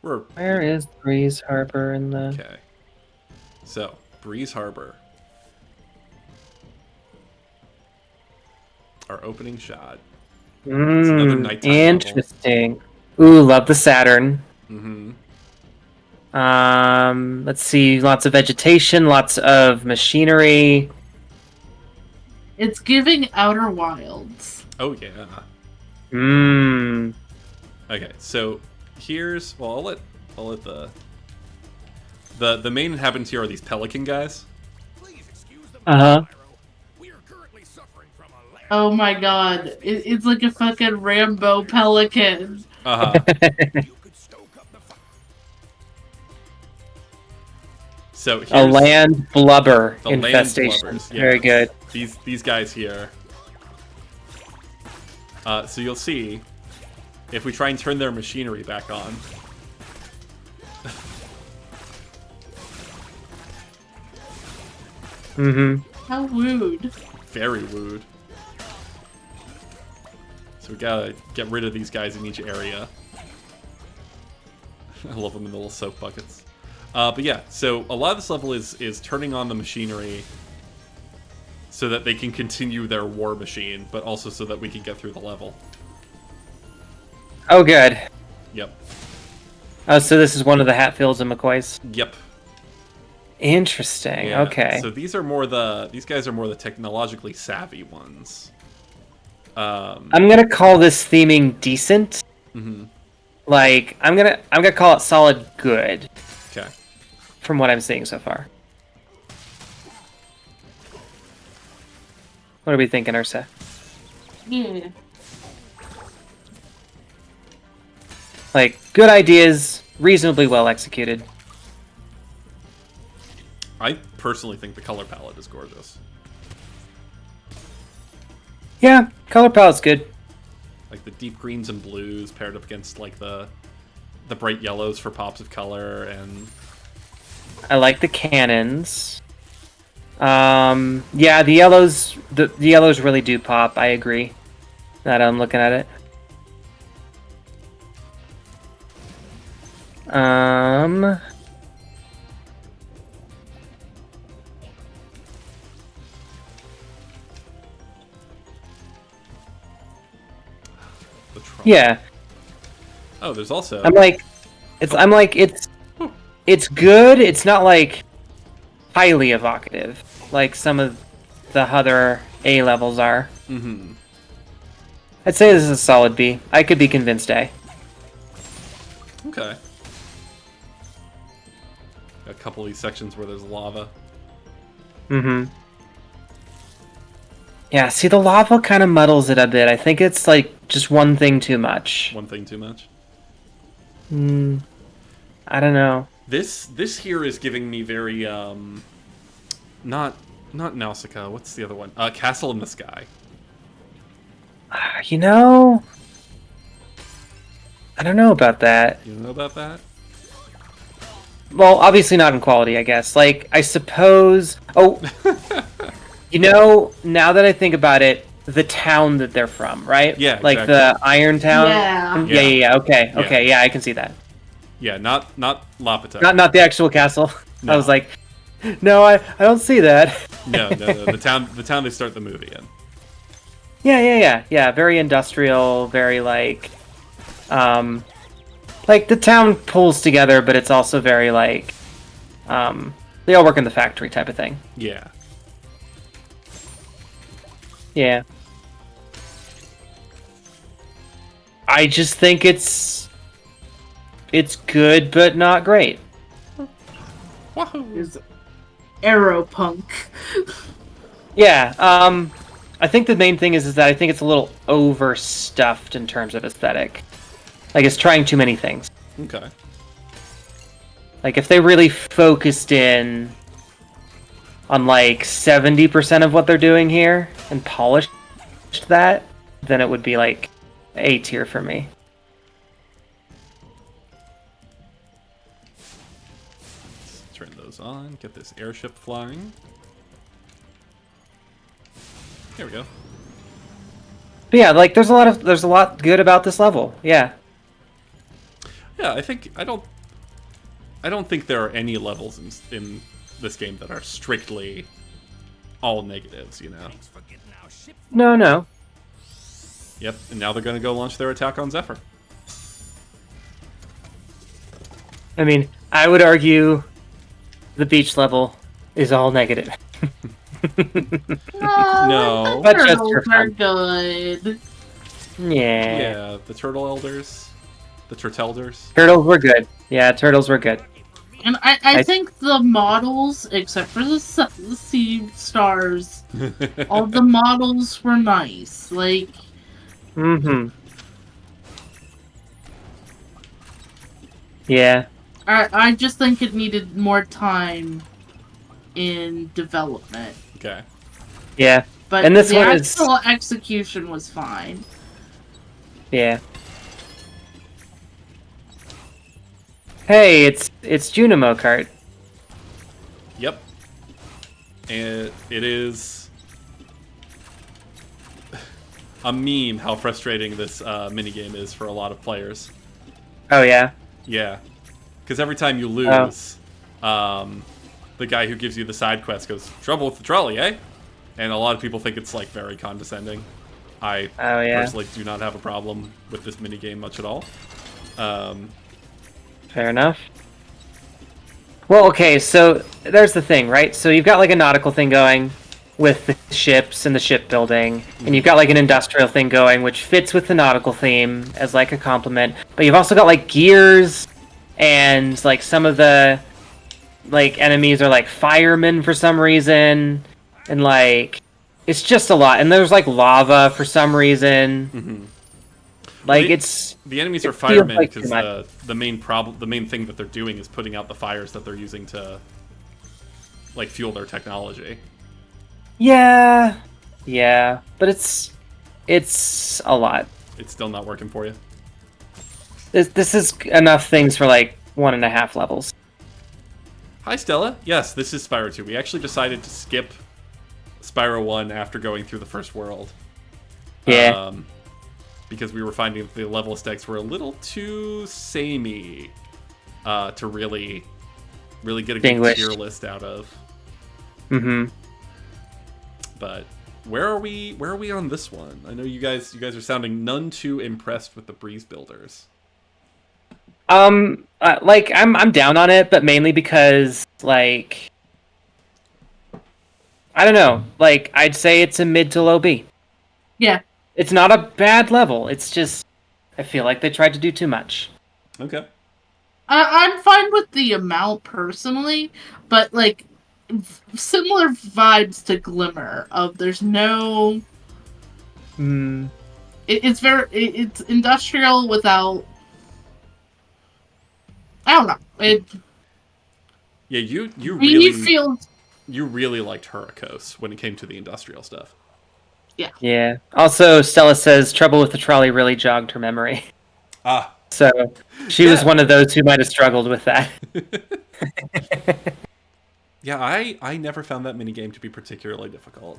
Where is Breeze Harbor in the...
Okay. So, Breeze Harbor. Our opening shot. Another nighttime
interesting. Level. Ooh, love the Saturn.
Mm-hmm.
Let's see, lots of vegetation, lots of machinery.
It's giving Outer Wilds.
Oh yeah. Okay, so here's I'll let the main inhabitants here are these pelican guys.
Please excuse them,
Uh-huh.
Spyro. We are currently suffering from a land.
Oh my god. It's like a fucking Rambo pelican.
Uh-huh.
You could stoke up the fire.
So here's
A land blubber
the land
infestation.
blubbers, yeah.
Very good.
These guys here. So you'll see, if we try and turn their machinery back on.
How rude.
Very wooed. So we gotta get rid of these guys in each area. I love them in the little soap buckets. But yeah, so a lot of this level is turning on the machinery so that they can continue their war machine, but also so that we can get through the level.
Oh, good.
Yep.
Oh, so this is one of the Hatfields and McCoys?
Yep.
Interesting.
Yeah.
Okay.
So these guys are more the technologically savvy ones.
I'm gonna call this theming decent. Like, I'm gonna call it solid good.
Okay.
From what I'm seeing so far. What are we thinking, Ursa?
Yeah.
Like, good ideas, reasonably well executed.
I personally think the color palette is gorgeous.
Yeah, color palette's good.
Like the deep greens and blues paired up against like the bright yellows for pops of color, and
I like the cannons. Yeah, the yellows really do pop. I agree. Now that I'm looking at it.
the trolley.
Yeah.
Oh, there's also
I'm like it's good. It's not like highly evocative like some of the other A levels are. I'd say this is a solid B. I could be convinced A.
Okay. Got a couple of these sections where there's lava.
Yeah, see, the lava kind of muddles it a bit. I think it's like just one thing too much.
One thing too much.
I don't know.
This here is giving me very not Nausicaa. What's the other one? Castle in the Sky.
You know, I don't know about that.
You know about that?
Well, obviously not in quality, I guess. Like, I suppose... Oh, now that I think about it, the town that they're from, right?
Yeah,
Like
exactly.
the Iron Town?
Yeah.
Yeah. Okay,
Yeah.
okay, yeah, I can see that.
Yeah, not Lapita.
Not the actual castle.
No.
I was like, no, I don't see that.
No. The town they start the movie in.
Yeah. Very industrial, very like the town pulls together, but it's also very like, they all work in the factory type of thing.
Yeah.
Yeah. I just think it's good, but not great.
Wahoo!
Is Aeropunk.
Yeah, I think the main thing is that I think it's a little overstuffed in terms of aesthetic. Like, it's trying too many things.
Okay.
Like, if they really focused in on, like, 70% of what they're doing here and polished that, then it would be, like, A tier for me.
Let's turn those on, get this airship flying. Here we go.
But yeah, like, there's a lot good about this level. Yeah.
Yeah, I don't think there are any levels in this game that are strictly all negatives, you know.
No.
Yep, and now they're gonna go launch their attack on Zephyr.
I mean, I would argue the beach level is all negative.
No.
But just
Turtles
for
are
fun.
good.
Yeah.
Yeah, the Turtle Elders. The Turtelders.
Turtles were good. Yeah, turtles were good.
And I think the models, except for the sea stars, all the models were nice. Like,
Mm-hmm. Yeah.
I just think it needed more time in development.
Okay.
Yeah.
But
And this
the
one is-
actual execution was fine.
Yeah. Hey, it's Junimo Kart.
Yep. And it is a meme how frustrating this minigame is for a lot of players.
Oh yeah.
Yeah. Because every time you lose, the guy who gives you the side quest goes, "Trouble with the trolley, eh?" And a lot of people think it's, like, very condescending. I personally do not have a problem with this minigame much at all.
Fair enough. Well, okay, so there's the thing, right? So you've got like a nautical thing going with the ships and the shipbuilding, and you've got like an industrial thing going, which fits with the nautical theme as like a complement. But you've also got like gears, and like some of the like enemies are like firemen for some reason, and like it's just a lot. And there's like lava for some reason.
Mm-hmm.
Like
the enemies are
feels
firemen
like
because
too much.
the main thing that they're doing is putting out the fires that they're using to, like, fuel their technology.
Yeah, but it's a lot.
It's still not working for you.
This is enough things for like 1.5 levels.
Hi, Stella. Yes, this is Spyro 2. We actually decided to skip Spyro 1 after going through the first world.
Yeah.
Because we were finding that the level aesthetics were a little too samey to really get a good tier list out of.
Mm-hmm.
But where are we on this one? I know you guys are sounding none too impressed with the Breeze Builders.
Like I'm down on it, but mainly because like I don't know. Like I'd say it's a mid to low B.
Yeah.
It's not a bad level. It's just I feel like they tried to do too much.
Okay.
I'm fine with the amount personally, but like similar vibes to Glimmer of there's no. It's industrial without. I don't know.
Yeah, you
really feels.
You really liked Hurricos when it came to the industrial stuff.
Yeah.
Yeah. Also, Stella says trouble with the trolley really jogged her memory.
Ah.
So she was one of those who might have struggled with that.
Yeah, I never found that minigame to be particularly difficult.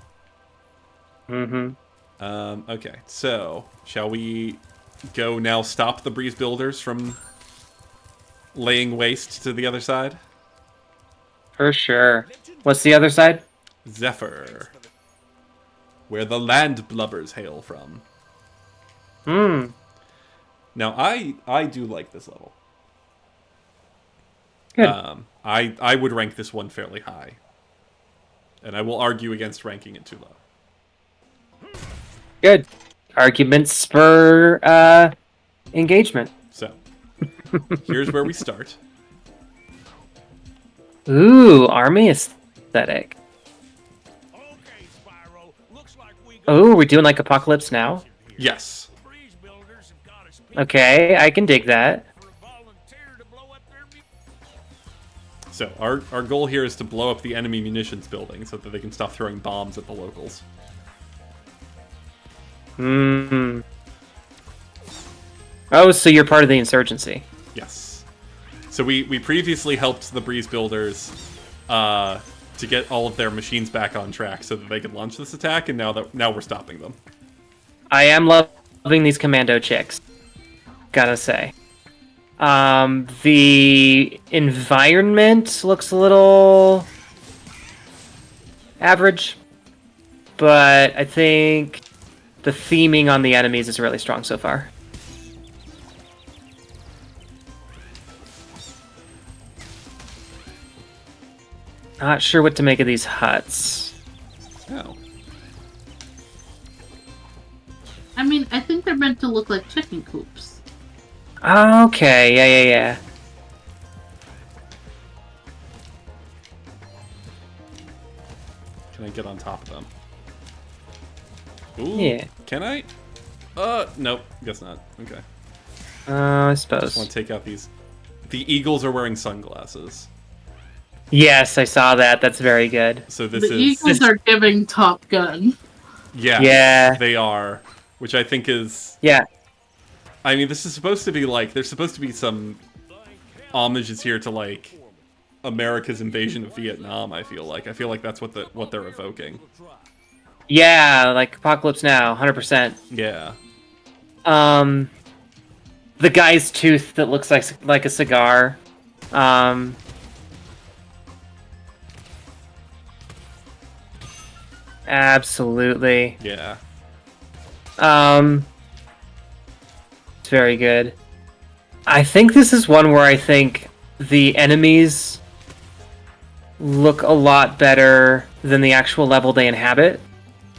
Mm-hmm.
Okay, so shall we go now stop the breeze builders from laying waste to the other side?
For sure. What's the other side?
Zephyr, where the land blubbers hail from.
Hmm.
Now, I do like this level.
Good.
I would rank this one fairly high. And I will argue against ranking it too low.
Good. Arguments spur engagement.
So, here's where we start.
Ooh, army aesthetic.
Okay, Spyro. Looks like we got
Oh, we're doing like Apocalypse Now?
Yes.
breeze builders have got us
Okay, I can dig that.
for a volunteer to blow up their
So, our goal here is to blow up the enemy munitions building so that they can stop throwing bombs at the locals.
Hmm. Oh, so you're part of the insurgency.
Yes. So we previously helped the breeze builders to get all of their machines back on track so that they could launch this attack, and now we're stopping them.
I am loving these commando chicks. Gotta say. The environment looks a little average, but I think the theming on the enemies is really strong so far. Not sure what to make of these huts.
Oh.
I mean, I think they're meant to look like chicken coops.
Okay, yeah.
Can I get on top of them? Ooh,
Yeah.
Can I? Nope. Guess not. Okay.
I
Just
suppose.
want to take out these. The eagles are wearing sunglasses.
Yes, I saw that. That's very good.
So this
The
is...
Eagles are giving Top Gun.
Yeah.
Yeah.
They are. Which I think is...
Yeah.
I mean, this is supposed to be like... There's supposed to be some homages here to, like, America's invasion of Vietnam, I feel like. I feel like that's what they're evoking.
Yeah, like Apocalypse Now, 100%.
Yeah.
The guy's tooth that looks like a cigar. Absolutely.
Yeah.
It's very good. I think this is one where I think the enemies look a lot better than the actual level they inhabit.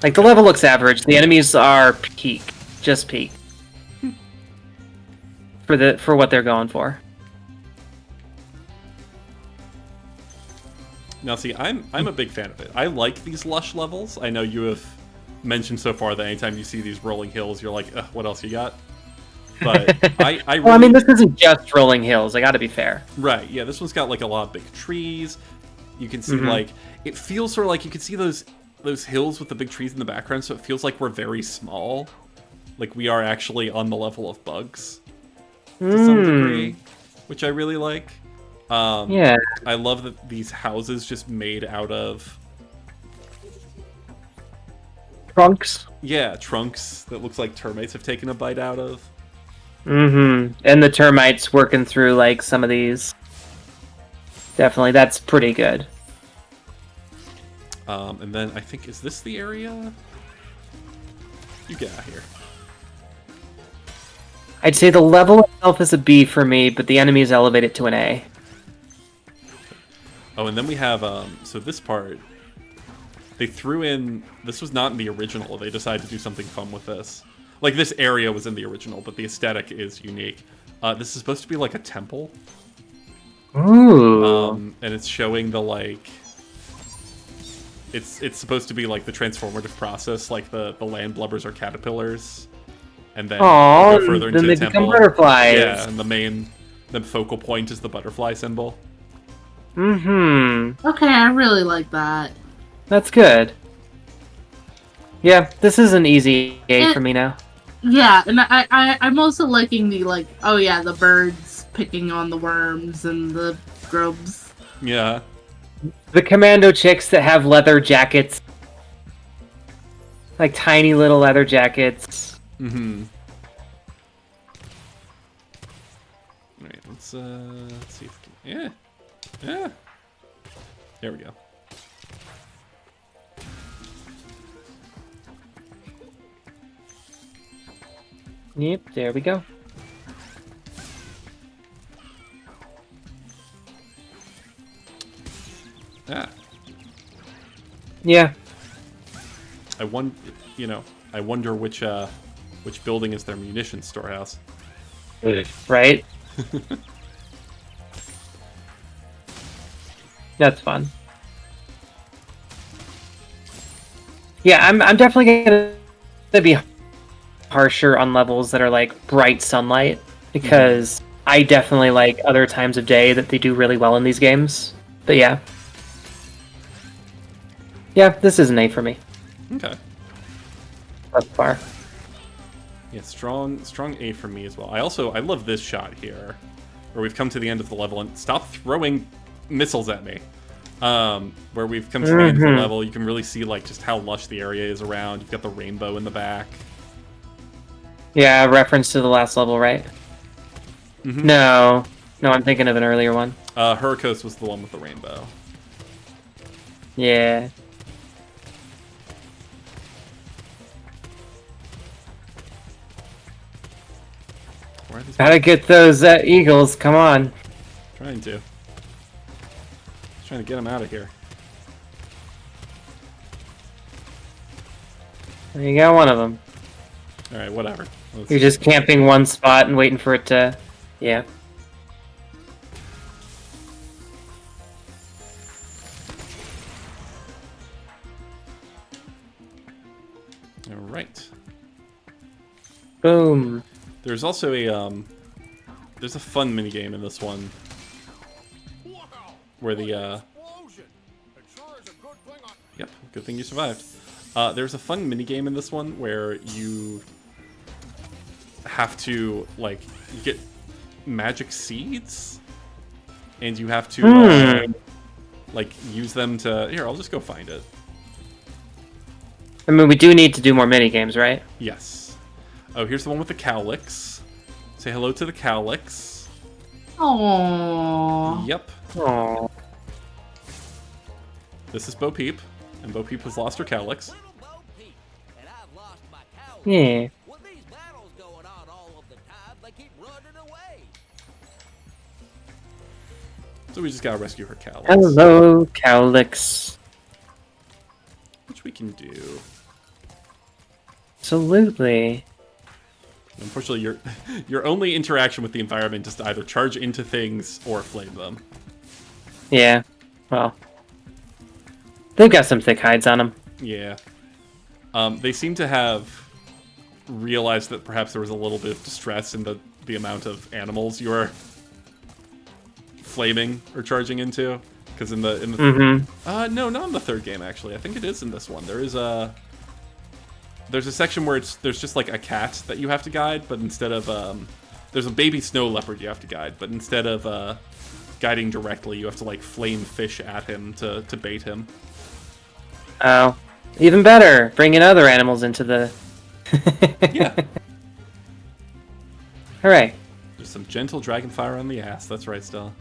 Like, the level looks average. The enemies are peak. Just peak. For what they're going for.
Now, see, I'm a big fan of it. I like these lush levels. I know you have mentioned so far that anytime you see these rolling hills, you're like, what else you got? But I really...
Well, I mean, this isn't just rolling hills. I gotta be fair.
Right, yeah, this one's got, like, a lot of big trees. You can see, like... It feels sort of like you can see those hills with the big trees in the background, so it feels like we're very small. Like, we are actually on the level of bugs. To some degree. Which I really like.
Yeah.
I love that these houses just made out of...
Trunks.
Yeah, trunks that looks like termites have taken a bite out of.
And the termites working through, like, some of these. Definitely, that's pretty good.
And then I think, is this the area? You get out here.
I'd say the level itself is a B for me, but the enemies elevate it to an A.
Oh, and then we have, so this part, they threw in, this was not in the original, they decided to do something fun with this. Like, this area was in the original, but the aesthetic is unique. This is supposed to be like a temple.
Ooh.
And it's showing the, like, it's supposed to be like the transformative process, like the land blubbers are caterpillars. And then
Aww,
go further into
then
the
they become
temple.
butterflies.
Yeah, and the focal point is the butterfly symbol.
Okay, I really like that.
That's good. Yeah, this is an easy A for me now.
Yeah, and I'm also liking the like, oh yeah, the birds picking on the worms and the grubs.
Yeah.
The commando chicks that have leather jackets. Like tiny little leather jackets.
Mm-hmm. Alright, let's see if we can... Yeah. There we go.
Yep, there we go.
Ah.
Yeah.
I wonder which building is their munitions storehouse.
Right? That's fun. Yeah, I'm definitely gonna be harsher on levels that are like bright sunlight because I definitely like other times of day that they do really well in these games. But yeah. Yeah, this is an A for me.
Okay.
Thus far.
Yeah, strong A for me as well. I love this shot here, where we've come to the end of the level and stop throwing missiles at me. Where we've come to the end of the level, you can really see like just how lush the area is around. You've got the rainbow in the back.
Yeah, reference to the last level, right?
Mm-hmm.
No, I'm thinking of an earlier one.
Hurricos was the one with the rainbow.
Yeah. Gotta get those eagles, come on.
Trying to get them out of here.
You got one of them.
Alright, whatever.
You're just camping one spot and waiting for it to... Yeah.
Alright.
Boom.
There's also a, there's a fun minigame in this one. Where the, Yep, good thing you survived. There's a fun minigame in this one where you have to, like, you get magic seeds, and you have to, like, use them to... Here, I'll just go find it.
I mean, we do need to do more minigames, right?
Yes. Oh, here's the one with the cowlicks. Say hello to the cowlicks.
Aww.
Yep.
Aww.
This is Bo Peep, and Bo Peep has lost her cowlicks.
Little Bo Peep, and I've lost my cow.
Yeah.
With these battles going on all of the time, they keep running away.
So we just gotta rescue her cowlicks.
Hello, Cowlix.
Which we can do.
Absolutely.
Unfortunately, your only interaction with the environment is to either charge into things or flame them.
Yeah. Well. They've got some thick hides on them.
Yeah. They seem to have realized that perhaps there was a little bit of distress in the amount of animals you are flaming or charging into. Because in the no, not in the third game actually. I think it is in this one. There's a section where there's just like a cat that you have to guide, but instead of there's a baby snow leopard you have to guide, but instead of guiding directly, you have to like flame fish at him to bait him.
Oh, even better. Bringing other animals into the...
Yeah.
Hooray.
Just some gentle dragon fire on the ass. That's right, Stella.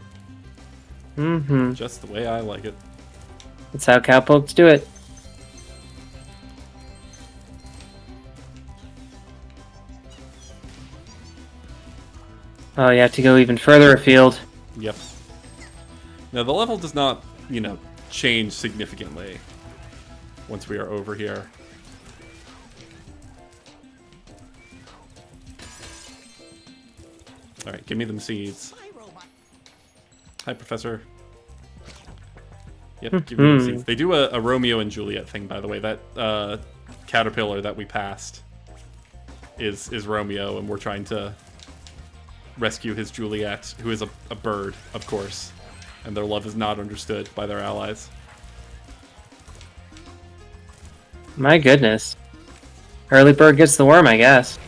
Mm-hmm.
Just the way I like it.
That's how cowpokes do it. Oh, you have to go even further afield.
Yep. Now, the level does not, change significantly once we are over here. Alright, give me them seeds. Hi, Professor. Yep, give me them seeds. They do a Romeo and Juliet thing, by the way. That caterpillar that we passed is Romeo, and we're trying to rescue his Juliet, who is a bird, of course. And their love is not understood by their allies.
My goodness. Early bird gets the worm, I guess.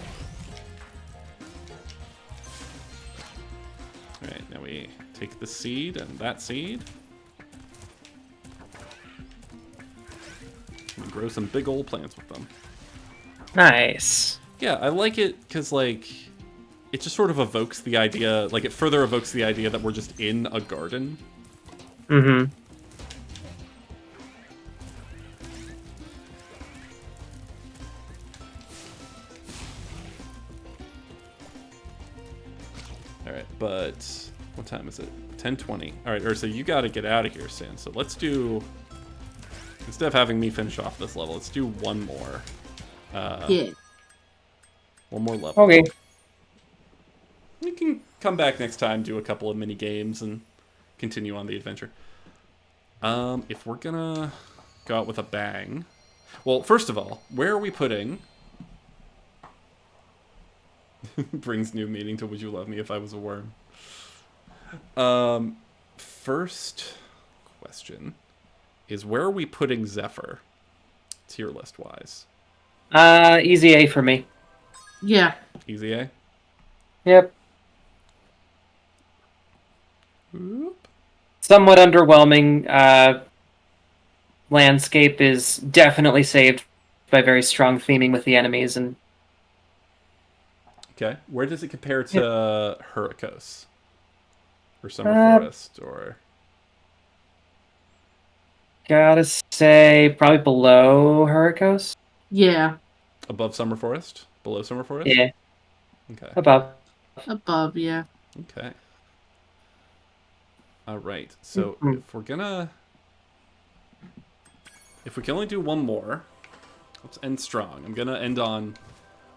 seed and that seed. And grow some big old plants with them.
Nice.
Yeah, I like it because, like, it just sort of evokes the idea, like, it further evokes the idea that we're just in a garden.
Mm-hmm.
Alright, but what time is it? 10:20. Alright, Ursa, you gotta get out of here soon. So let's do, instead of having me finish off this level, let's do one more.
Yeah.
One more level.
Okay.
We can come back next time, do a couple of mini games, and continue on the adventure. If we're gonna go out with a bang... Well, first of all, where are we putting... Brings new meaning to Would You Love Me If I Was a Worm. First question is, where are we putting Zephyr, tier list-wise?
Easy A for me.
Yeah.
Easy A?
Yep.
Oop.
Somewhat underwhelming. Landscape is definitely saved by very strong theming with the enemies, and
Okay. Where does it compare to Hurricos? Or Summer Forest, or...
gotta say, probably below Hurricos.
Yeah.
Above Summer Forest? Below Summer Forest?
Yeah.
Okay.
Above.
Above, yeah.
Okay. Alright, so if we're gonna... If we can only do one more, let's end strong. I'm gonna end on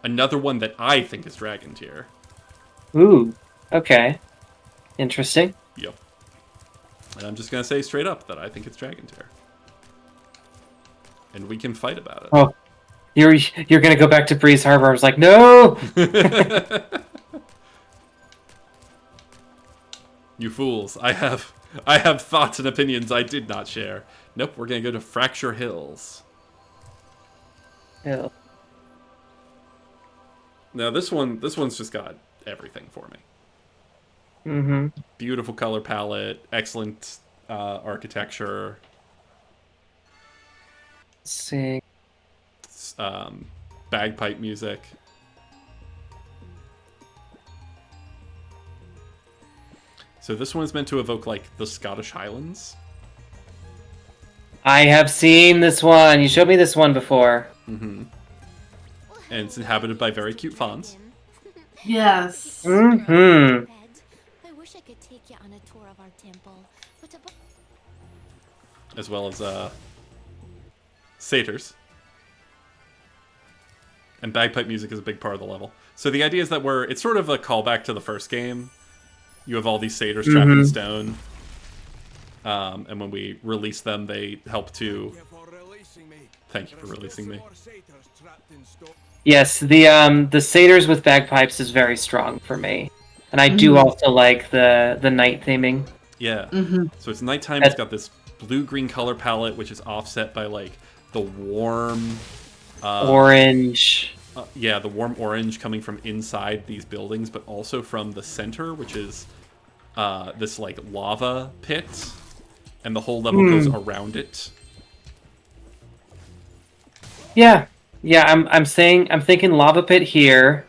another one that I think is Dragon Tier.
Ooh. Okay. Interesting.
Yep. And I'm just gonna say straight up that I think it's Dragon Tier. And we can fight about it.
Oh. You're gonna go back to Breeze Harbor. I was like, no!
You fools. I have thoughts and opinions I did not share. Nope, we're gonna go to Fracture Hills.
Ew.
Now this one's just got everything for me.
Mm-hmm.
Beautiful color palette, excellent architecture.
See.
Bagpipe music. So this one is meant to evoke, like, the Scottish Highlands.
I have seen this one. You showed me this one before.
Mm-hmm. And it's inhabited by very cute fawns.
Yes.
Mm-hmm.
I wish I could take you on a tour of our temple. But
As well as, satyrs. And bagpipe music is a big part of the level. So the idea is that it's sort of a callback to the first game. You have all these satyrs trapped in stone. And when we release them, they help to... Thank you for releasing me.
Yes, the satyrs with bagpipes is very strong for me. And I do also like the night theming.
Yeah. So it's nighttime, it's got this blue-green color palette, which is offset by, like, the warm...
orange.
Yeah, the warm orange coming from inside these buildings, but also from the center, which is this, like, lava pit. And the whole level goes around it.
Yeah. Yeah, I'm thinking lava pit here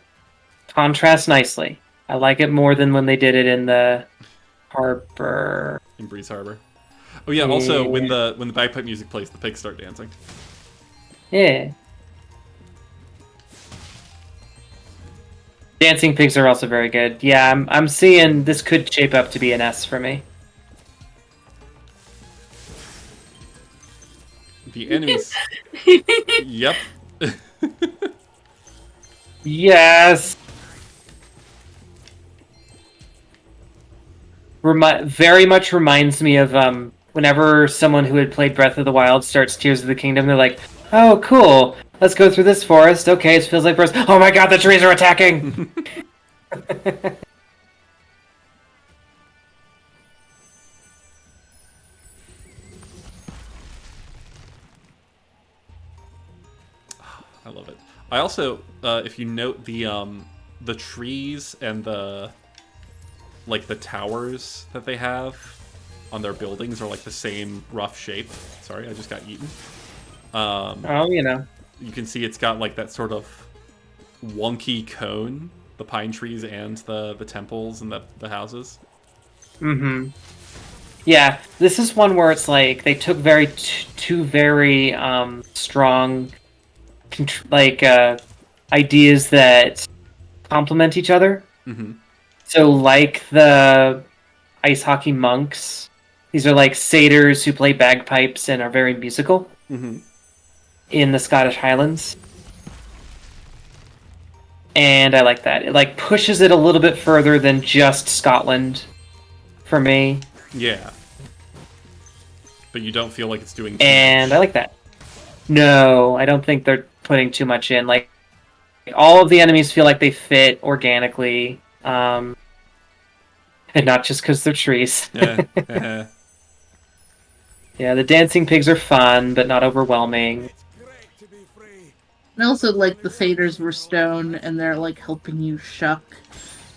contrasts nicely. I like it more than when they did it in the harbor.
In Breeze Harbor. Oh yeah, also when the bagpipe music plays, the pigs start dancing.
Yeah. Dancing pigs are also very good. Yeah, I'm seeing this could shape up to be an S for me.
The enemies. Yep.
Yes. Very much reminds me of whenever someone who had played Breath of the Wild starts Tears of the Kingdom, they're like, "Oh, cool. Let's go through this forest. Okay, it feels like forest. Oh my god, the trees are attacking!"
I love it. I also, if you note the trees and the like the towers that they have on their buildings are like the same rough shape. Sorry, I just got eaten.
Oh, you know.
You can see it's got like that sort of wonky cone, the pine trees and the temples and the houses.
Mm-hmm. Yeah, this is one where it's like they took two very strong ideas that complement each other.
Mm-hmm.
So like the ice hockey monks, these are like satyrs who play bagpipes and are very musical in the Scottish Highlands. And I like that. It like pushes it a little bit further than just Scotland for me.
Yeah. But you don't feel like it's doing too
And
much.
I like that. No, I don't think they're putting too much in. Like all of the enemies feel like they fit organically. And not just because they're trees.
Yeah.
Yeah, the dancing pigs are fun, but not overwhelming.
And also, like, the satyrs were stone, and they're, like, helping you shuck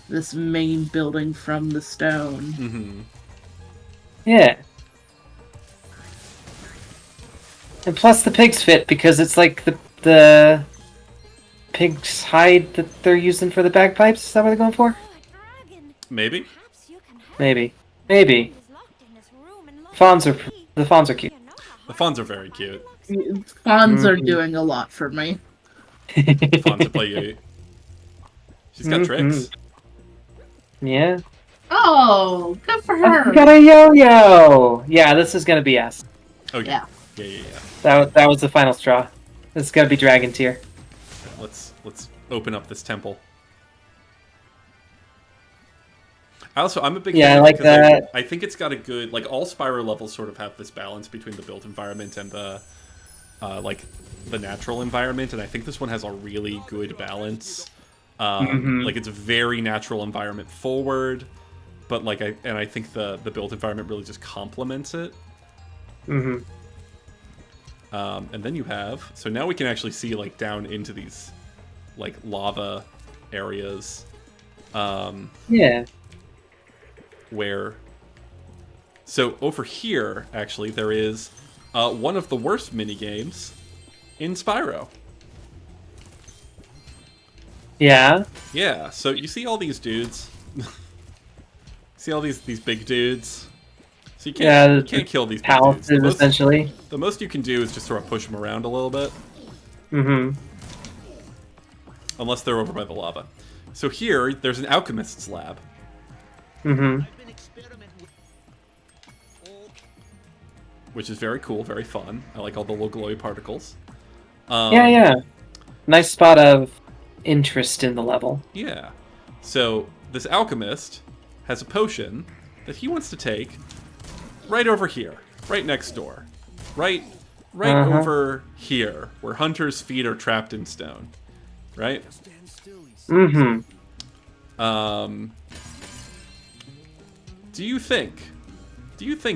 this main building from the stone.
Mm-hmm.
Yeah. And plus the pigs fit because it's like the pig's hide that they're using for the bagpipes. Is that what they're going for?
Maybe.
Maybe. Maybe. The fawns are cute.
The fawns are very cute.
Fawns are doing a lot for me.
Fawns to play you. She's got tricks.
Yeah.
Oh, good for her.
I got a yo-yo! Yeah, this is gonna be S.
Oh yeah. Yeah.
That was the final straw. This is gonna be Dragon tier.
Let's open up this temple. I'm a big fan
I like that.
I think it's got a good, like, all Spyro levels sort of have this balance between the built environment and the like the natural environment, and I think this one has a really good balance. Like, it's very natural environment forward, but like I think the built environment really just complements it. And then you have, so now we can actually see like down into these like lava areas.
Yeah.
Where, so over here, actually, there is one of the worst mini-games in Spyro.
Yeah?
Yeah, so you see all these dudes? See all these big dudes? So you can't kill these big dudes.
Palaces, essentially.
The most you can do is just sort of push them around a little bit. Unless they're over by the lava. So here, there's an alchemist's lab. Which is very cool, very fun. I like all the little glowy particles.
Yeah. Nice spot of interest in the level.
Yeah. So this alchemist has a potion that he wants to take right over here, right next door, right over here, where Hunter's feet are trapped in stone, right? Do you think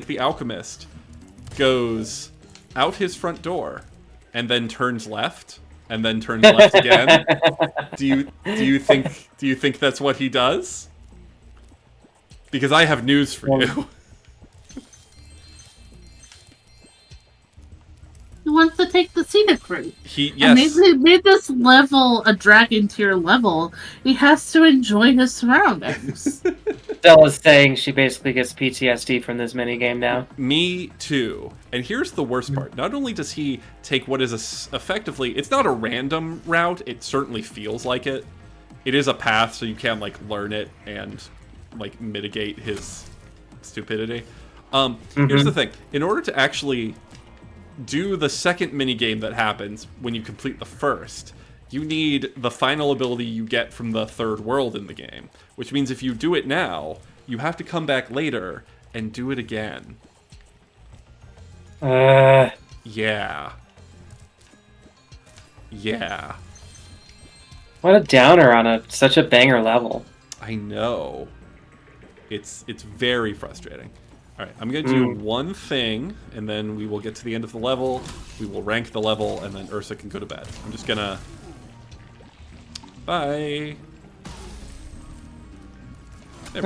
the alchemist goes out his front door and then turns left and then turns left again? Do you think that's what he does? Because I have news for you.
He wants to take the scenic route.
Yes.
And they made this level a dragon tier level. He has to enjoy his surroundings.
Stella's saying she basically gets PTSD from this minigame now.
Me too. And here's the worst part. Not only does he take what is effectively, it's not a random route, it certainly feels like it. It is a path, so you can like learn it and like mitigate his stupidity. Here's the thing. In order to actually do the second minigame that happens when you complete the first, you need the final ability you get from the third world in the game. Which means if you do it now, you have to come back later and do it again. Yeah.
What a downer on such a banger level.
I know. It's very frustrating. All right, I'm going to do one thing, and then we will get to the end of the level. We will rank the level, and then Ursa can go to bed. I'm just going to... Bye. There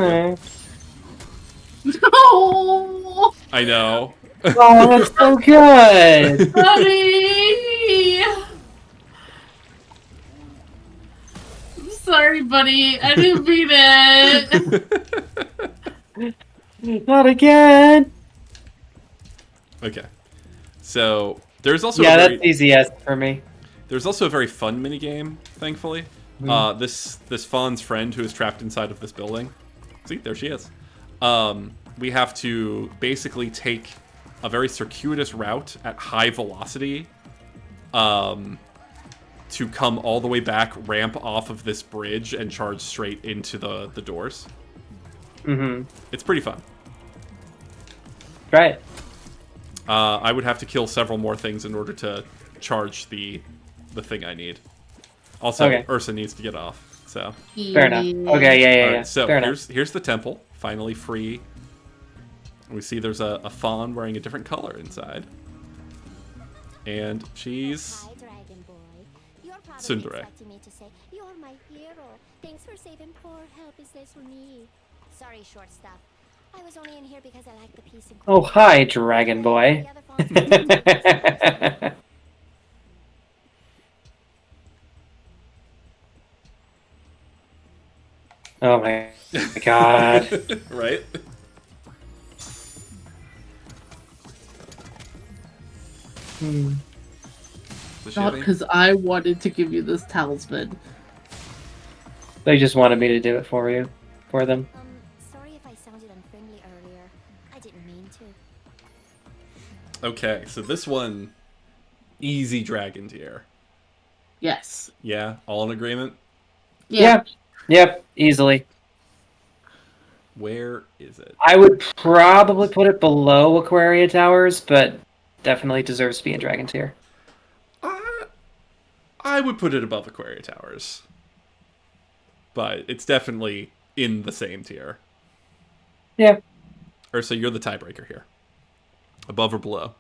we go.
No,
I know.
Oh, that's so good.
buddy. I'm sorry, buddy. I didn't mean it.
Not again.
Okay. So there's also
Yeah,
a very
that's easy as for me.
there's also a very fun minigame, thankfully. This Fawn's friend who is trapped inside of this building. See, there she is. We have to basically take a very circuitous route at high velocity to come all the way back, ramp off of this bridge, and charge straight into the doors.
Mm-hmm.
It's pretty fun.
Try it.
I would have to kill several more things in order to charge the thing I need. Also,
Okay.
Ursa needs to get off, so...
Fair enough. Okay, yeah.
Alright, so
Fair enough.
here's the temple, finally free. We see there's a fawn wearing a different color inside. And she's...
Hi, Dragon Boy. You're probably
Tsundere.
expecting me to say, "You're my hero. Thanks for saving poor helpless me." Sorry, short stuff. I was only in here because I like the peace and
Oh, hi, Dragon Boy. Oh my god.
Right? Does she have
Not
any-
because I wanted to give you this talisman.
They just wanted me to do it for you. For them.
Sorry if I sounded unfriendly earlier. I didn't mean to.
Okay, so this one, easy dragon tier.
Yes.
Yeah, all in agreement?
Yeah.
Yep, easily.
Where is it?
I would probably put it below Aquaria Towers, but definitely deserves to be in Dragon tier.
I would put it above Aquaria Towers. But it's definitely in the same tier.
Yeah.
Ursa, you're the tiebreaker here. Above or below?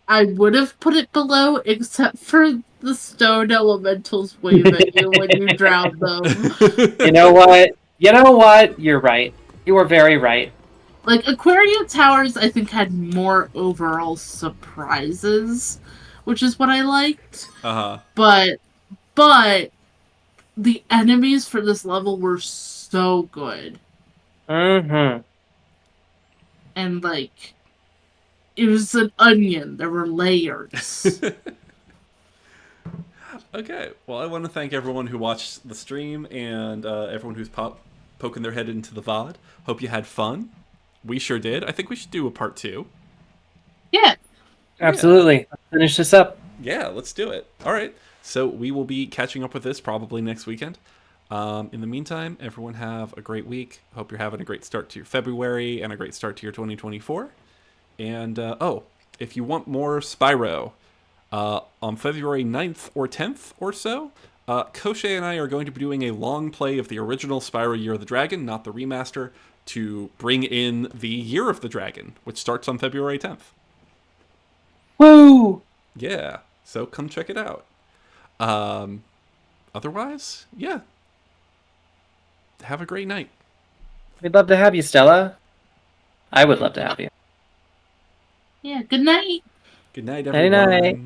I would have put it below, except for the stone elementals wave at you when you drown them.
You know what? You know what? You're right. You are very right.
Like, Aquarium Towers, I think, had more overall surprises, which is what I liked.
Uh-huh.
But the enemies for this level were so good.
Mm-hmm.
And, like, it was an onion. There were layers.
Okay, well, I want to thank everyone who watched the stream and everyone who's poking their head into the VOD. Hope you had fun. We sure did. I think we should do a part 2.
Yeah.
Absolutely. Let's finish this up.
Yeah, let's do it. All right. So we will be catching up with this probably next weekend. In the meantime, everyone have a great week. Hope you're having a great start to your February and a great start to your 2024. And, if you want more Spyro, on February 9th or 10th or so, Koshe and I are going to be doing a long play of the original Spyro Year of the Dragon, not the remaster, to bring in the Year of the Dragon, which starts on February 10th.
Woo!
Yeah, so come check it out. Otherwise, yeah. Have a great night.
We'd love to have you, Stella. I would love to have you.
Yeah, good night.
Good night,
Night,
everyone.
night.